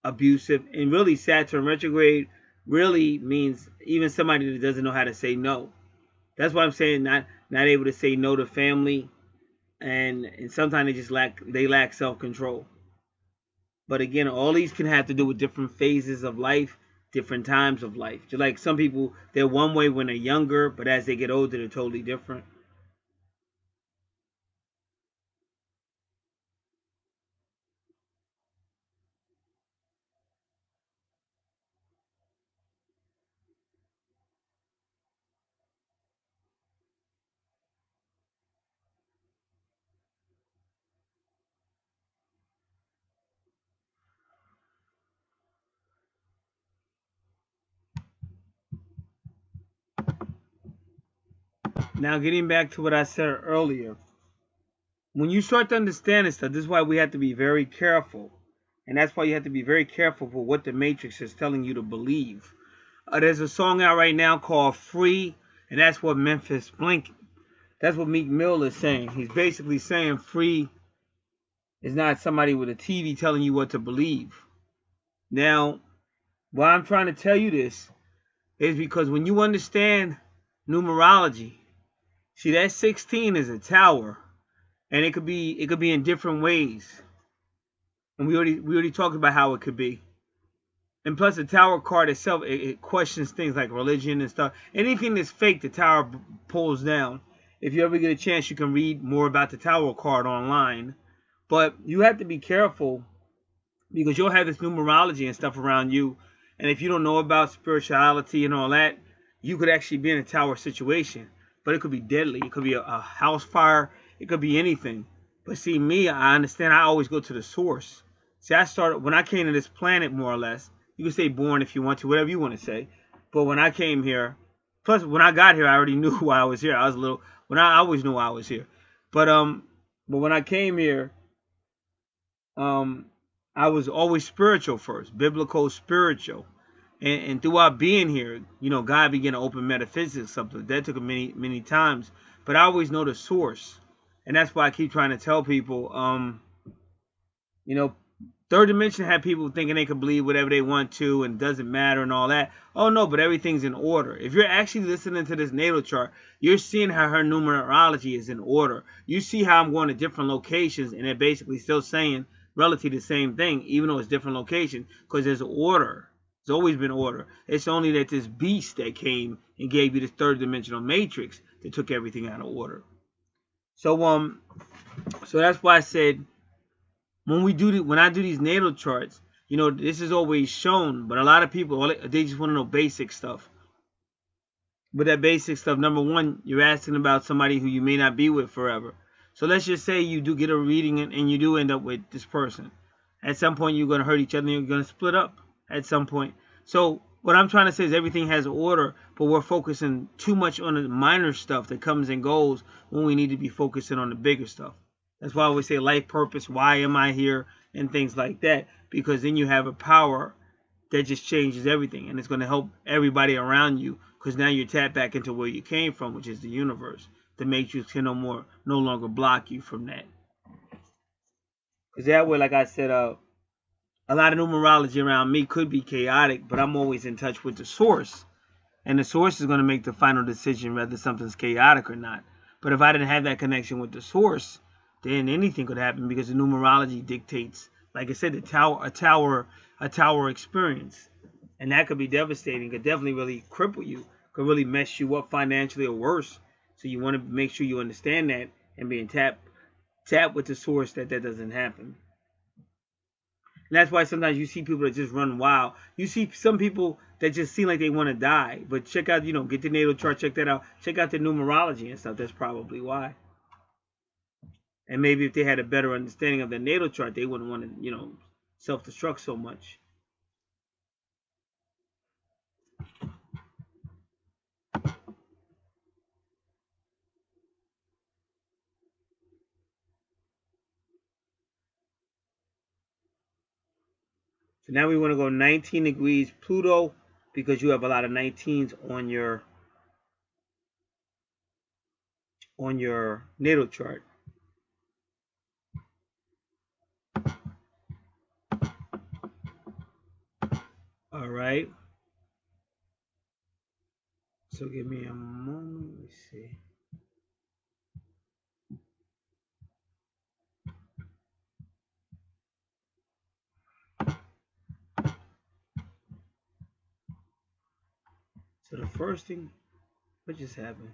abusive. And really, Saturn retrograde really means even somebody that doesn't know how to say no. That's why I'm saying not able to say no to family, and sometimes they lack self control. But again, all these can have to do with different phases of life, different times of life. Just like some people, they're one way when they're younger, but as they get older, they're totally different. Now, getting back to what I said earlier, when you start to understand this stuff, this is why we have to be very careful. And that's why you have to be very careful for what the Matrix is telling you to believe. There's a song out right now called Free, and that's what that's what Meek Mill is saying. He's basically saying free is not somebody with a TV telling you what to believe. Now, why I'm trying to tell you this is because when you understand numerology, see that 16 is a tower, and it could be in different ways. And we already talked about how it could be. And plus, the tower card itself, it questions things like religion and stuff. Anything that's fake, the tower pulls down. If you ever get a chance, you can read more about the tower card online. But you have to be careful because you'll have this numerology and stuff around you. And if you don't know about spirituality and all that, you could actually be in a tower situation. But it could be deadly. It could be a house fire. It could be anything. But see, me, I understand I always go to the source. See, I started, when I came to this planet, more or less, you can say born if you want to, whatever you want to say. But when I came here, plus when I got here, I already knew why I was here. I was a little, I always knew why I was here. But when I came here, I was always spiritual first, biblical, spiritual. And throughout being here, God began to open metaphysics, something that took many, many times. But I always know the source. And that's why I keep trying to tell people, third dimension had people thinking they could believe whatever they want to and doesn't matter and all that. Oh no, but everything's in order. If you're actually listening to this natal chart, you're seeing how her numerology is in order. You see how I'm going to different locations and they're basically still saying relatively the same thing, even though it's different locations, because there's order. There's always been order. It's only that this beast that came and gave you this third dimensional matrix that took everything out of order. So that's why I said when I do these natal charts, this is always shown, but a lot of people, they just want to know basic stuff. But that basic stuff, number one, you're asking about somebody who you may not be with forever. So let's just say you do get a reading and you do end up with this person. At some point, you're going to hurt each other and you're going to split up at some point. So what I'm trying to say is everything has order, but we're focusing too much on the minor stuff that comes and goes when we need to be focusing on the bigger stuff. That's why I always say life purpose, why am I here, and things like that. Because then you have a power that just changes everything. And it's going to help everybody around you. Because now you're tapped back into where you came from, which is the universe. The matrix can no longer block you from that. Because that way, like I said, a lot of numerology around me could be chaotic. But I'm always in touch with the source. And the source is going to make the final decision whether something's chaotic or not. But if I didn't have that connection with the source, then anything could happen because the numerology dictates, like I said, a tower experience. And that could be devastating, could definitely really cripple you, could really mess you up financially or worse. So you want to make sure you understand that and being tapped with the source that doesn't happen. And that's why sometimes you see people that just run wild. You see some people that just seem like they want to die. But check out, get the natal chart, check that out. Check out the numerology and stuff. That's probably why. And maybe if they had a better understanding of the natal chart, they wouldn't want to, self-destruct so much. So now we want to go 19 degrees Pluto because you have a lot of 19s on your on your natal chart. All right. So give me a moment. Let me see. So the first thing, what just happened?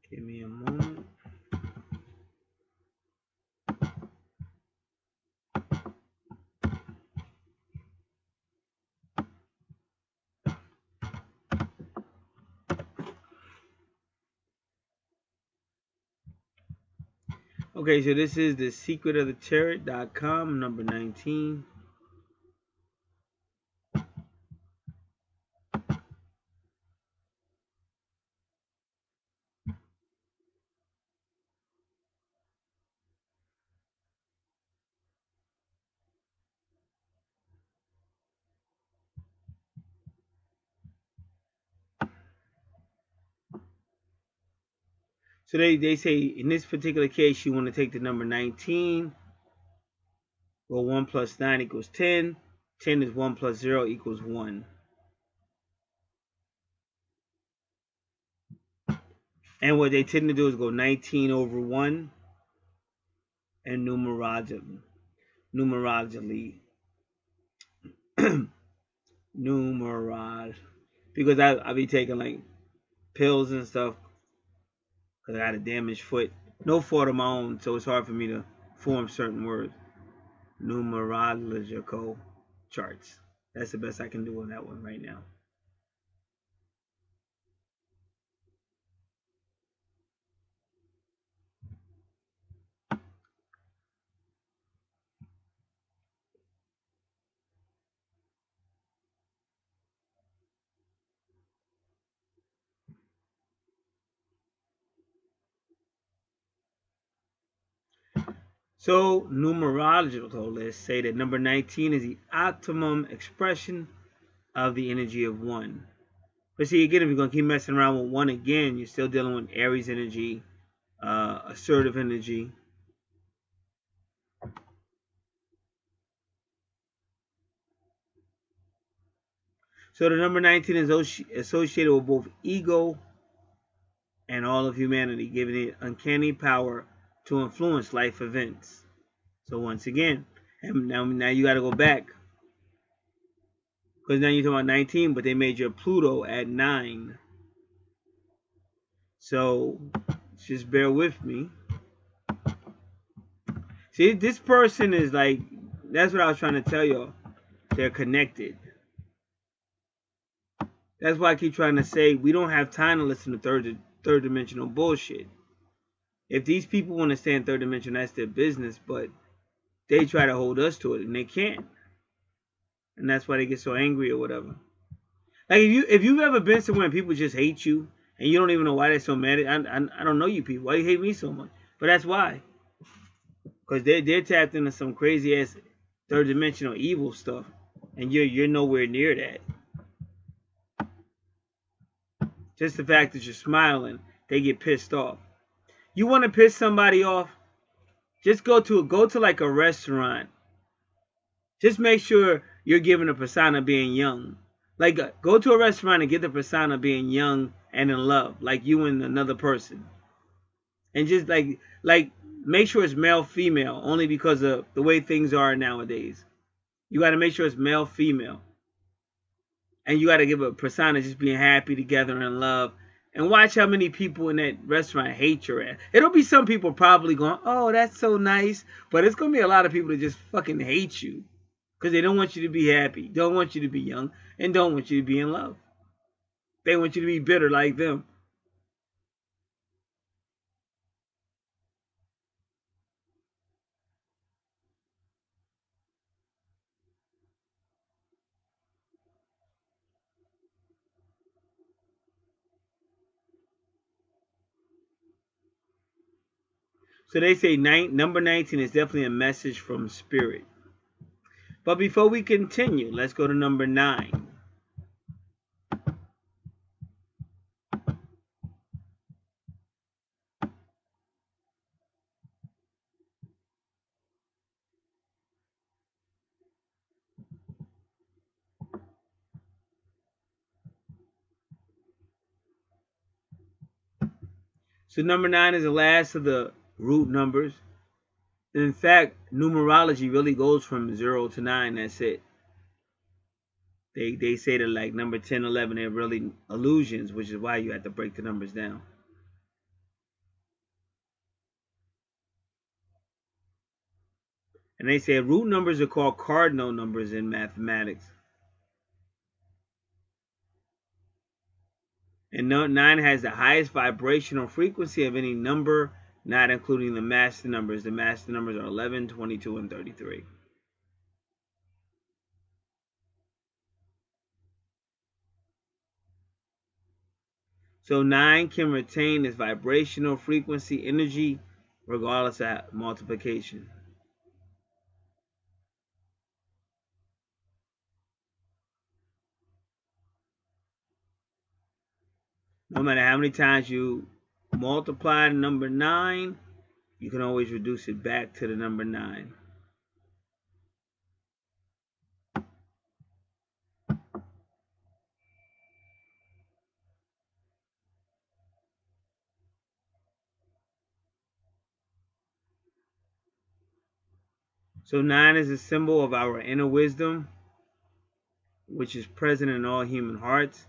Give me a moment. Okay, so this is the secretofthetarot.com, number 19. So they say in this particular case, you want to take the number 19. Well, 1 plus 9 equals 10. 10 is 1 plus 0 equals 1. And what they tend to do is go 19 over 1 and numerologically. Numerology. Because I be taking like pills and stuff because I got a damaged foot. No fault of my own, so it's hard for me to form certain words. Numerological charts. That's the best I can do on that one right now. So numerological lists say that number 19 is the optimum expression of the energy of 1. But see, again, if you're going to keep messing around with 1 again, you're still dealing with Aries energy, assertive energy. So the number 19 is associated with both ego and all of humanity, giving it uncanny power to influence life events. So once again, and now you got to go back. Because now you're talking about 19, but they made your Pluto at 9. So just bear with me. See, this person is like, that's what I was trying to tell y'all. They're connected. That's why I keep trying to say we don't have time to listen to third dimensional bullshit. If these people want to stay in third dimension, that's their business, but they try to hold us to it and they can't. And that's why they get so angry or whatever. Like if you've ever been somewhere and people just hate you and you don't even know why they're so mad at, I don't know you people. Why you hate me so much? But that's why. Because they're tapped into some crazy ass third dimensional evil stuff. And you're nowhere near that. Just the fact that you're smiling, they get pissed off. You want to piss somebody off? Just go to like a restaurant. Just make sure you're giving a persona being young. Like go to a restaurant and get the persona being young and in love, like you and another person. And just like make sure it's male female, only because of the way things are nowadays. You got to make sure it's male female. And you got to give a persona just being happy together and in love. And watch how many people in that restaurant hate your ass. It'll be some people probably going, oh, that's so nice. But it's going to be a lot of people that just fucking hate you. Because they don't want you to be happy. Don't want you to be young. And don't want you to be in love. They want you to be bitter like them. So they say number 19 is definitely a message from spirit. But before we continue, let's go to number 9. So number 9 is the last of the root numbers. In fact, numerology really goes from 0 to 9. That's it. They say that like number 10, 11, they're really illusions, which is why you have to break the numbers down. And they say root numbers are called cardinal numbers in mathematics. And 9 has the highest vibrational frequency of any number, not including the master numbers. The master numbers are 11, 22, and 33. So 9 can retain its vibrational frequency energy regardless of multiplication. No matter how many times you multiply the number 9, you can always reduce it back to the number 9. So 9 is a symbol of our inner wisdom, which is present in all human hearts,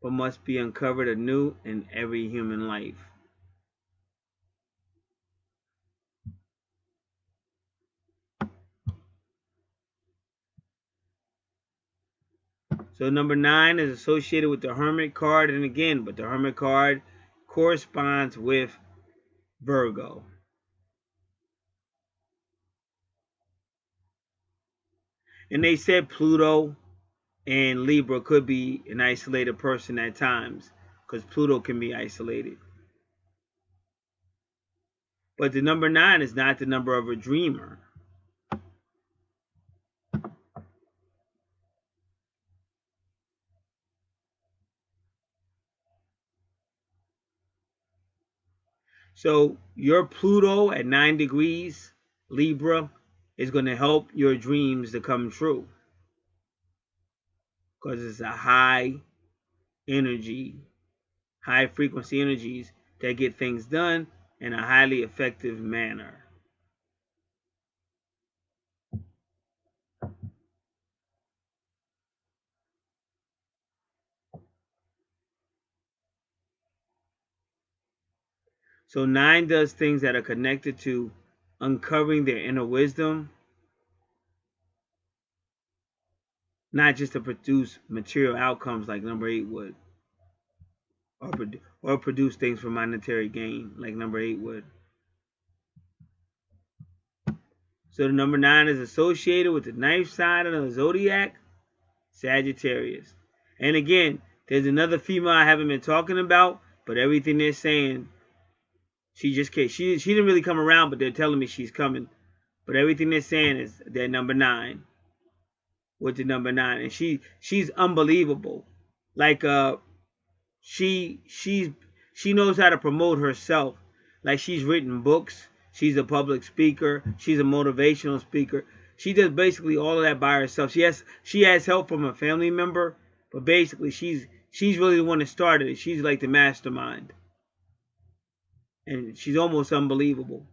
but must be uncovered anew in every human life. So number 9 is associated with the Hermit card, and again, but the Hermit card corresponds with Virgo. And they said Pluto and Libra could be an isolated person at times, because Pluto can be isolated. But the number 9 is not the number of a dreamer. So your Pluto at 9 degrees Libra is going to help your dreams to come true, because it's a high energy, high frequency energies that get things done in a highly effective manner. So 9 does things that are connected to uncovering their inner wisdom, not just to produce material outcomes like number 8 would, or produce things for monetary gain like number 8 would. So the number 9 is associated with the 9th sign of the zodiac, Sagittarius. And again, there's another female I haven't been talking about, but everything they're saying, she just came. She didn't really come around, but they're telling me she's coming. But everything they're saying is they're number 9. With the number 9, and she's unbelievable. Like she knows how to promote herself. Like she's written books. She's a public speaker. She's a motivational speaker. She does basically all of that by herself. She has help from a family member, but basically she's really the one that started it. She's like the mastermind. And she's almost unbelievable.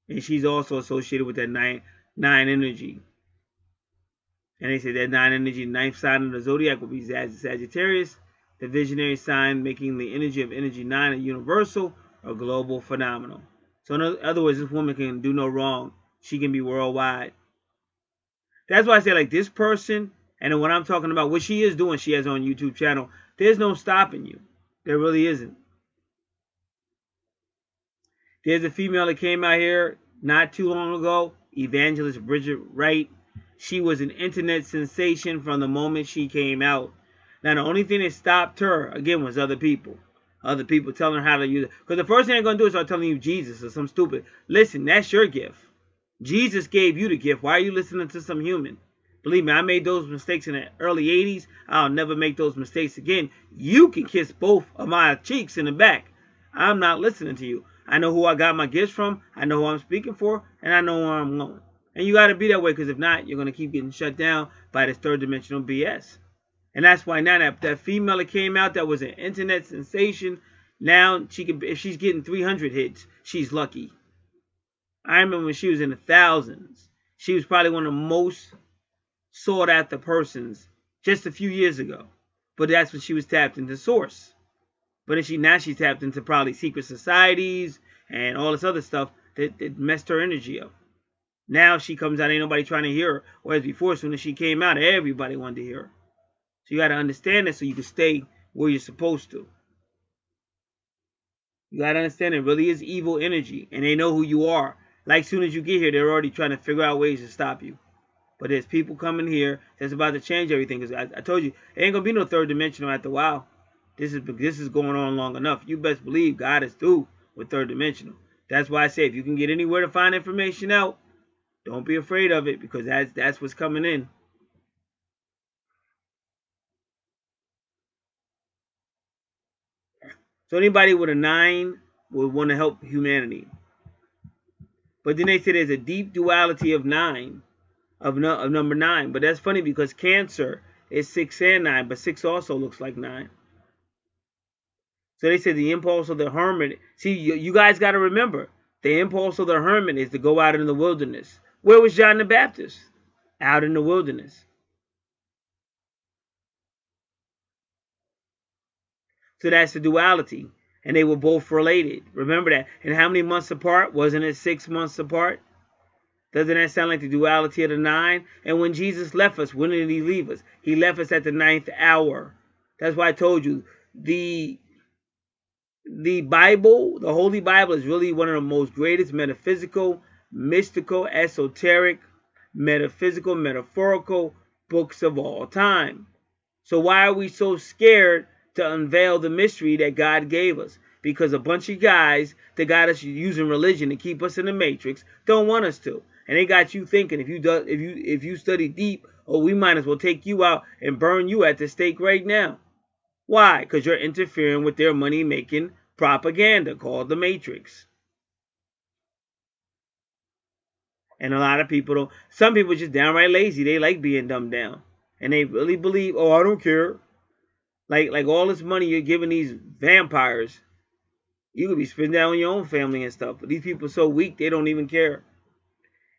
And she's also associated with that 9 energy. And they say that 9 energy, 9th sign of the zodiac will be Sagittarius, the visionary sign, making the energy of energy 9 a universal or global phenomenon. So in other words, this woman can do no wrong. She can be worldwide. That's why I say, like, this person, and then what I'm talking about, what she is doing, she has on YouTube channel, there's no stopping you. There really isn't. There's a female that came out here not too long ago, Evangelist Bridget Wright. She was an internet sensation from the moment she came out. Now, the only thing that stopped her, again, was other people. Other people telling her how to use it. Because the first thing they're going to do is start telling you Jesus or some stupid. Listen, that's your gift. Jesus gave you the gift. Why are you listening to some human? Believe me, I made those mistakes in the early 80s. I'll never make those mistakes again. You can kiss both of my cheeks in the back. I'm not listening to you. I know who I got my gifts from. I know who I'm speaking for. And I know where I'm going. And you got to be that way, because if not, you're going to keep getting shut down by this third dimensional BS. And that's why now that female that came out that was an internet sensation, now she can, if she's getting 300 hits, she's lucky. I remember when she was in the thousands. She was probably one of the most sought after persons just a few years ago. But that's when she was tapped into source. But then now she's tapped into probably secret societies and all this other stuff that messed her energy up. Now she comes out, ain't nobody trying to hear her. Whereas before, as soon as she came out, everybody wanted to hear her. So you got to understand that so you can stay where you're supposed to. You got to understand it really is evil energy, and they know who you are. Like, as soon as you get here, they're already trying to figure out ways to stop you. But there's people coming here that's about to change everything. Because I told you, it ain't going to be no third dimensional after a while. This is going on long enough. You best believe God is through with third dimensional. That's why I say if you can get anywhere to find information out, don't be afraid of it, because that's what's coming in. So anybody with a 9 would want to help humanity. But then they say there's a deep duality of 9, of number 9. But that's funny because Cancer is 6 and 9, but 6 also looks like 9. So they say the impulse of the hermit. See, you guys got to remember, the impulse of the hermit is to go out in the wilderness. Where was John the Baptist? Out in the wilderness. So that's the duality. And they were both related. Remember that. And how many months apart? Wasn't it 6 months apart? Doesn't that sound like the duality of the 9? And when Jesus left us, when did he leave us? He left us at the 9th hour. That's why I told you, the Bible, the Holy Bible, is really one of the most greatest metaphysical, mystical, esoteric, metaphysical, metaphorical books of all time. So why are we so scared to unveil the mystery that God gave us? Because a bunch of guys that got us using religion to keep us in the matrix don't want us to. And they got you thinking if you study deep, oh, we might as well take you out and burn you at the stake right now. Why? Because you're interfering with their money-making propaganda called the Matrix. And a lot of people don't. Some people are just downright lazy. They like being dumbed down. And they really believe, oh, I don't care. Like all this money you're giving these vampires, you could be spending that on your own family and stuff. But these people are so weak, they don't even care.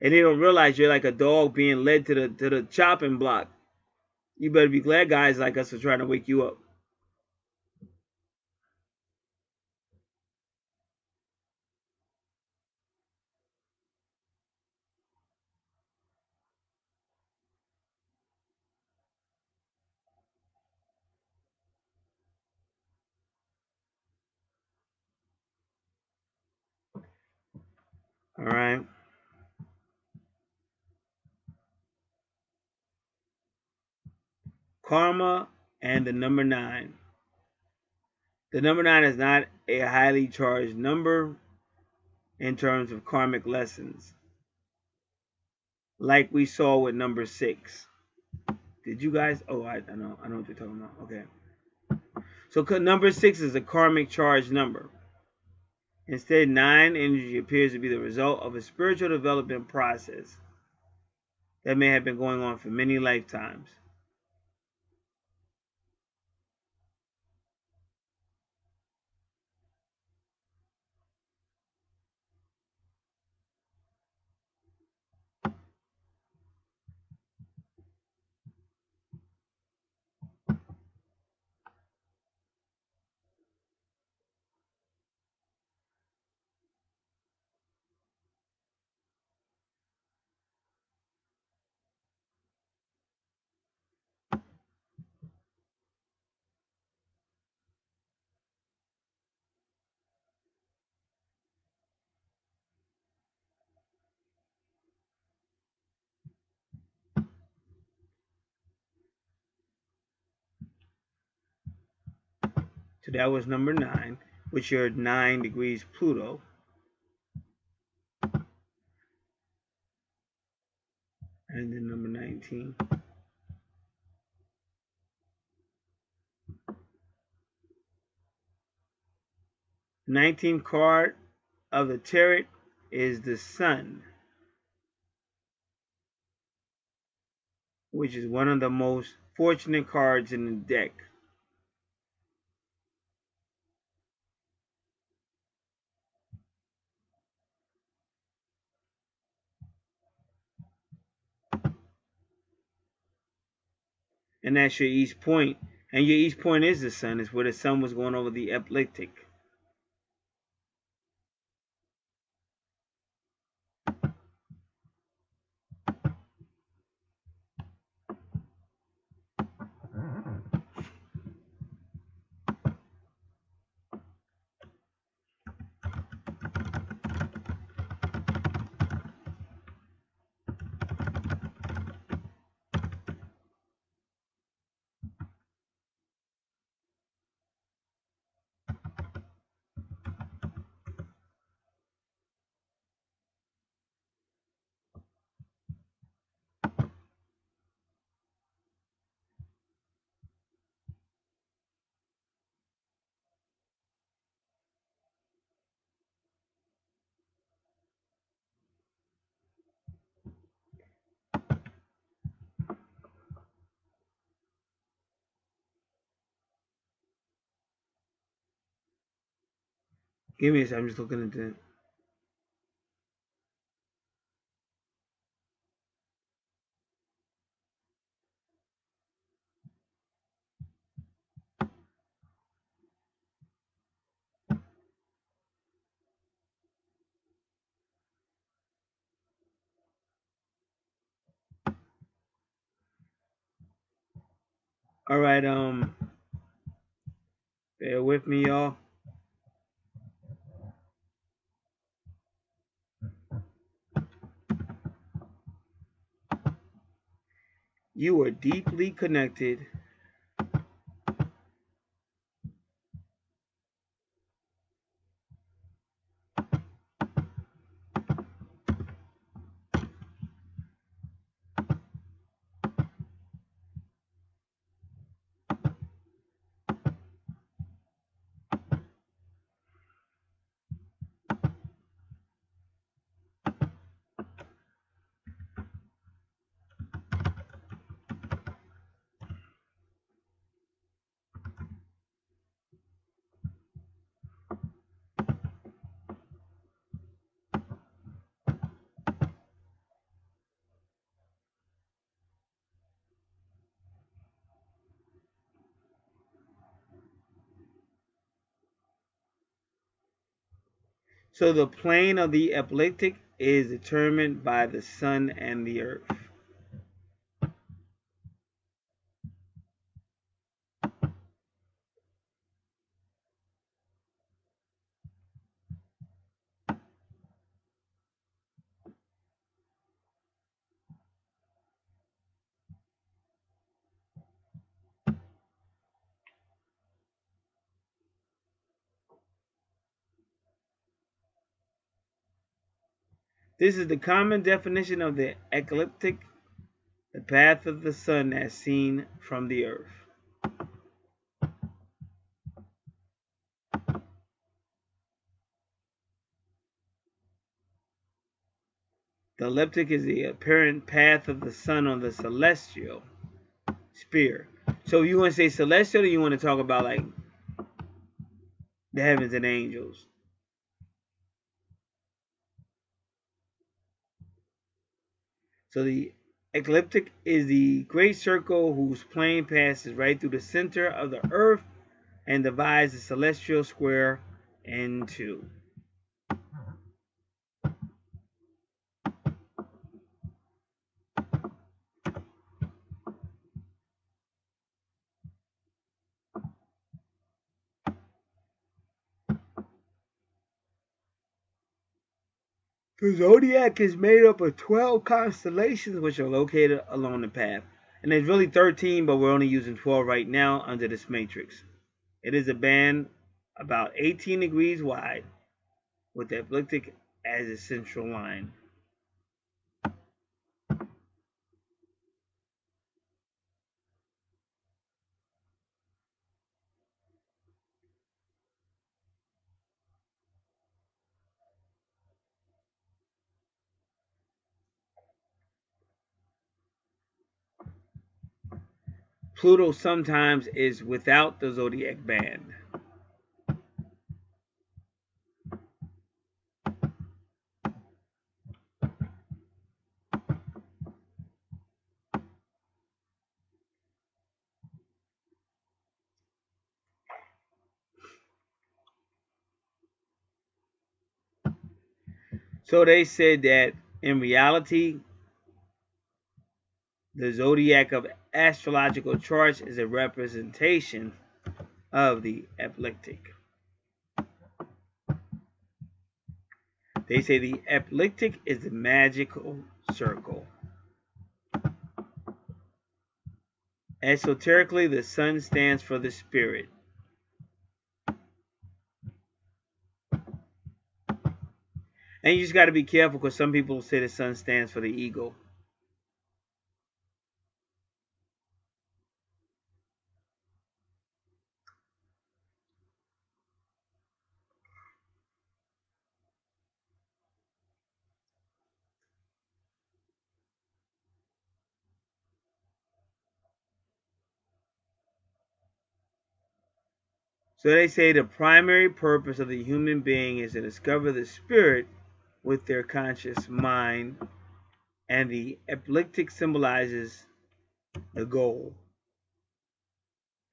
And they don't realize you're like a dog being led to the chopping block. You better be glad guys like us are trying to wake you up. All right. Karma and the number 9. The number 9 is not a highly charged number in terms of karmic lessons, like we saw with number 6. Did you guys? Oh, I know what you're talking about. Okay. So number 6 is a karmic charged number. Instead, 9 energy appears to be the result of a spiritual development process that may have been going on for many lifetimes. So that was number 9, which are 9 degrees Pluto. And then number 19. 19th card of the tarot is the Sun, which is one of the most fortunate cards in the deck. And that's your east point. And your east point is the Sun. It's where the Sun was going over the ecliptic. Give me a second. I'm just looking at that. All right. Bear with me, y'all. You are deeply connected So the plane of the ecliptic is determined by the Sun and the Earth. This is the common definition of the ecliptic, the path of the Sun as seen from the Earth. The ecliptic is the apparent path of the Sun on the celestial sphere. So you want to say celestial, or you want to talk about like the heavens and angels? So the ecliptic is the great circle whose plane passes right through the center of the Earth and divides the celestial square in two. The zodiac is made up of 12 constellations which are located along the path. And there's really 13, but we're only using 12 right now under this matrix. It is a band about 18 degrees wide with the ecliptic as its central line. Pluto sometimes is without the zodiac band. So they said that in reality, the zodiac of astrological charts is a representation of the ecliptic. They say the ecliptic is the magical circle. Esoterically, the sun stands for the spirit. And you just got to be careful because some people say the sun stands for the ego. So they say the primary purpose of the human being is to discover the spirit with their conscious mind, and the ecliptic symbolizes the goal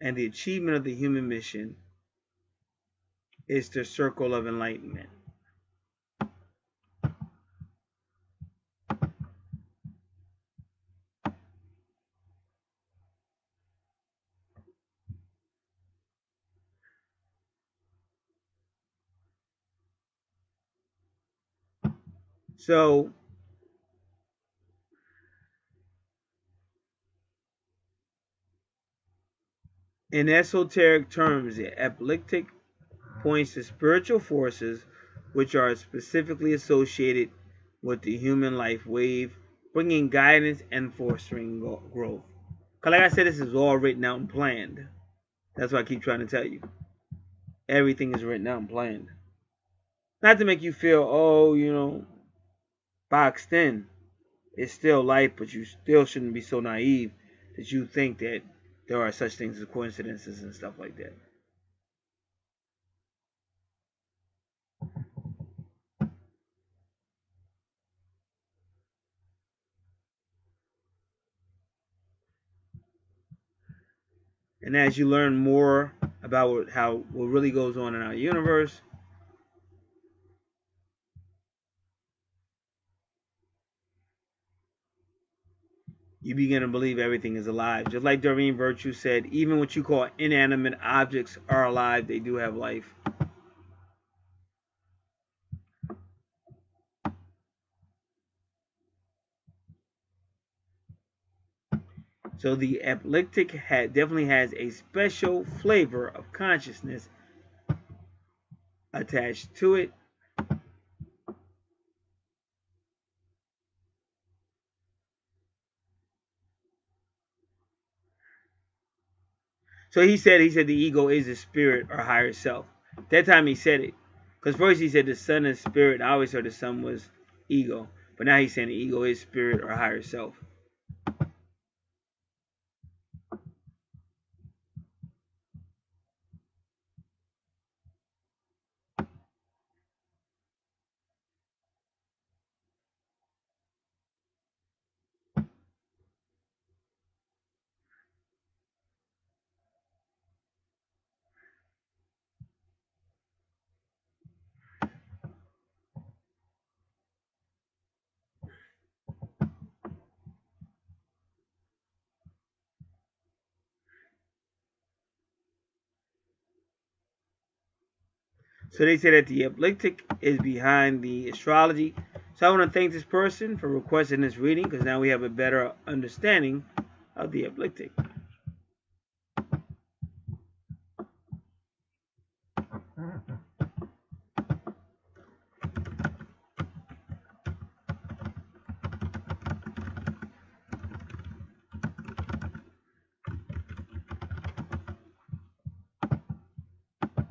and the achievement of the human mission is the circle of enlightenment. So in esoteric terms, the ecliptic points to spiritual forces which are specifically associated with the human life wave, bringing guidance and fostering growth. Because like I said, this is all written out and planned. That's what I keep trying to tell you. Everything is written out and planned. Not to make you feel, oh, boxed in. It's still life, but you still shouldn't be so naive that you think that there are such things as coincidences and stuff like that. And as you learn more about what really goes on in our universe, you begin to believe everything is alive. Just like Doreen Virtue said, even what you call inanimate objects are alive. They do have life. So the ecliptic definitely has a special flavor of consciousness attached to it. So he said the ego is the spirit or higher self. That time he said it. Because first he said the sun is spirit. I always heard the sun was ego. But now he's saying the ego is spirit or higher self. So they say that the ecliptic is behind the astrology. So I want to thank this person for requesting this reading because now we have a better understanding of the ecliptic.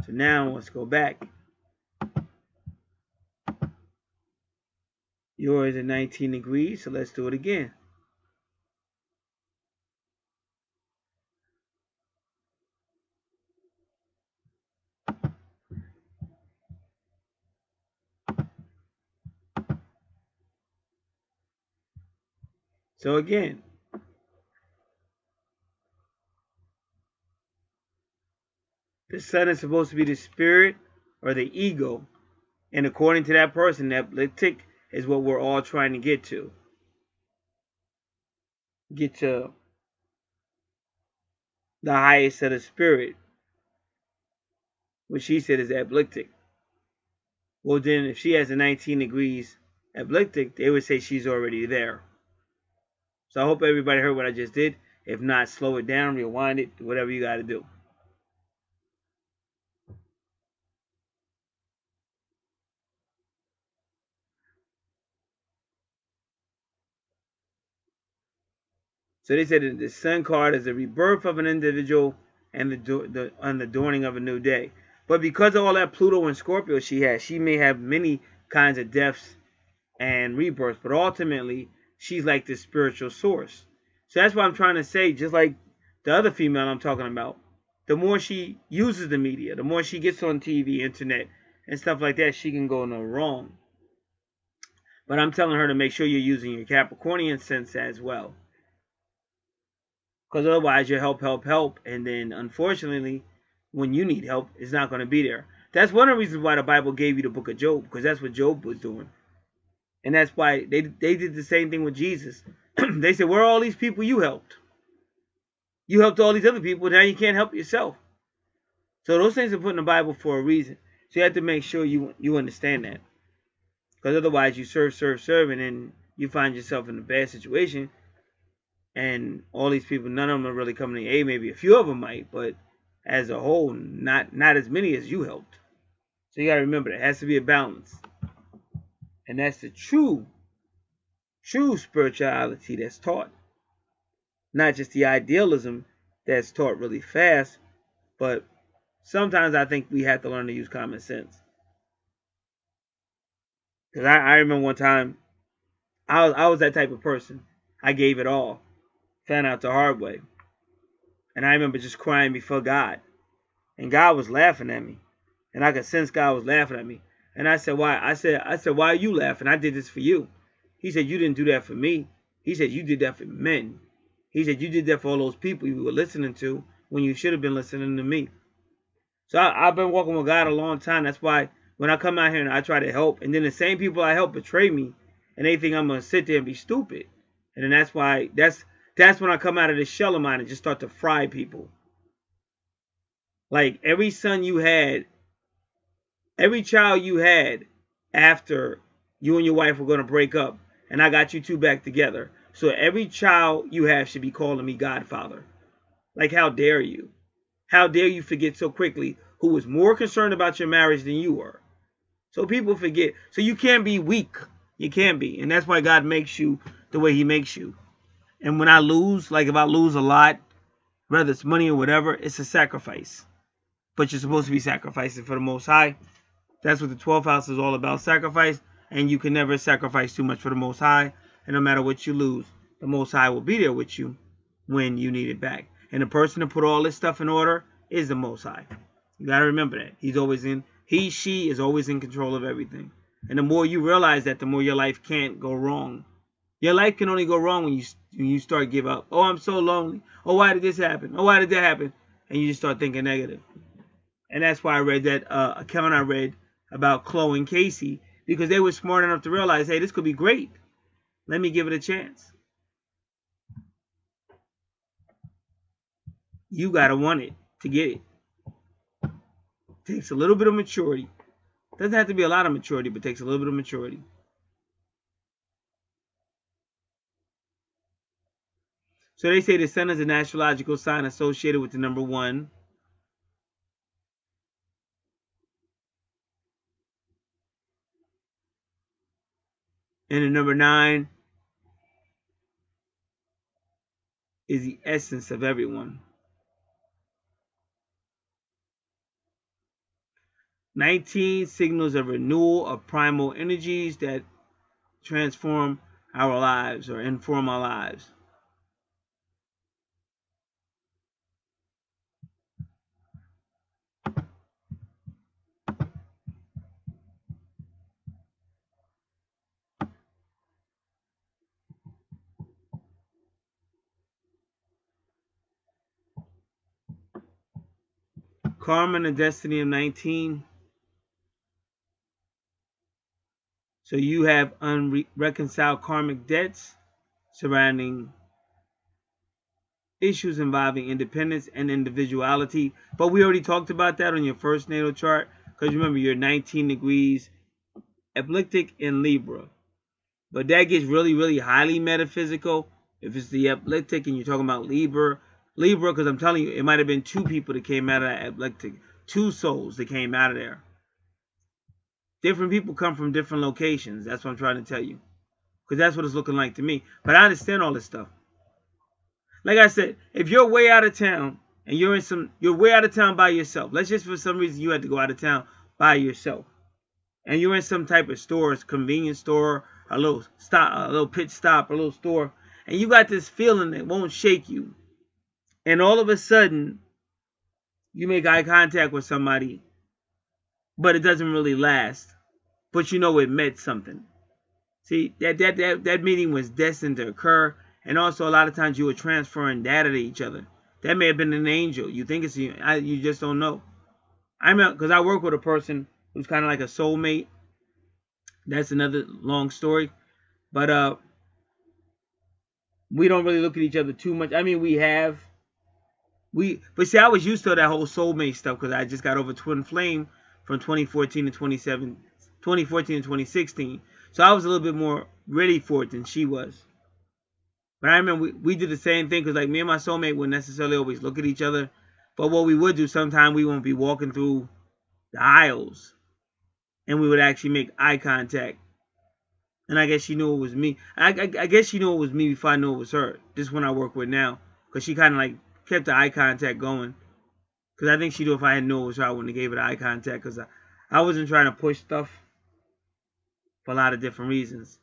So now let's go back. Yours is 19 degrees, so let's do it again. So again, the sun is supposed to be the spirit or the ego. And according to that person, that ecliptic is what we're all trying to get to. Get to the highest of the spirit, which she said is ecliptic. Well, then if she has a 19 degrees ecliptic, they would say she's already there. So I hope everybody heard what I just did. If not, slow it down, rewind it, whatever you got to do. So they said that the sun card is the rebirth of an individual and the dawning of a new day. But because of all that Pluto and Scorpio she has, she may have many kinds of deaths and rebirths. But ultimately, she's like the spiritual source. So that's what I'm trying to say. Just like the other female I'm talking about, the more she uses the media, the more she gets on TV, internet, and stuff like that, she can go no wrong. But I'm telling her to make sure you're using your Capricornian sense as well. Because otherwise you'll help. And then unfortunately, when you need help, it's not going to be there. That's one of the reasons why the Bible gave you the book of Job. Because that's what Job was doing. And that's why they did the same thing with Jesus. They said, where are all these people you helped? You helped all these other people. Now you can't help yourself. So those things are put in the Bible for a reason. So you have to make sure you understand that. Because otherwise you serve, and then you find yourself in a bad situation. And all these people, none of them are really coming to aid. Maybe a few of them might, but as a whole, not as many as you helped. So you got to remember that. It has to be a balance. And that's the true spirituality that's taught. Not just the idealism that's taught really fast, but sometimes I think we have to learn to use common sense. Because I remember one time, I was that type of person. I gave it all. Found out the hard way. And I remember just crying before God. And God was laughing at me. And I could sense God was laughing at me. And I said, why? I said, why are you laughing? I did this for you. He said, you didn't do that for me. He said, you did that for men. He said, you did that for all those people you were listening to when you should have been listening to me. So I've been walking with God a long time. That's why when I come out here and I try to help, and then the same people I help betray me, and they think I'm going to sit there and be stupid. And then that's why, that's when I come out of this shell of mine and just start to fry people. Like every son you had, every child you had after you and your wife were going to break up, and I got you two back together. So every child you have should be calling me Godfather. Like, how dare you? How dare you forget so quickly who was more concerned about your marriage than you were? So people forget. So you can't be weak. You can't be. And that's why God makes you the way he makes you. And when I lose, like if I lose a lot, whether it's money or whatever, it's a sacrifice. But you're supposed to be sacrificing for the Most High. That's what the 12th house is all about, sacrifice. And you can never sacrifice too much for the Most High. And no matter what you lose, the Most High will be there with you when you need it back. And the person to put all this stuff in order is the Most High. You got to remember that. She is always in control of everything. And the more you realize that, the more your life can't go wrong. Your life can only go wrong when you start give up. Oh, I'm so lonely. Oh, why did this happen? Oh, why did that happen? And you just start thinking negative. And that's why I read that account I read about Chloe and Casey, because they were smart enough to realize, hey, this could be great. Let me give it a chance. You got to want it to get it. It takes a little bit of maturity. Doesn't have to be a lot of maturity, but takes a little bit of maturity. So they say the sun is an astrological sign associated with the number 1. And the number 9 is the essence of everyone. 19 signals a renewal of primal energies that transform our lives or inform our lives. Karma and the destiny of 19. So you have unreconciled karmic debts surrounding issues involving independence and individuality. But we already talked about that on your first natal chart. Because remember, you're 19 degrees ecliptic in Libra. But that gets really, really highly metaphysical. If it's the ecliptic and you're talking about Libra, because I'm telling you, it might have been two people that came out of that ecliptic. Two souls that came out of there. Different people come from different locations. That's what I'm trying to tell you. Because that's what it's looking like to me. But I understand all this stuff. Like I said, if you're way out of town and you're way out of town by yourself. Let's just for some reason you had to go out of town by yourself. And you're in some type of store, convenience store, a little stop, a little pit stop, a little store, and you got this feeling that won't shake you. And all of a sudden, you make eye contact with somebody, but it doesn't really last. But you know it meant something. See, that meeting was destined to occur. And also, a lot of times you were transferring data to each other. That may have been an angel. You think it's you just don't know. Because I work with a person who's kind of like a soulmate. That's another long story. But we don't really look at each other too much. I mean, but see, I was used to that whole soulmate stuff because I just got over twin flame from 2014 to 2014 and 2016. So I was a little bit more ready for it than she was. But I remember we did the same thing because like me and my soulmate wouldn't necessarily always look at each other. But what we would do, sometimes we won't be walking through the aisles and we would actually make eye contact. And I guess she knew it was me. I guess she knew it was me before I knew it was her. This one I work with now. Because she kind of like kept the eye contact going. Because I think she knew if I had known it was her, I wouldn't have gave it eye contact. Because I wasn't trying to push stuff for a lot of different reasons.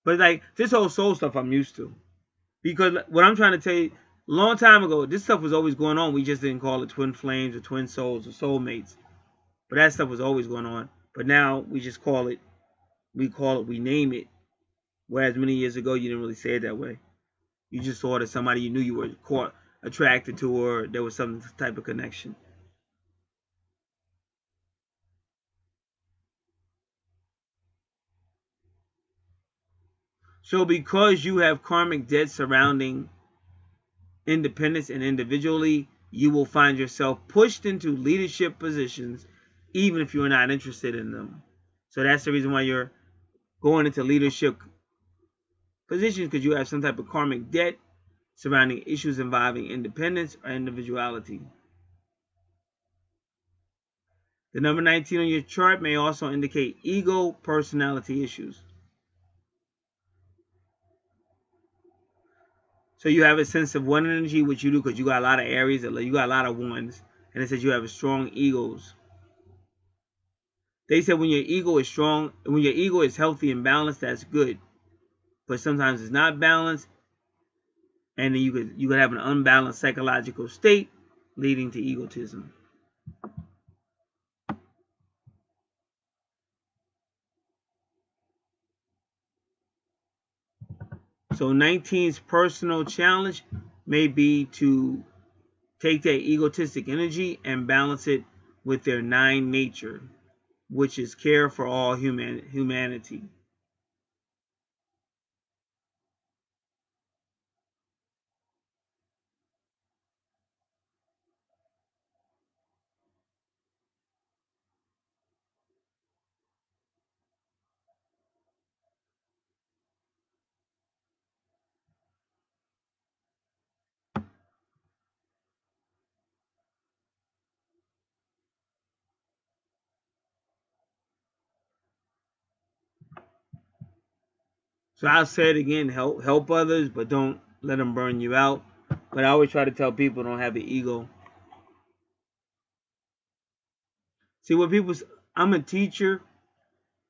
But like this whole soul stuff I'm used to. Because what I'm trying to tell you, a long time ago, this stuff was always going on. We just didn't call it twin flames or twin souls or soulmates. But that stuff was always going on. But now we just call it, we name it. Whereas many years ago, you didn't really say it that way. You just saw it as somebody you knew you were attracted to, or there was some type of connection. So because you have karmic debt surrounding independence and individually, you will find yourself pushed into leadership positions even if you're not interested in them. So that's the reason why you're going into leadership positions, because you have some type of karmic debt surrounding issues involving independence or individuality. The number 19 on your chart may also indicate ego personality issues. So you have a sense of one energy, which you do because you got a lot of Aries, you got a lot of ones, and it says you have strong egos. They said when your ego is strong, when your ego is healthy and balanced, that's good. But sometimes it's not balanced, and then you could have an unbalanced psychological state leading to egotism. So 19's personal challenge may be to take that egotistic energy and balance it with their 9 nature, which is care for all humanity. So I'll say it again, help others, but don't let them burn you out. But I always try to tell people don't have an ego. See, what people, I'm a teacher,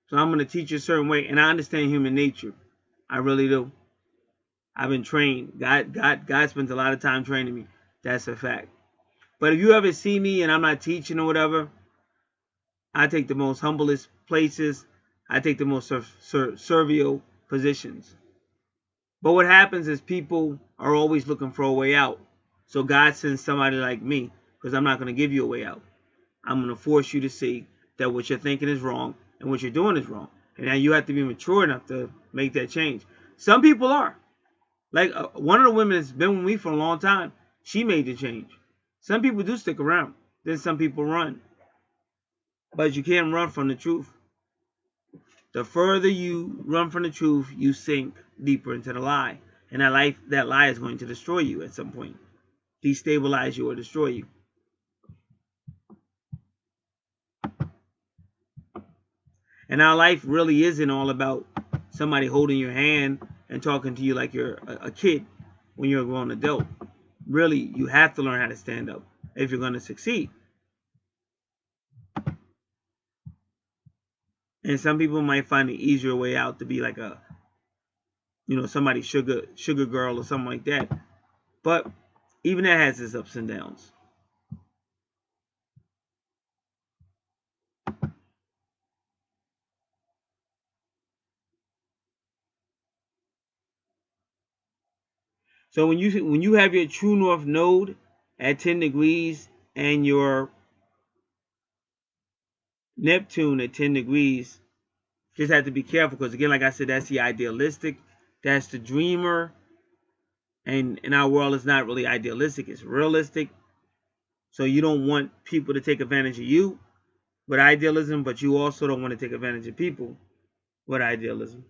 so I'm going to teach you a certain way, and I understand human nature. I really do. I've been trained. God spends a lot of time training me. That's a fact. But if you ever see me and I'm not teaching or whatever, I take the most humblest places. I take the most servile positions. But what happens is people are always looking for a way out. So God sends somebody like me, because I'm not going to give you a way out. I'm going to force you to see that what you're thinking is wrong and what you're doing is wrong. And now you have to be mature enough to make that change. Some people are. Like one of the women that's been with me for a long time, she made the change. Some people do stick around. Then some people run. But you can't run from the truth. The further you run from the truth, you sink deeper into the lie. And that lie is going to destroy you at some point. Destabilize you or destroy you. And our life really isn't all about somebody holding your hand and talking to you like you're a kid when you're a grown adult. Really, you have to learn how to stand up if you're going to succeed. And some people might find an easier way out to be like a, somebody sugar girl or something like that. But even that has its ups and downs. So when you have your true north node at 10 degrees and your Neptune at 10 degrees, just have to be careful, because again, like I said, that's the idealistic, that's the dreamer. And in our world, it's not really idealistic, it's realistic. So you don't want people to take advantage of you with idealism, but you also don't want to take advantage of people with idealism.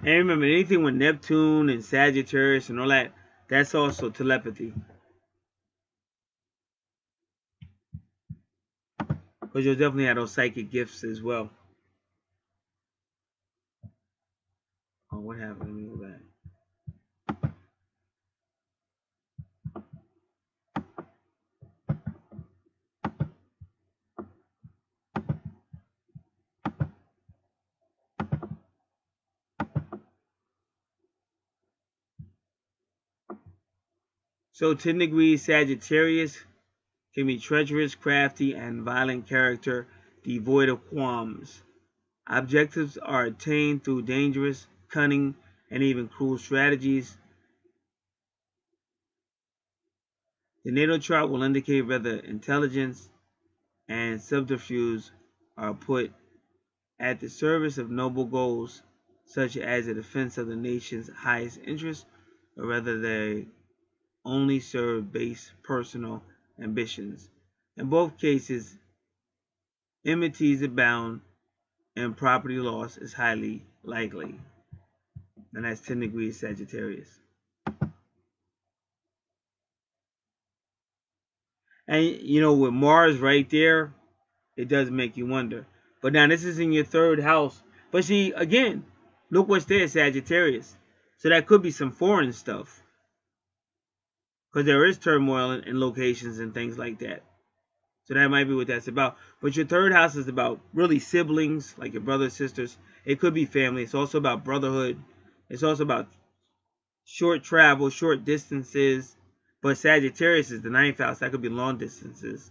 And remember, anything with Neptune and Sagittarius and all that, that's also telepathy. Because you'll definitely have those psychic gifts as well. Oh, what happened? Let me go back. So 10 degrees Sagittarius can be treacherous, crafty, and violent character, devoid of qualms. Objectives are attained through dangerous, cunning, and even cruel strategies. The natal chart will indicate whether intelligence and subterfuge are put at the service of noble goals, such as the defense of the nation's highest interests, or whether they only serve base personal ambitions. In both cases, enmities abound and property loss is highly likely. And that's 10 degrees Sagittarius. And with Mars right there, it does make you wonder. But now this is in your third house. But see, again, look what's there, Sagittarius. So that could be some foreign stuff. Because there is turmoil in locations and things like that. So that might be what that's about. But your third house is about really siblings, like your brothers, sisters. It could be family. It's also about brotherhood. It's also about short travel, short distances. But Sagittarius is the ninth house. That could be long distances.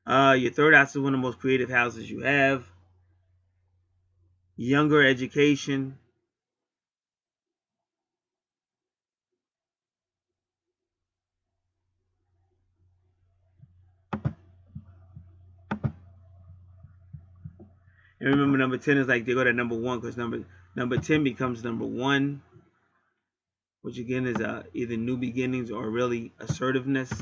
Your third house is one of the most creative houses you have. Younger education. And remember, number 10 is like they go to number 1, because number 10 becomes number 1, which again is either new beginnings or really assertiveness.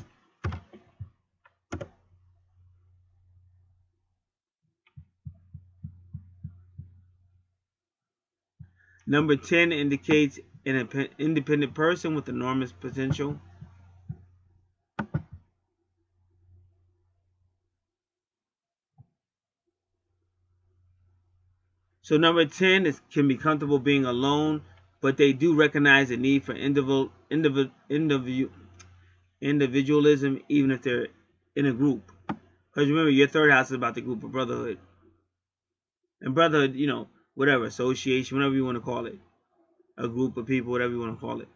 Number 10 indicates an independent person with enormous potential. So number 10 can be comfortable being alone, but they do recognize the need for individualism, even if they're in a group. Because remember, your third house is about the group of brotherhood. And brotherhood, whatever, association, whatever you want to call it. A group of people, whatever you want to call it.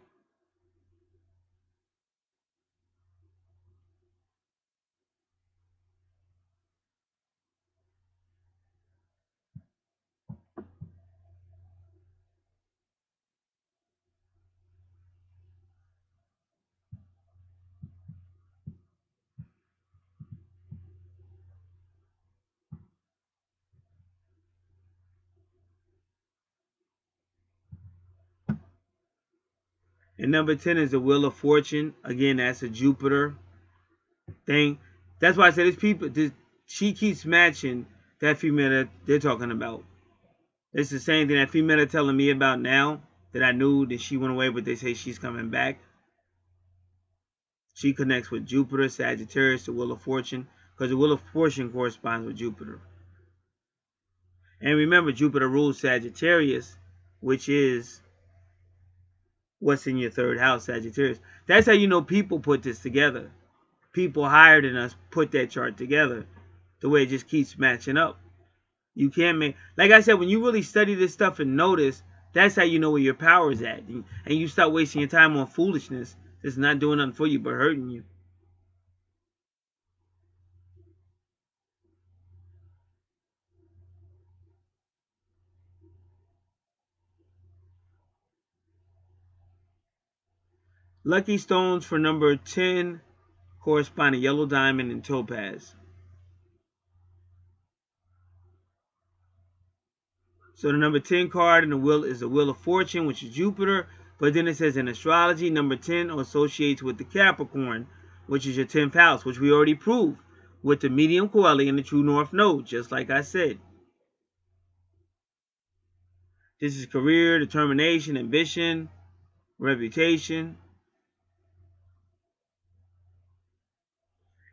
And number 10 is the Wheel of Fortune. Again, that's a Jupiter thing. That's why I said she keeps matching that female that they're talking about. It's the same thing that female are telling me about now that I knew that she went away, but they say she's coming back. She connects with Jupiter, Sagittarius, the Wheel of Fortune, because the Wheel of Fortune corresponds with Jupiter. And remember, Jupiter rules Sagittarius, which is what's in your third house, Sagittarius. That's how you know people put this together. People higher than us put that chart together. The way it just keeps matching up. You can't make, like I said, when you really study this stuff and notice, that's how you know where your power is at. And you stop wasting your time on foolishness that's not doing nothing for you but hurting you. Lucky stones for number 10 correspond to yellow diamond and topaz. So the number 10 card in the wheel is the Wheel of Fortune, which is Jupiter. But then it says in astrology, number 10 associates with the Capricorn, which is your 10th house, which we already proved with the medium coeli and the true north node, just like I said. This is career, determination, ambition, reputation.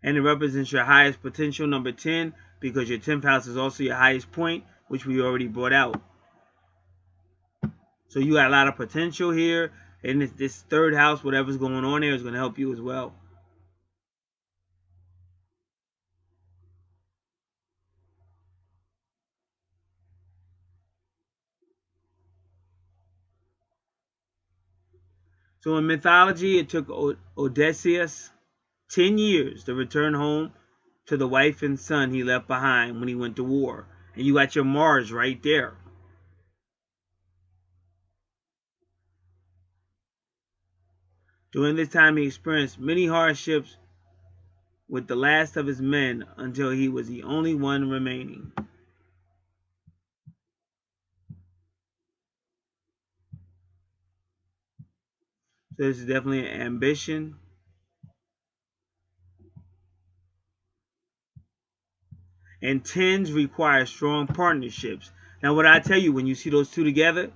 And it represents your highest potential, number 10, because your 10th house is also your highest point, which we already brought out. So you got a lot of potential here, and this third house, whatever's going on there, is going to help you as well. So in mythology, it took Odysseus 10 years to return home to the wife and son he left behind when he went to war. And you got your Mars right there. During this time, he experienced many hardships with the last of his men until he was the only one remaining. So this is definitely an ambition. And 10s require strong partnerships. Now, what I tell you, when you see those two together,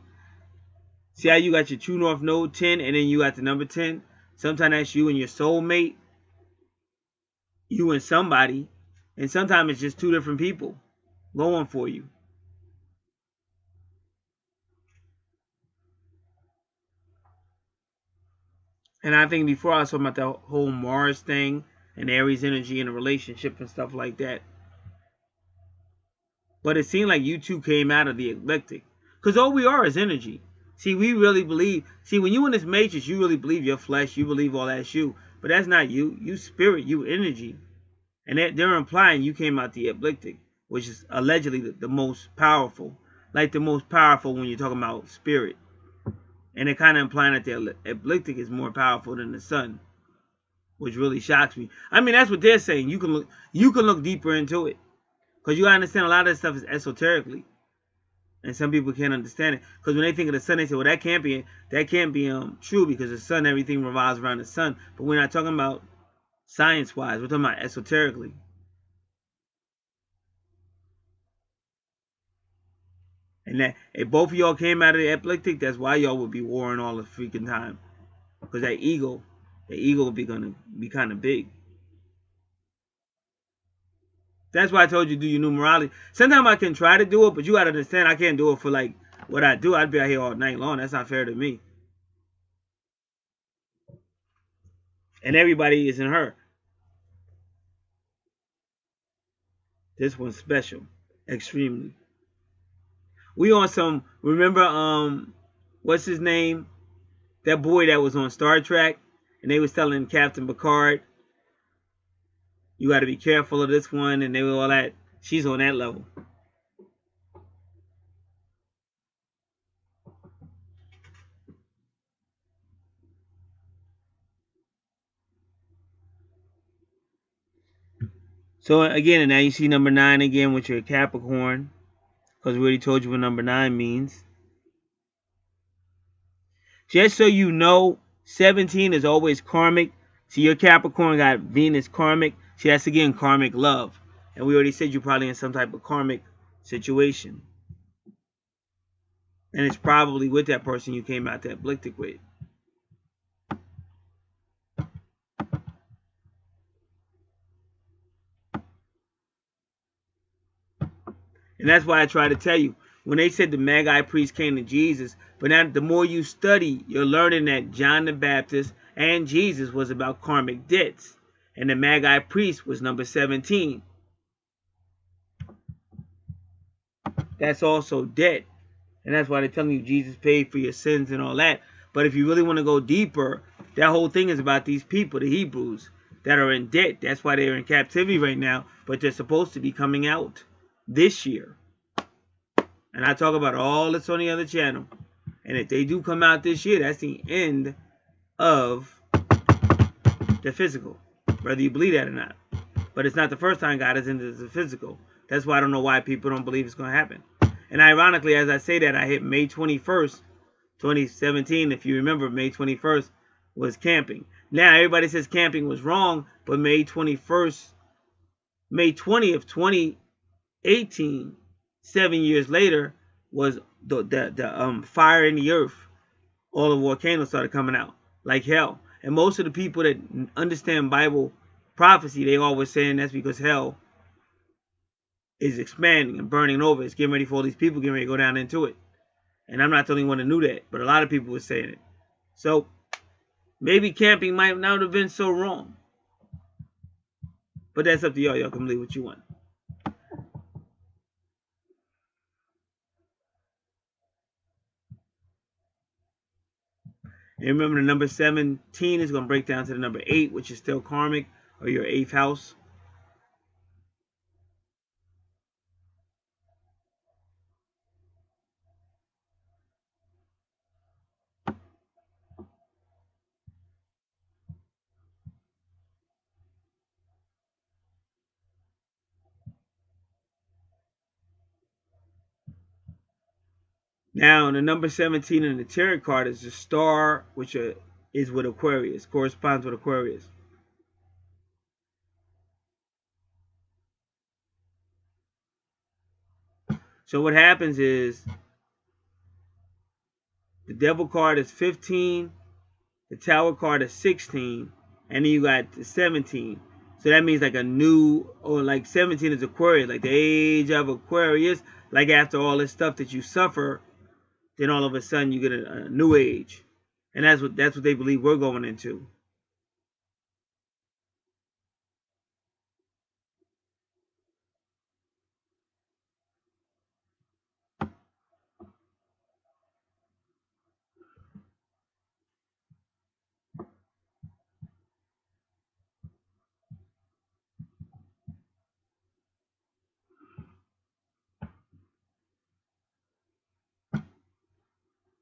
see how you got your true north node 10, and then you got the number 10? Sometimes that's you and your soulmate, you and somebody, and sometimes it's just two different people going for you. And I think before I was talking about the whole Mars thing and Aries energy and a relationship and stuff like that. But it seemed like you two came out of the eclectic. Because all we are is energy. See, we really believe. See, when you in this matrix, you really believe your flesh. You believe all that's you. But that's not you. You spirit. You energy. And they're implying you came out the eclectic, which is allegedly the most powerful. Like the most powerful when you're talking about spirit. And they're kind of implying that the ecliptic is more powerful than the sun, which really shocks me. I mean, that's what they're saying. You can look deeper into it, because you understand a lot of this stuff is esoterically, and some people can't understand it. Because when they think of the sun, they say, "Well, that can't be true, because the sun, everything revolves around the sun." But we're not talking about science-wise. We're talking about esoterically. And that if both of y'all came out of the ecliptic, that's why y'all would be warring all the freaking time. Because that ego would be gonna be kind of big. That's why I told you do your numerology. Sometimes I can try to do it, but you gotta understand I can't do it for like what I do. I'd be out here all night long. That's not fair to me. And everybody isn't her. This one's special, extremely. We on some. Remember, what's his name? That boy that was on Star Trek, and they was telling Captain Picard, you got to be careful of this one, and they were all that. She's on that level. So again, and now you see number 9 again with your Capricorn, because we already told you what number 9 means. Just so you know, 17 is always karmic. See, your Capricorn got Venus karmic. See, that's again karmic love. And we already said you're probably in some type of karmic situation. And it's probably with that person you came out that ecliptic with. And that's why I try to tell you, when they said the Magi priest came to Jesus, but now the more you study, you're learning that John the Baptist and Jesus was about karmic debts. And the Magi priest was number 17. That's also debt. And that's why they're telling you Jesus paid for your sins and all that. But if you really want to go deeper, that whole thing is about these people, the Hebrews, that are in debt. That's why they're in captivity right now. But they're supposed to be coming out this year. And I talk about all this on the other channel. And if they do come out this year, that's the end of the physical. Whether you believe that or not. But it's not the first time God is into the physical. That's why I don't know why people don't believe it's going to happen. And ironically, as I say that, I hit May 21st, 2017. If you remember, May 21st was camping. Now, everybody says camping was wrong, but May 21st, May 20th, 2018, 7 years later, was the fire in the earth. All the volcanoes started coming out like hell. And most of the people that understand Bible prophecy, they always saying that's because hell is expanding and burning over. It's getting ready for all these people getting ready to go down into it. And I'm not the only one that knew that, but a lot of people were saying it. So maybe camping might not have been so wrong. But that's up to y'all. Y'all can believe what you want. And remember, the number 17 is going to break down to the number 8, which is still karmic, or your 8th house. Now, the number 17 in the tarot card is the star, which is with Aquarius, corresponds with Aquarius. So what happens is the devil card is 15, the tower card is 16, and then you got the 17. So that means like a new, or like 17 is Aquarius, like the age of Aquarius. Like after all this stuff that you suffer, then all of a sudden you get a new age. And that's what they believe we're going into.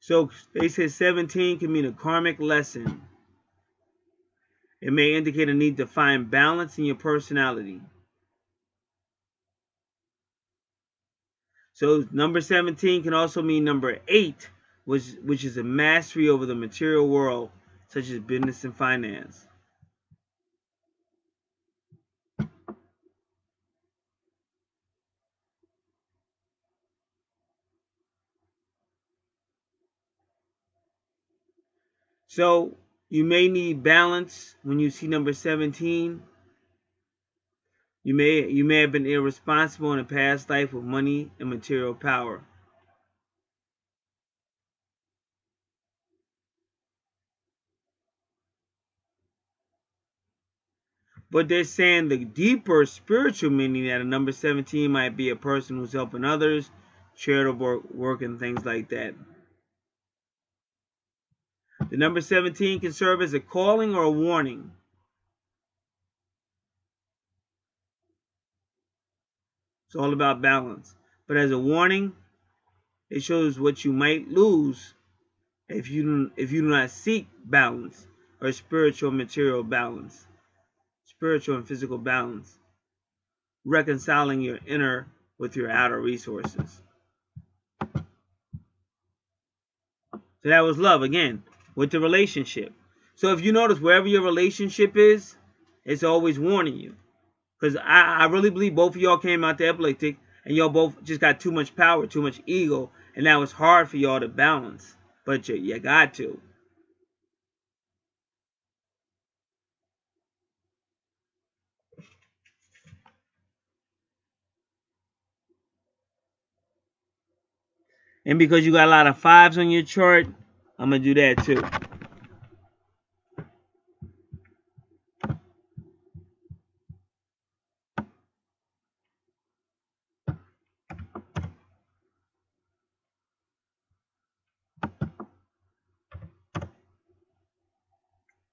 So they said 17 can mean a karmic lesson. It may indicate a need to find balance in your personality. So number 17 can also mean number 8, which is a mastery over the material world, such as business and finance. So you may need balance when you see number 17. You may have been irresponsible in a past life with money and material power. But they're saying the deeper spiritual meaning that a number 17 might be a person who's helping others, charitable work and things like that. The number 17 can serve as a calling or a warning. It's all about balance. But as a warning, it shows what you might lose if you do not seek balance or spiritual material balance, spiritual and physical balance, reconciling your inner with your outer resources. So that was love again with the relationship. So if you notice wherever your relationship is, it's always warning you. Because I really believe both of y'all came out the ecliptic and y'all both just got too much power, too much ego, and now it's hard for y'all to balance. But you got to. And because you got a lot of fives on your chart, I'm going to do that too.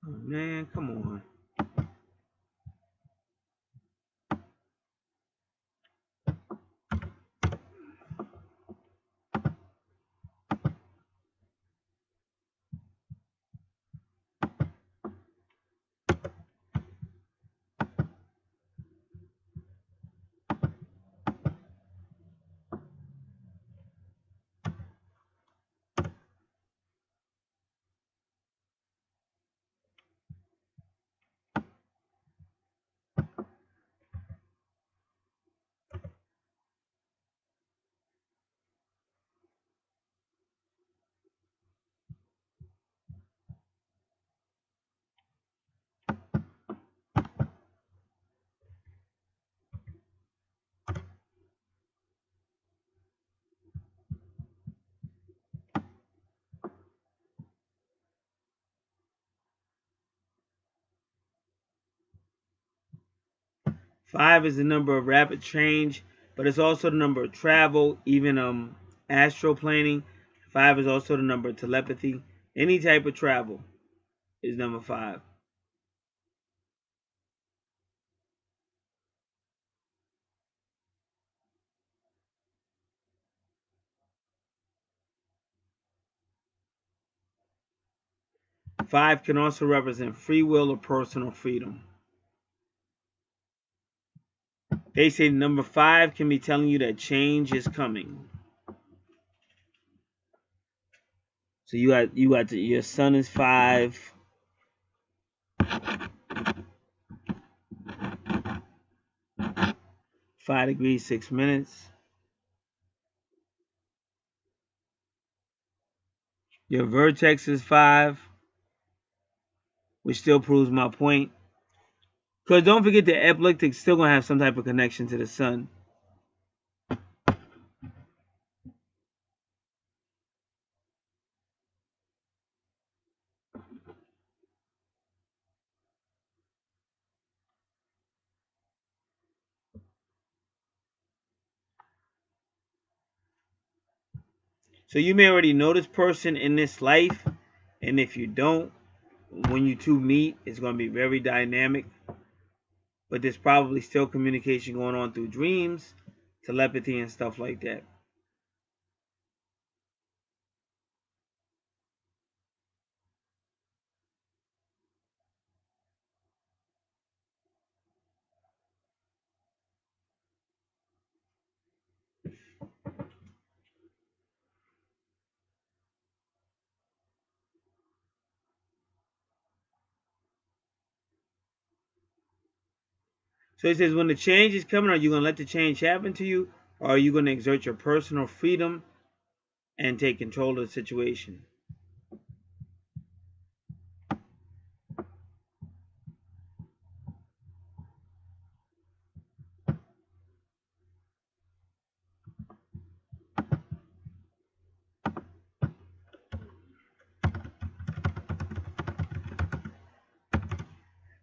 Oh, man, come on. Five is the number of rapid change, but it's also the number of travel, even astral planning. Five is also the number of telepathy. Any type of travel is number 5. Five can also represent free will or personal freedom. They say number 5 can be telling you that change is coming. So you got your sun is 5. 5 degrees 6 minutes. Your vertex is 5, which still proves my point. Because don't forget the ecliptic still gonna have some type of connection to the sun. So you may already know this person in this life, and if you don't, when you two meet, it's going to be very dynamic. But there's probably still communication going on through dreams, telepathy, and stuff like that. So he says, when the change is coming, are you going to let the change happen to you? Or are you going to exert your personal freedom and take control of the situation?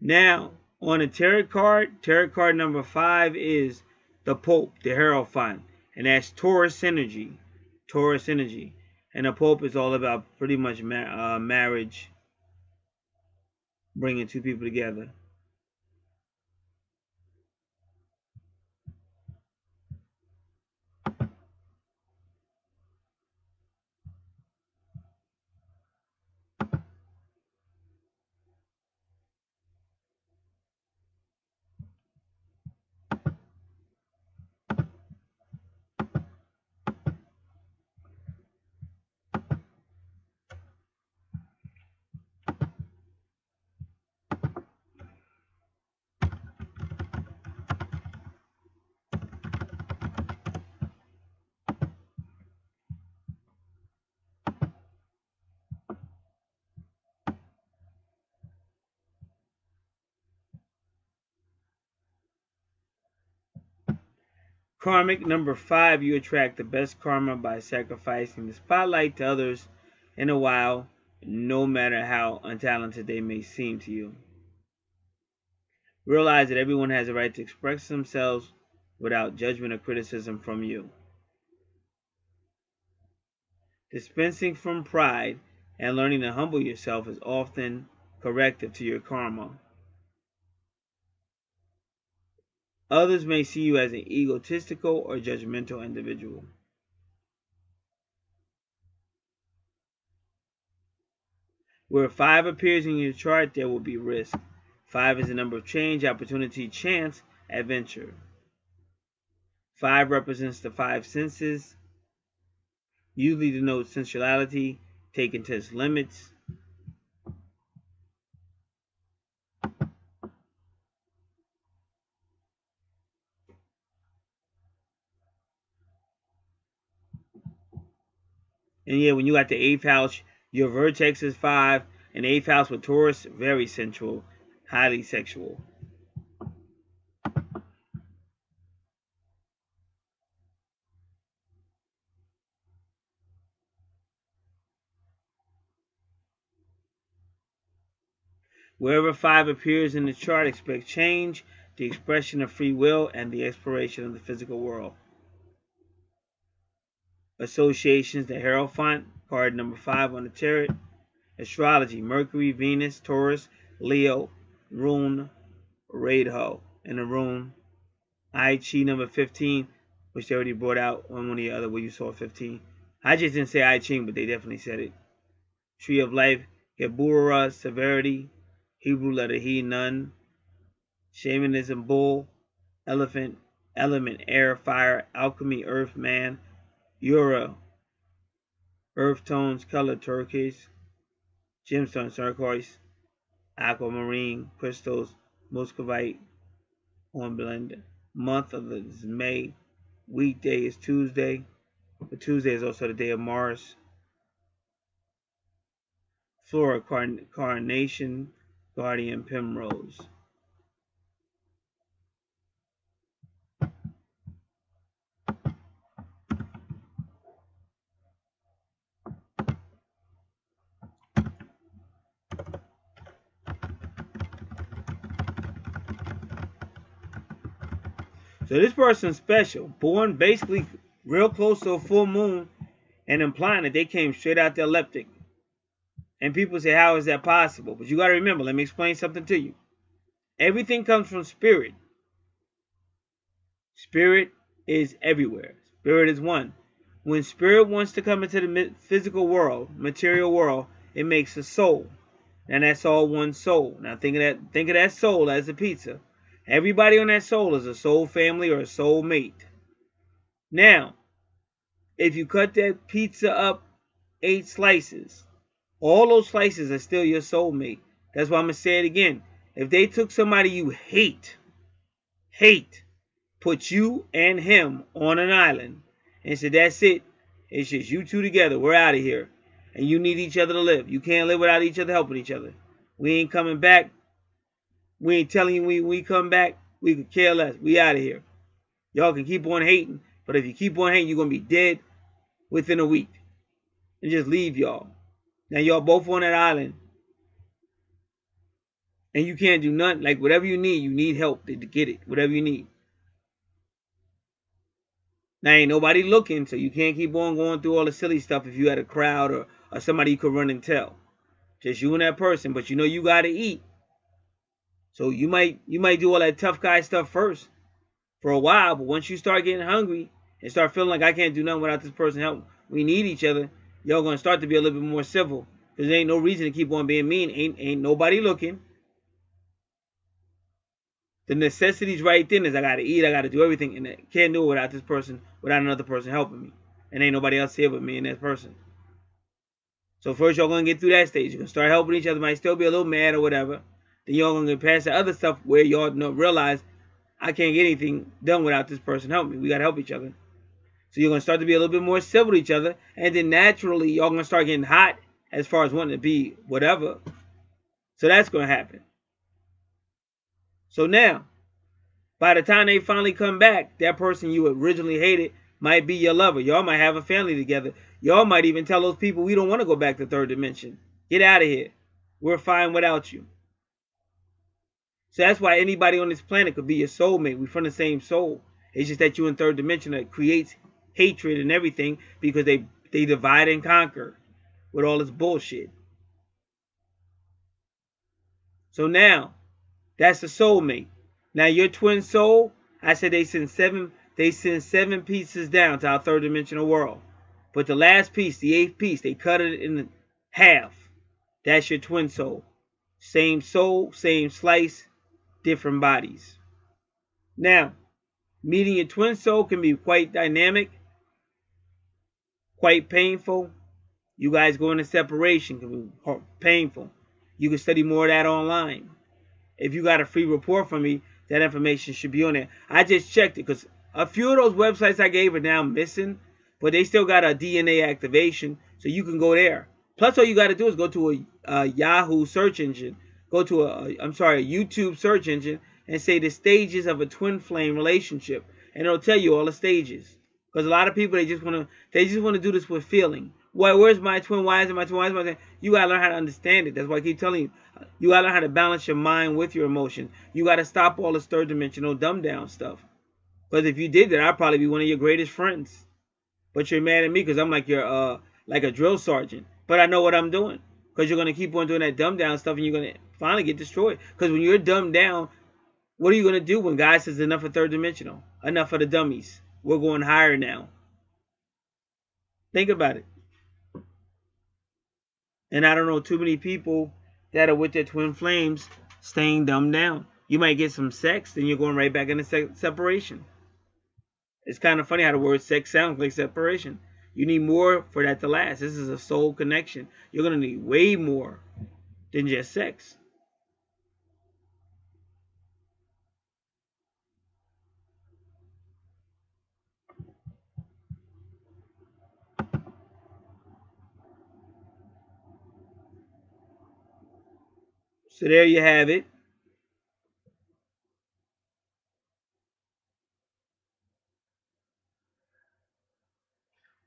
Now, on the tarot card number 5 is the Pope, the Hierophant, and that's Taurus energy. Taurus energy. And the Pope is all about pretty much marriage, bringing two people together. Karmic number 5, you attract the best karma by sacrificing the spotlight to others in a while, no matter how untalented they may seem to you. Realize that everyone has a right to express themselves without judgment or criticism from you. Dispensing from pride and learning to humble yourself is often corrective to your karma. Others may see you as an egotistical or judgmental individual. Where 5 appears in your chart, there will be risk. 5 is the number of change, opportunity, chance, adventure. 5 represents the 5 senses, usually denotes sensuality, taken to its limits. And yeah, when you got the 8th house, your vertex is 5, and 8th house with Taurus, very sensual, highly sexual. Wherever 5 appears in the chart, expect change, the expression of free will, and the exploration of the physical world. Associations, the Hierophant, card number 5 on the tarot. Astrology, Mercury, Venus, Taurus, Leo, Rune, Radho, in the Rune. I Ching number 15, which they already brought out on one of the other where you saw 15. I just didn't say I Ching, but they definitely said it. Tree of Life, Gebura, Severity, Hebrew letter He, None. Shamanism, Bull, Elephant, Element, Air, Fire, Alchemy, Earth, Man, Ura, Earth tones, color, turquoise, gemstone, turquoise, aquamarine, crystals, muscovite, hornblende. Month of is May. Weekday is Tuesday. But Tuesday is also the day of Mars. Flora, Carnation, Guardian, Primrose. So this person's special, born basically real close to a full moon, and implying that they came straight out the ecliptic. And people say, how is that possible? But you got to remember, let me explain something to you. Everything comes from spirit. Spirit is everywhere. Spirit is one. When spirit wants to come into the physical world, material world, it makes a soul. And that's all one soul. Now think of that soul as a pizza. Everybody on that soul is a soul family or a soul mate. Now, if you cut that pizza up 8 slices, all those slices are still your soulmate. That's why I'm going to say it again. If they took somebody you hate, put you and him on an island, and said, that's it. It's just you two together. We're out of here. And you need each other to live. You can't live without each other helping each other. We ain't coming back. We ain't telling you we come back. We could care less. We out of here. Y'all can keep on hating. But if you keep on hating, you're going to be dead within a week. And just leave y'all. Now y'all both on that island. And you can't do nothing. Like whatever you need help to get it. Whatever you need. Now ain't nobody looking, so you can't keep on going through all the silly stuff if you had a crowd or somebody you could run and tell. Just you and that person, but you know you gotta eat. So you might do all that tough guy stuff first for a while, but once you start getting hungry and start feeling like I can't do nothing without this person help, we need each other, y'all gonna start to be a little bit more civil. Because there ain't no reason to keep on being mean. Ain't nobody looking. The necessities right then is I gotta eat, I gotta do everything, and I can't do it without this person, without another person helping me. And ain't nobody else here but me and that person. So first y'all gonna get through that stage. You're gonna start helping each other, might still be a little mad or whatever. Then y'all gonna get past the other stuff where y'all realize I can't get anything done without this person helping me. We gotta help each other. So you're gonna start to be a little bit more civil to each other, and then naturally y'all gonna start getting hot as far as wanting to be whatever. So that's gonna happen. So now, by the time they finally come back, that person you originally hated might be your lover. Y'all might have a family together. Y'all might even tell those people, we don't want to go back to third dimension. Get out of here. We're fine without you. So that's why anybody on this planet could be your soulmate. We're from the same soul. It's just that you in third dimension that creates hatred and everything because they divide and conquer with all this bullshit. So now, that's the soulmate. Now your twin soul, I said they send seven pieces down to our third dimensional world. But the last piece, the eighth piece, they cut it in half. That's your twin soul. Same soul, same slice, different bodies. Now, meeting your twin soul can be quite dynamic, quite painful. You guys go into separation can be painful. You can study more of that online. If you got a free report from me, that information should be on there. I just checked it because a few of those websites I gave are now missing, but they still got a DNA activation, so you can go there. Plus, all you got to do is go to a Yahoo search engine, go to a YouTube search engine, and say the stages of a twin flame relationship, and it'll tell you all the stages. Because a lot of people they just want to do this with feeling. Where's my twin? Why isn't my twin? Why is my twin? You gotta learn how to understand it. That's why I keep telling you. You gotta learn how to balance your mind with your emotions. You gotta stop all this third dimensional dumb down stuff. Because if you did that, I'd probably be one of your greatest friends. But you're mad at me because I'm like your like a drill sergeant. But I know what I'm doing. Because you're gonna keep on doing that dumb down stuff, and you're gonna finally get destroyed. Because when you're dumbed down, what are you gonna do when God says enough of third dimensional? Enough of the dummies. We're going higher now. Think about it. And I don't know too many people that are with their twin flames staying dumbed down. You might get some sex, then you're going right back into separation. It's kind of funny how the word sex sounds like separation. You need more for that to last. This is a soul connection. You're going to need way more than just sex. So there you have it.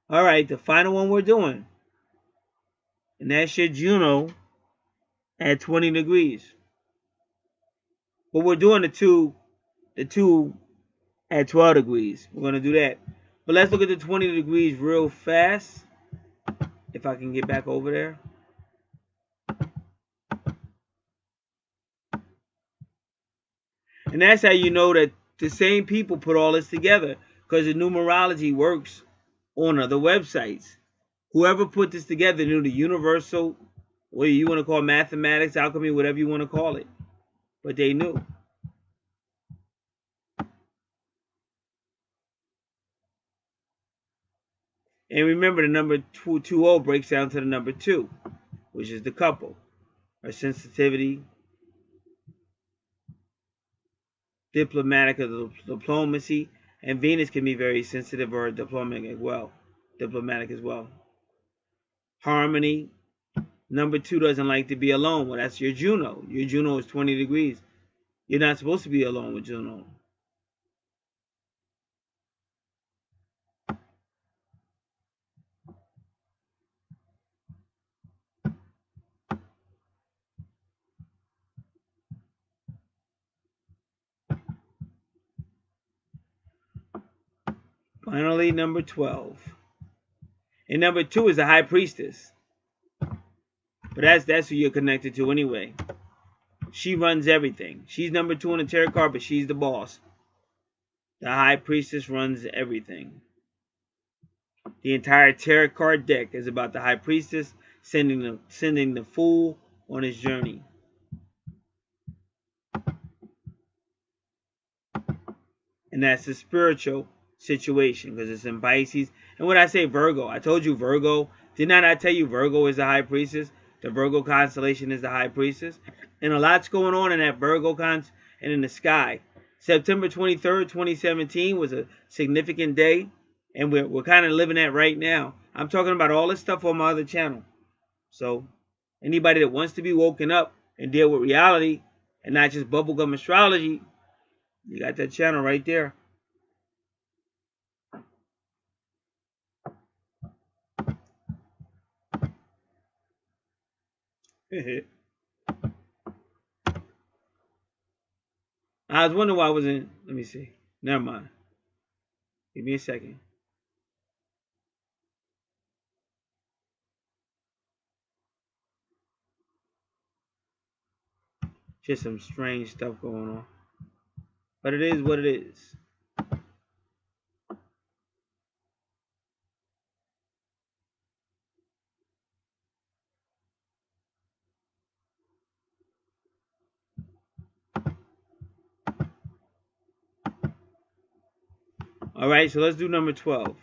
All right, the final one we're doing. And that's your Juno at 20 degrees. But we're doing the two at 12 degrees. We're going to do that. But let's look at the 20 degrees real fast. If I can get back over there. And that's how you know that the same people put all this together. Because the numerology works on other websites. Whoever put this together knew the universal, what you want to call mathematics, alchemy, whatever you want to call it. But they knew. And remember, the number 20 breaks down to the number 2, which is the couple. Or sensitivity, diplomatic or diplomacy. And Venus can be very sensitive or diplomatic as well. Harmony. Number 2 doesn't like to be alone. Well, that's your Juno. Your Juno is 20 degrees. You're not supposed to be alone with Juno. Finally, number 12. And number 2 is the High Priestess. But that's who you're connected to anyway. She runs everything. She's number 2 on the tarot card, but she's the boss. The High Priestess runs everything. The entire tarot card deck is about the High Priestess sending the Fool on his journey. And that's the spiritual situation because it's in Pisces. And when I say Virgo, I told you Virgo. Did not I tell you Virgo is the High Priestess? The Virgo constellation is the High Priestess. And a lot's going on in that Virgo and in the sky. September 23rd, 2017 was a significant day. And we're kind of living that right now. I'm talking about all this stuff on my other channel. So anybody that wants to be woken up and deal with reality and not just bubblegum astrology, you got that channel right there. I was wondering why I wasn't. Let me see. Never mind. Give me a second. Just some strange stuff going on. But it is what it is. All right, so let's do number 12.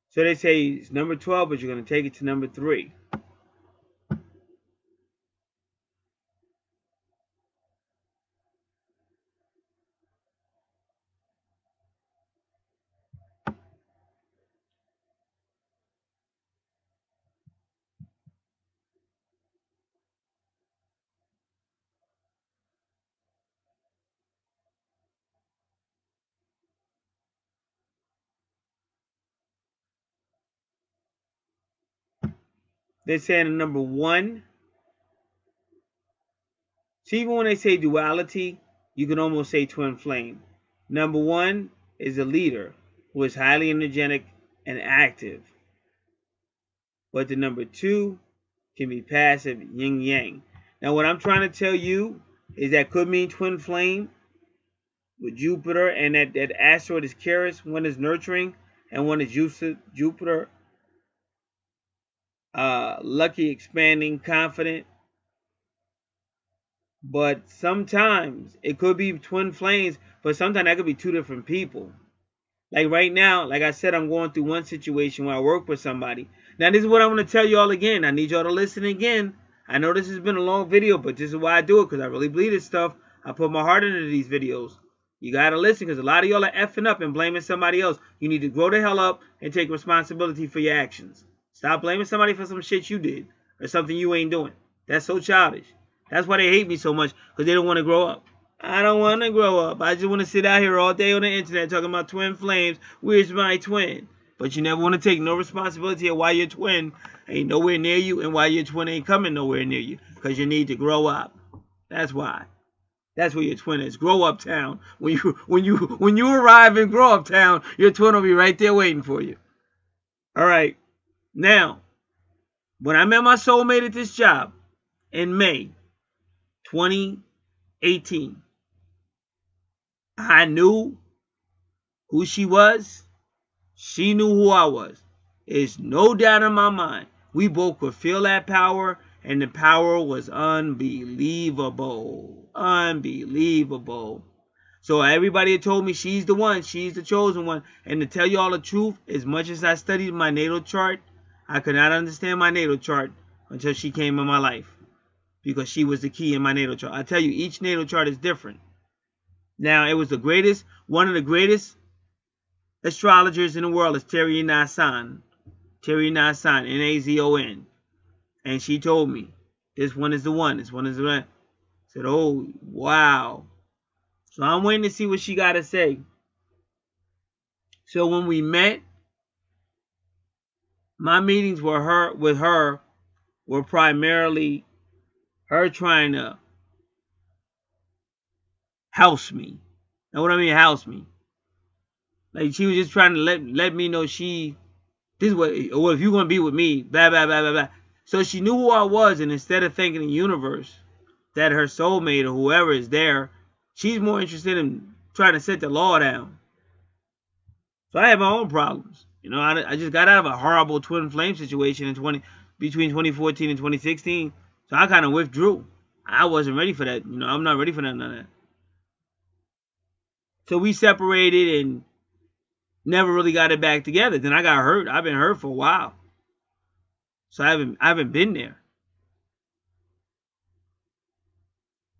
So they say it's number 12, but you're going to take it to number 3. They're saying number 1. See, even when they say duality, you can almost say twin flame. Number 1 is a leader who is highly energetic and active. But the number 2 can be passive, yin yang. Now, what I'm trying to tell you is that could mean twin flame with Jupiter, and that asteroid is Ceres. One is nurturing, and one is Jupiter, lucky, expanding, confident. But sometimes it could be twin flames, but sometimes that could be 2 different people. Like right now, like I said, I'm going through one situation where I work with somebody. Now, this is what I'm going to tell you all again. I need y'all to listen again. I know this has been a long video, but this is why I do it, because I really believe this stuff. I put my heart into these videos. You got to listen, because a lot of y'all are effing up and blaming somebody else. You need to grow the hell up and take responsibility for your actions. Stop blaming somebody for some shit you did or something you ain't doing. That's so childish. That's why they hate me so much, because they don't want to grow up. I don't want to grow up. I just want to sit out here all day on the internet talking about twin flames. Where's my twin? But you never want to take no responsibility of why your twin ain't nowhere near you and why your twin ain't coming nowhere near you. Because you need to grow up. That's why. That's where your twin is. Grow up town. When you arrive in grow up town, your twin will be right there waiting for you. All right. Now, when I met my soulmate at this job in May 2018, I knew who she was. She knew who I was. There's no doubt in my mind. We both could feel that power, and the power was unbelievable. Unbelievable. So everybody had told me she's the one, she's the chosen one. And to tell you all the truth, as much as I studied my natal chart, I could not understand my natal chart until she came in my life. because she was the key in my natal chart. I tell you, each natal chart is different. Now, it was the greatest, one of the greatest astrologers in the world is Terry Nazon. Terry Nazon, Nazon. And she told me, this one is the one. This one is the one. I said, oh, wow. So I'm waiting to see what she got to say. So when we met, my meetings with her were primarily her trying to house me. Know what I mean? House me. Like, she was just trying to let me know this is what, well, if you're going to be with me, blah, blah, blah, blah, blah. So she knew who I was, and instead of thanking the universe that her soulmate or whoever is there, she's more interested in trying to set the law down. So I have my own problems. You know, I just got out of a horrible twin flame situation between 2014 and 2016. So I kind of withdrew. I wasn't ready for that. You know, I'm not ready for none of that. So we separated and never really got it back together. Then I got hurt. I've been hurt for a while. So I haven't been there.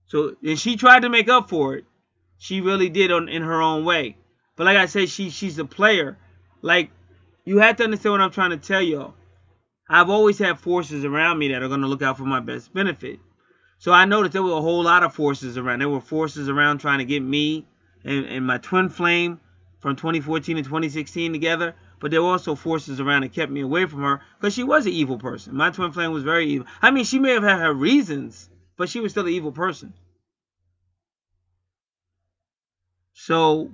So, and she tried to make up for it. She really did in her own way. But like I said, she's a player. Like, you have to understand what I'm trying to tell y'all. I've always had forces around me that are going to look out for my best benefit. So I noticed there were a whole lot of forces around. There were forces around trying to get me and my twin flame from 2014 and 2016 together. But there were also forces around that kept me away from her because she was an evil person. My twin flame was very evil. I mean, she may have had her reasons, but she was still an evil person. So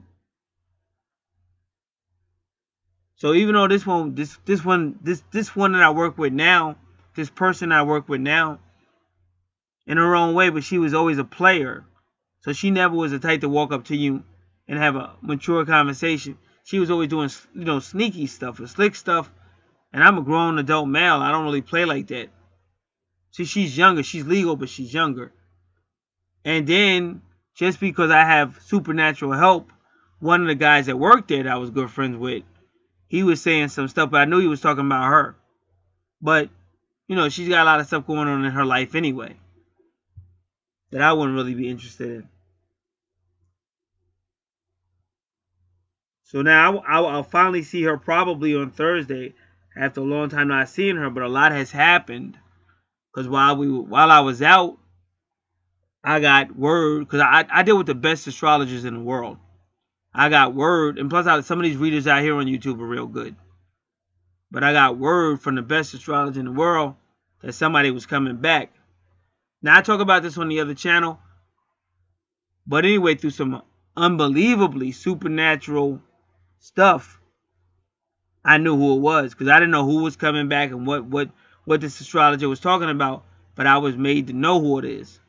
even though this one that I work with now, this person I work with now, in her own way, but she was always a player. So she never was the type to walk up to you and have a mature conversation. She was always doing, you know, sneaky stuff or slick stuff. And I'm a grown adult male. I don't really play like that. See, she's younger. She's legal, but she's younger. And then, just because I have supernatural help, one of the guys that worked there that I was good friends with, he was saying some stuff, but I knew he was talking about her. But, you know, she's got a lot of stuff going on in her life anyway that I wouldn't really be interested in. So now I'll finally see her probably on Thursday after a long time not seeing her, but a lot has happened. Because while I was out, I got word, because I deal with the best astrologers in the world. I got word, and plus some of these readers out here on YouTube are real good. But I got word from the best astrologer in the world that somebody was coming back. Now, I talk about this on the other channel. But anyway, through some unbelievably supernatural stuff, I knew who it was. Because I didn't know who was coming back and what this astrologer was talking about. But I was made to know who it is.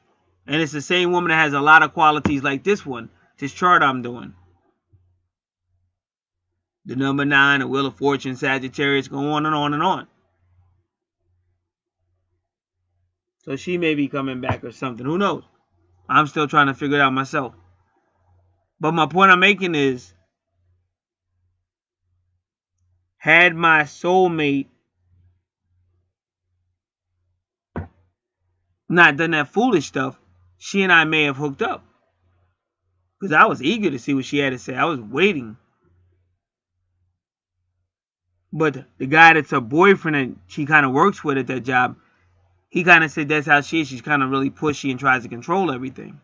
And it's the same woman that has a lot of qualities like this one. This chart I'm doing. The number 9, the Wheel of Fortune, Sagittarius, go on and on and on. So she may be coming back or something. Who knows? I'm still trying to figure it out myself. But my point I'm making is, had my soulmate not done that foolish stuff, she and I may have hooked up. Because I was eager to see what she had to say. I was waiting. But the guy that's her boyfriend and she kind of works with at that job, he kind of said that's how she is. She's kind of really pushy and tries to control everything.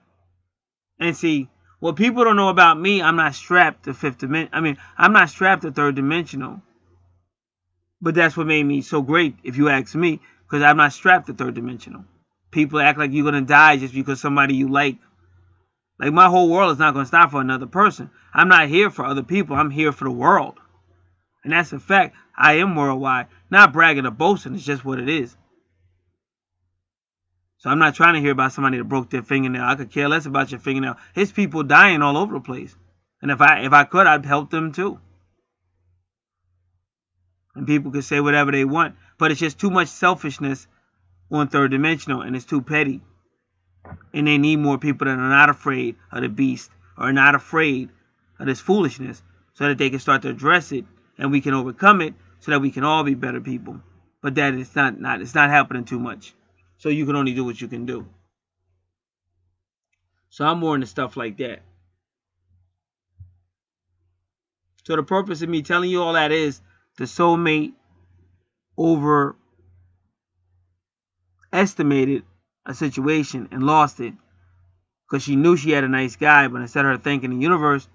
And see, what people don't know about me, I'm not strapped to fifth dimension. I mean, I'm not strapped to third dimensional. But that's what made me so great, if you ask me, because I'm not strapped to third dimensional. People act like you're going to die just because somebody you like. Like, my whole world is not going to stop for another person. I'm not here for other people. I'm here for the world. And that's a fact. I am worldwide. Not bragging or boasting. It's just what it is. So I'm not trying to hear about somebody that broke their fingernail. I could care less about your fingernail. There's people dying all over the place. And if I could, I'd help them too. And people can say whatever they want. But it's just too much selfishness on third dimensional. And it's too petty. And they need more people that are not afraid of the beast. Or not afraid of this foolishness. So that they can start to address it. And we can overcome it. So that we can all be better people. But that it's not happening too much. So you can only do what you can do. So I'm more into stuff like that. So the purpose of me telling you all that is the soulmate overestimated a situation and lost it because she knew she had a nice guy, but instead of her thanking the universe,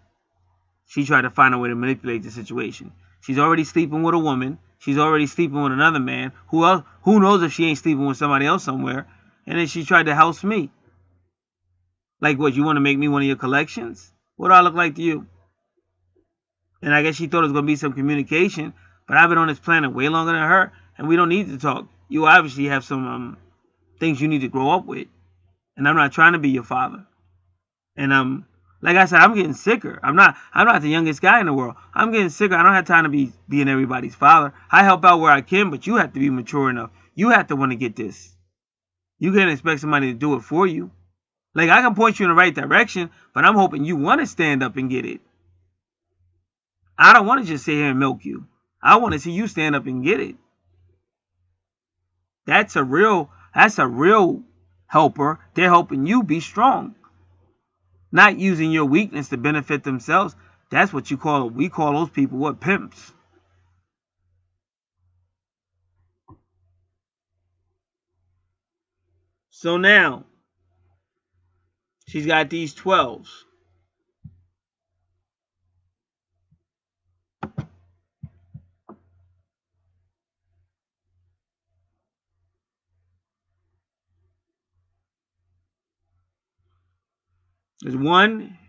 she tried to find a way to manipulate the situation. She's already sleeping with a woman. She's already sleeping with another man. Who knows if she ain't sleeping with somebody else somewhere? And then she tried to house me. Like, what, you want to make me one of your collections? What do I look like to you? And I guess she thought it was going to be some communication, but I've been on this planet way longer than her, and we don't need to talk. You obviously have some things you need to grow up with, and I'm not trying to be your father. And like I said, I'm getting sicker. I'm not the youngest guy in the world. I'm getting sicker. I don't have time to be being everybody's father. I help out where I can, but you have to be mature enough. You have to want to get this. You can't expect somebody to do it for you. Like, I can point you in the right direction, but I'm hoping you want to stand up and get it. I don't want to just sit here and milk you. I want to see you stand up and get it. That's a real helper. They're helping you be strong. Not using your weakness to benefit themselves. That's what we call those people, what, pimps. So now, she's got these 12s. There's one,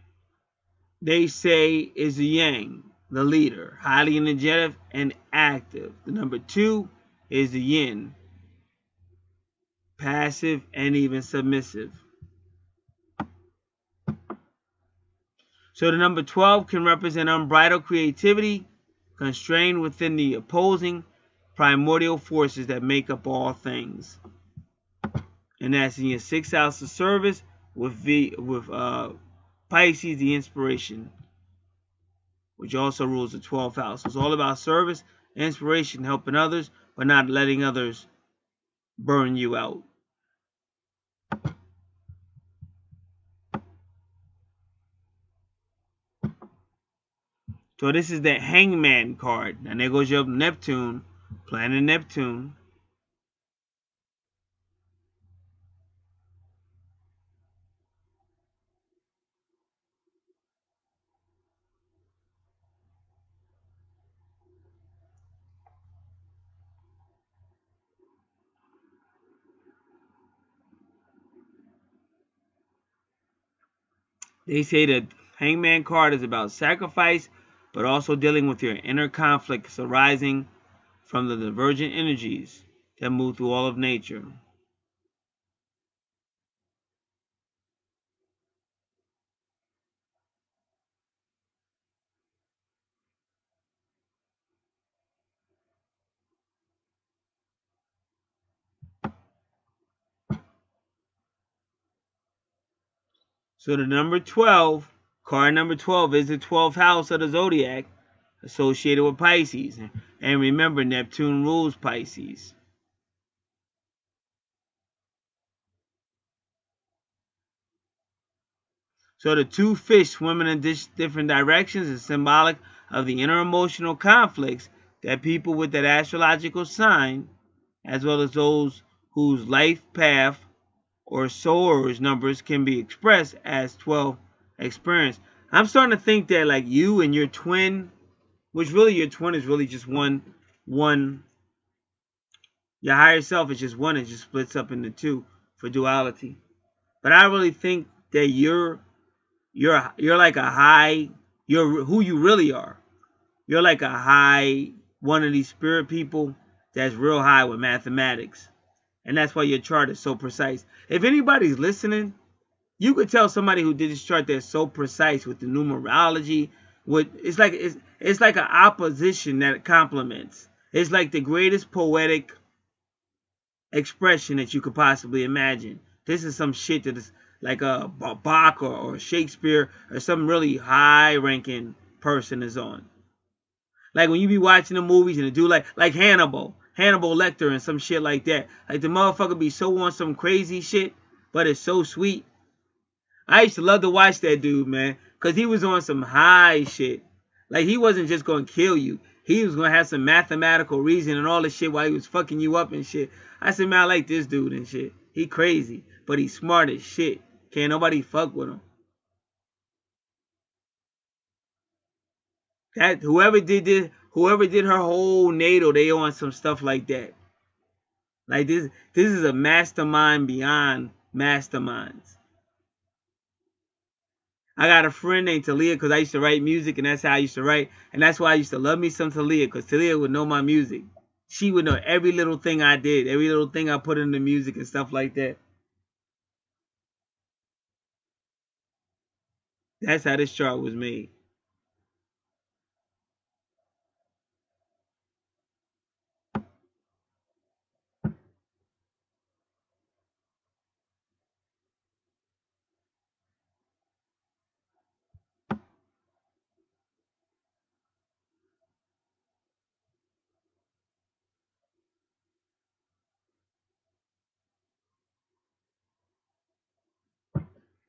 they say, is the yang, the leader, highly energetic and active. The number 2 is the yin, passive and even submissive. So the number 12 can represent unbridled creativity, constrained within the opposing primordial forces that make up all things. And that's in your 6th house of service with Pisces, the inspiration, which also rules the 12th house. It's all about service, inspiration, helping others, but not letting others burn you out. So this is the Hangman card. And there goes your Neptune, planet Neptune. They say that Hangman card is about sacrifice, but also dealing with your inner conflicts arising from the divergent energies that move through all of nature. So the number 12, card number 12, is the 12th house of the zodiac associated with Pisces. And remember, Neptune rules Pisces. So the 2 fish swimming in different directions is symbolic of the inner emotional conflicts that people with that astrological sign, as well as those whose life path or source numbers can be expressed as 12 experience. I'm starting to think that, like, you and your twin, which really your twin is really just one, your higher self is just one, it just splits up into 2 for duality. But I really think that you're like a high, you're who you really are. You're like a high, one of these spirit people that's real high with mathematics. And that's why your chart is so precise. If anybody's listening, you could tell somebody who did this chart that's so precise with the numerology. It's like an opposition that complements. It's like the greatest poetic expression that you could possibly imagine. This is some shit that is like a Bach or Shakespeare or some really high-ranking person is on. Like when you be watching the movies and the dude like Hannibal. Hannibal Lecter and some shit like that. Like the motherfucker be so on some crazy shit, but it's so sweet. I used to love to watch that dude, man, because he was on some high shit. Like, he wasn't just going to kill you. He was going to have some mathematical reason and all this shit while he was fucking you up and shit. I said, man, I like this dude and shit. He crazy, but he's smart as shit. Can't nobody fuck with him. That whoever did her whole natal, they on some stuff like that. Like this is a mastermind beyond masterminds. I got a friend named Talia because I used to write music, and that's how I used to write. And that's why I used to love me some Talia, because Talia would know my music. She would know every little thing I did, every little thing I put in the music and stuff like that. That's how this chart was made.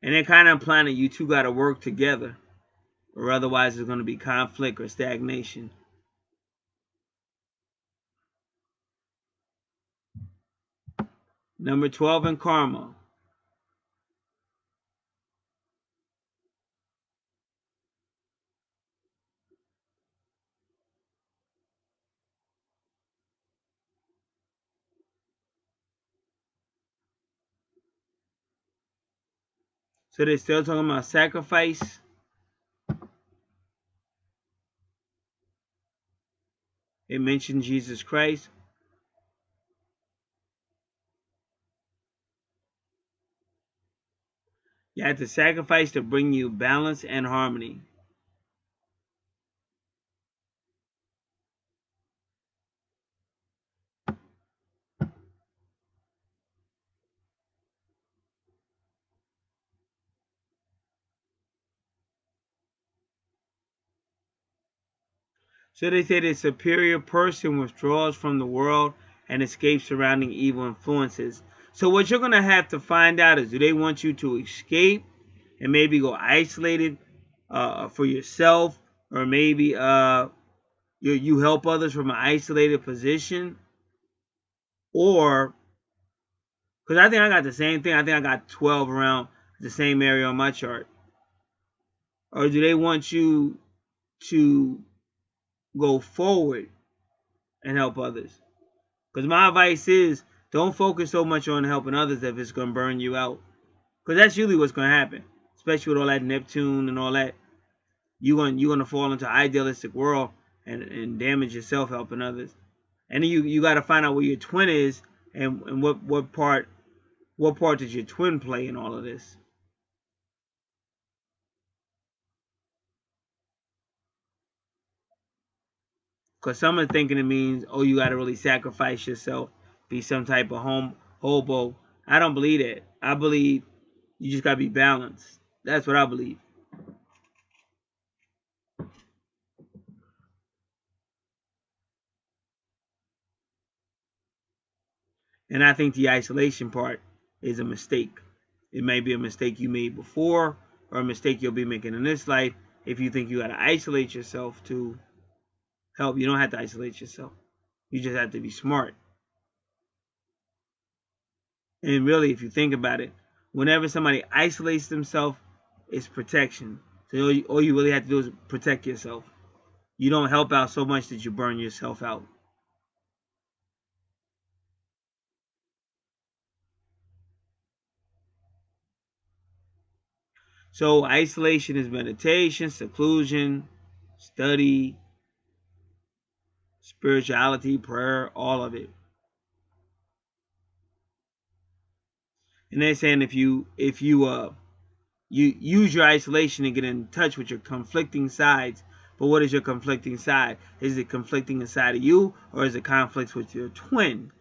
And they're kind of implying that you two got to work together, or otherwise there's going to be conflict or stagnation. Number 12 in karma. So they're still talking about sacrifice. It mentioned Jesus Christ. You have to sacrifice to bring you balance and harmony. So they say the superior person withdraws from the world and escapes surrounding evil influences. So what you're going to have to find out is, do they want you to escape and maybe go isolated for yourself, or maybe you help others from an isolated position? Or, because I think I got the same thing. I think I got 12 around the same area on my chart. Or do they want you to go forward and help others? Because my advice is, don't focus so much on helping others if it's going to burn you out. Because that's usually what's going to happen. Especially with all that Neptune and all that. You're going to fall into an idealistic world and damage yourself helping others. And then you got to find out where your twin is, and what part does your twin play in all of this. Because some are thinking it means, oh, you got to really sacrifice yourself, be some type of hobo. I don't believe that. I believe you just got to be balanced. That's what I believe. And I think the isolation part is a mistake. It may be a mistake you made before, or a mistake you'll be making in this life if you think you got to isolate yourself to help. You don't have to isolate yourself. You just have to be smart. And really, if you think about it, whenever somebody isolates themselves, it's protection. So all you really have to do is protect yourself. You don't help out so much that you burn yourself out. So isolation is meditation, seclusion, study, spirituality, prayer, all of it. And they're saying if you use your isolation to get in touch with your conflicting sides. But what is your conflicting side? Is it conflicting inside of you, or is it conflicts with your twin?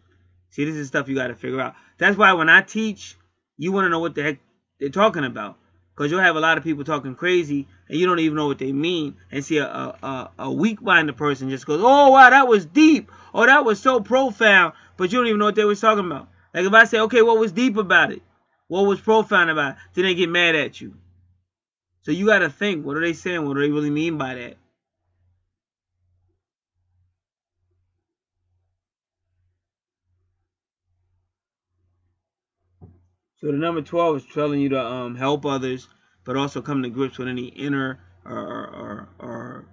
See, this is stuff you got to figure out. That's why when I teach, you want to know what the heck they're talking about. Because you'll have a lot of people talking crazy and you don't even know what they mean. And see a weak-minded person just goes, oh, wow, that was deep. Oh, that was so profound. But you don't even know what they was talking about. Like if I say, okay, what was deep about it? What was profound about it? Then they get mad at you. So you got to think, what are they saying? What do they really mean by that? So the number 12 is telling you to help others, but also come to grips with any inner or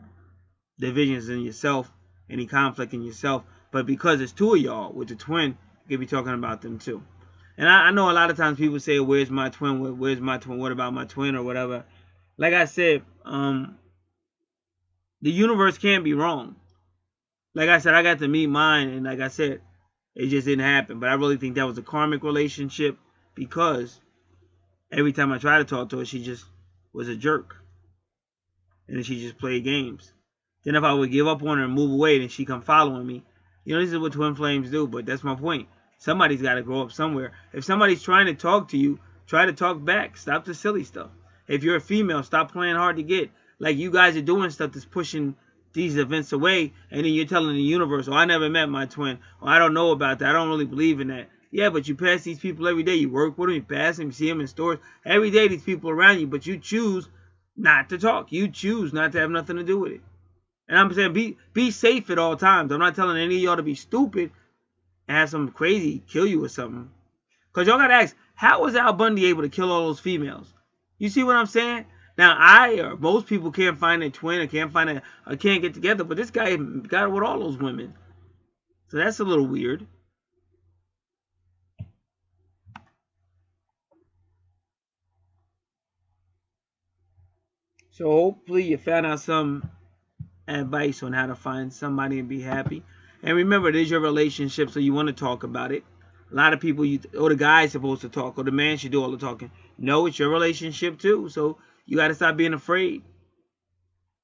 divisions in yourself, any conflict in yourself. But because it's two of y'all with the twin, you could be talking about them too. And I know a lot of times people say, where's my twin? Where's my twin? What about my twin or whatever? Like I said, the universe can't be wrong. Like I said, I got to meet mine, and like I said, it just didn't happen. But I really think that was a karmic relationship because every time I tried to talk to her, she just was a jerk. And then she just played games. Then if I would give up on her and move away, then she come following me. You know, this is what twin flames do, but that's my point. Somebody's got to grow up somewhere. If somebody's trying to talk to you, try to talk back. Stop the silly stuff. If you're a female, stop playing hard to get. Like you guys are doing stuff that's pushing these events away, and then you're telling the universe, oh, I never met my twin. Or I don't know about that. I don't really believe in that. Yeah, but you pass these people every day. You work with them, you pass them, you see them in stores. Every day these people around you, but you choose not to talk. You choose not to have nothing to do with it. And I'm saying be safe at all times. I'm not telling any of y'all to be stupid and have some crazy kill you or something. Because y'all got to ask, how was Al Bundy able to kill all those females? You see what I'm saying? Now, I or most people can't find a twin or can't find or can't get together. But this guy got it with all those women. So that's a little weird. So hopefully you found out some advice on how to find somebody and be happy. And remember, it is your relationship, so you want to talk about it. A lot of people, or the guy's supposed to talk, or the man should do all the talking. No, it's your relationship too, so you got to stop being afraid.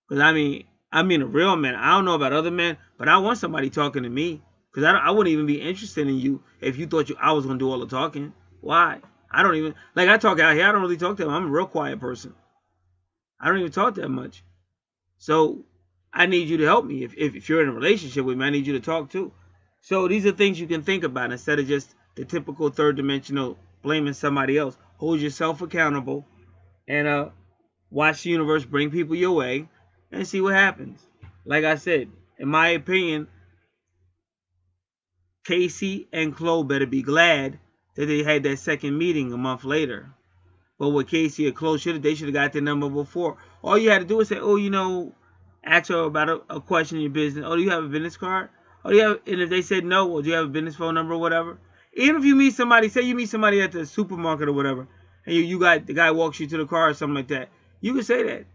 Because I mean a real man. I don't know about other men, but I want somebody talking to me. Because I wouldn't even be interested in you if you thought I was going to do all the talking. Why? I don't even, like I talk out here, I don't really talk to them. I'm a real quiet person. I don't even talk that much. So I need you to help me. If you're in a relationship with me, I need you to talk too. So these are things you can think about instead of just the typical third dimensional blaming somebody else. Hold yourself accountable and watch the universe bring people your way and see what happens. Like I said, in my opinion, Casey and Chloe better be glad that they had that second meeting a month later. But what Casey or Chloe they should have got their number before. All you had to do is say, oh, you know, ask her about a question in your business. Oh, do you have a business card? Oh, do you have? And if they said no, well, do you have a business phone number or whatever? Even if you meet somebody, say you meet somebody at the supermarket or whatever, and you got the guy walks you to the car or something like that, you can say that.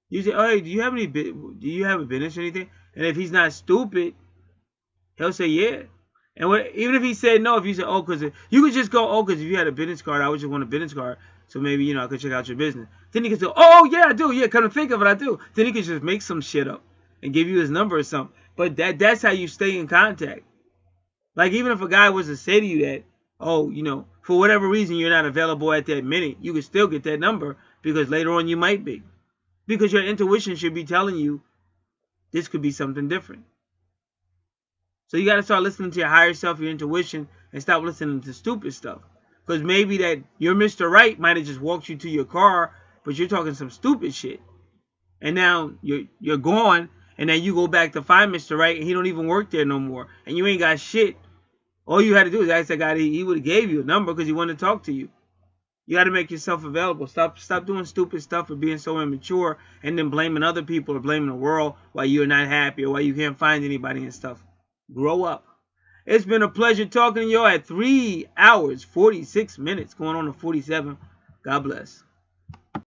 You say, oh, hey, do you have a business or anything? And if he's not stupid, he'll say yeah. And even if he said no, if you say, oh, because you could just go, oh, because if you had a business card, I would just want a business card. So maybe, you know, I could check out your business. Then he could say, oh, yeah, I do. Yeah, come to think of it, I do. Then he could just make some shit up and give you his number or something. But that's how you stay in contact. Like, even if a guy was to say to you that, oh, you know, for whatever reason you're not available at that minute, you could still get that number because later on you might be. Because your intuition should be telling you this could be something different. So you got to start listening to your higher self, your intuition, and stop listening to stupid stuff. Because maybe that your Mr. Right might have just walked you to your car, but you're talking some stupid shit. And now you're gone, and then you go back to find Mr. Right, and he don't even work there no more. And you ain't got shit. All you had to do is ask that guy, he would have gave you a number because he wanted to talk to you. You got to make yourself available. Stop doing stupid stuff or being so immature and then blaming other people or blaming the world why you're not happy or why you can't find anybody and stuff. Grow up. It's been a pleasure talking to y'all at 3 hours, 46 minutes, going on to 47. God bless.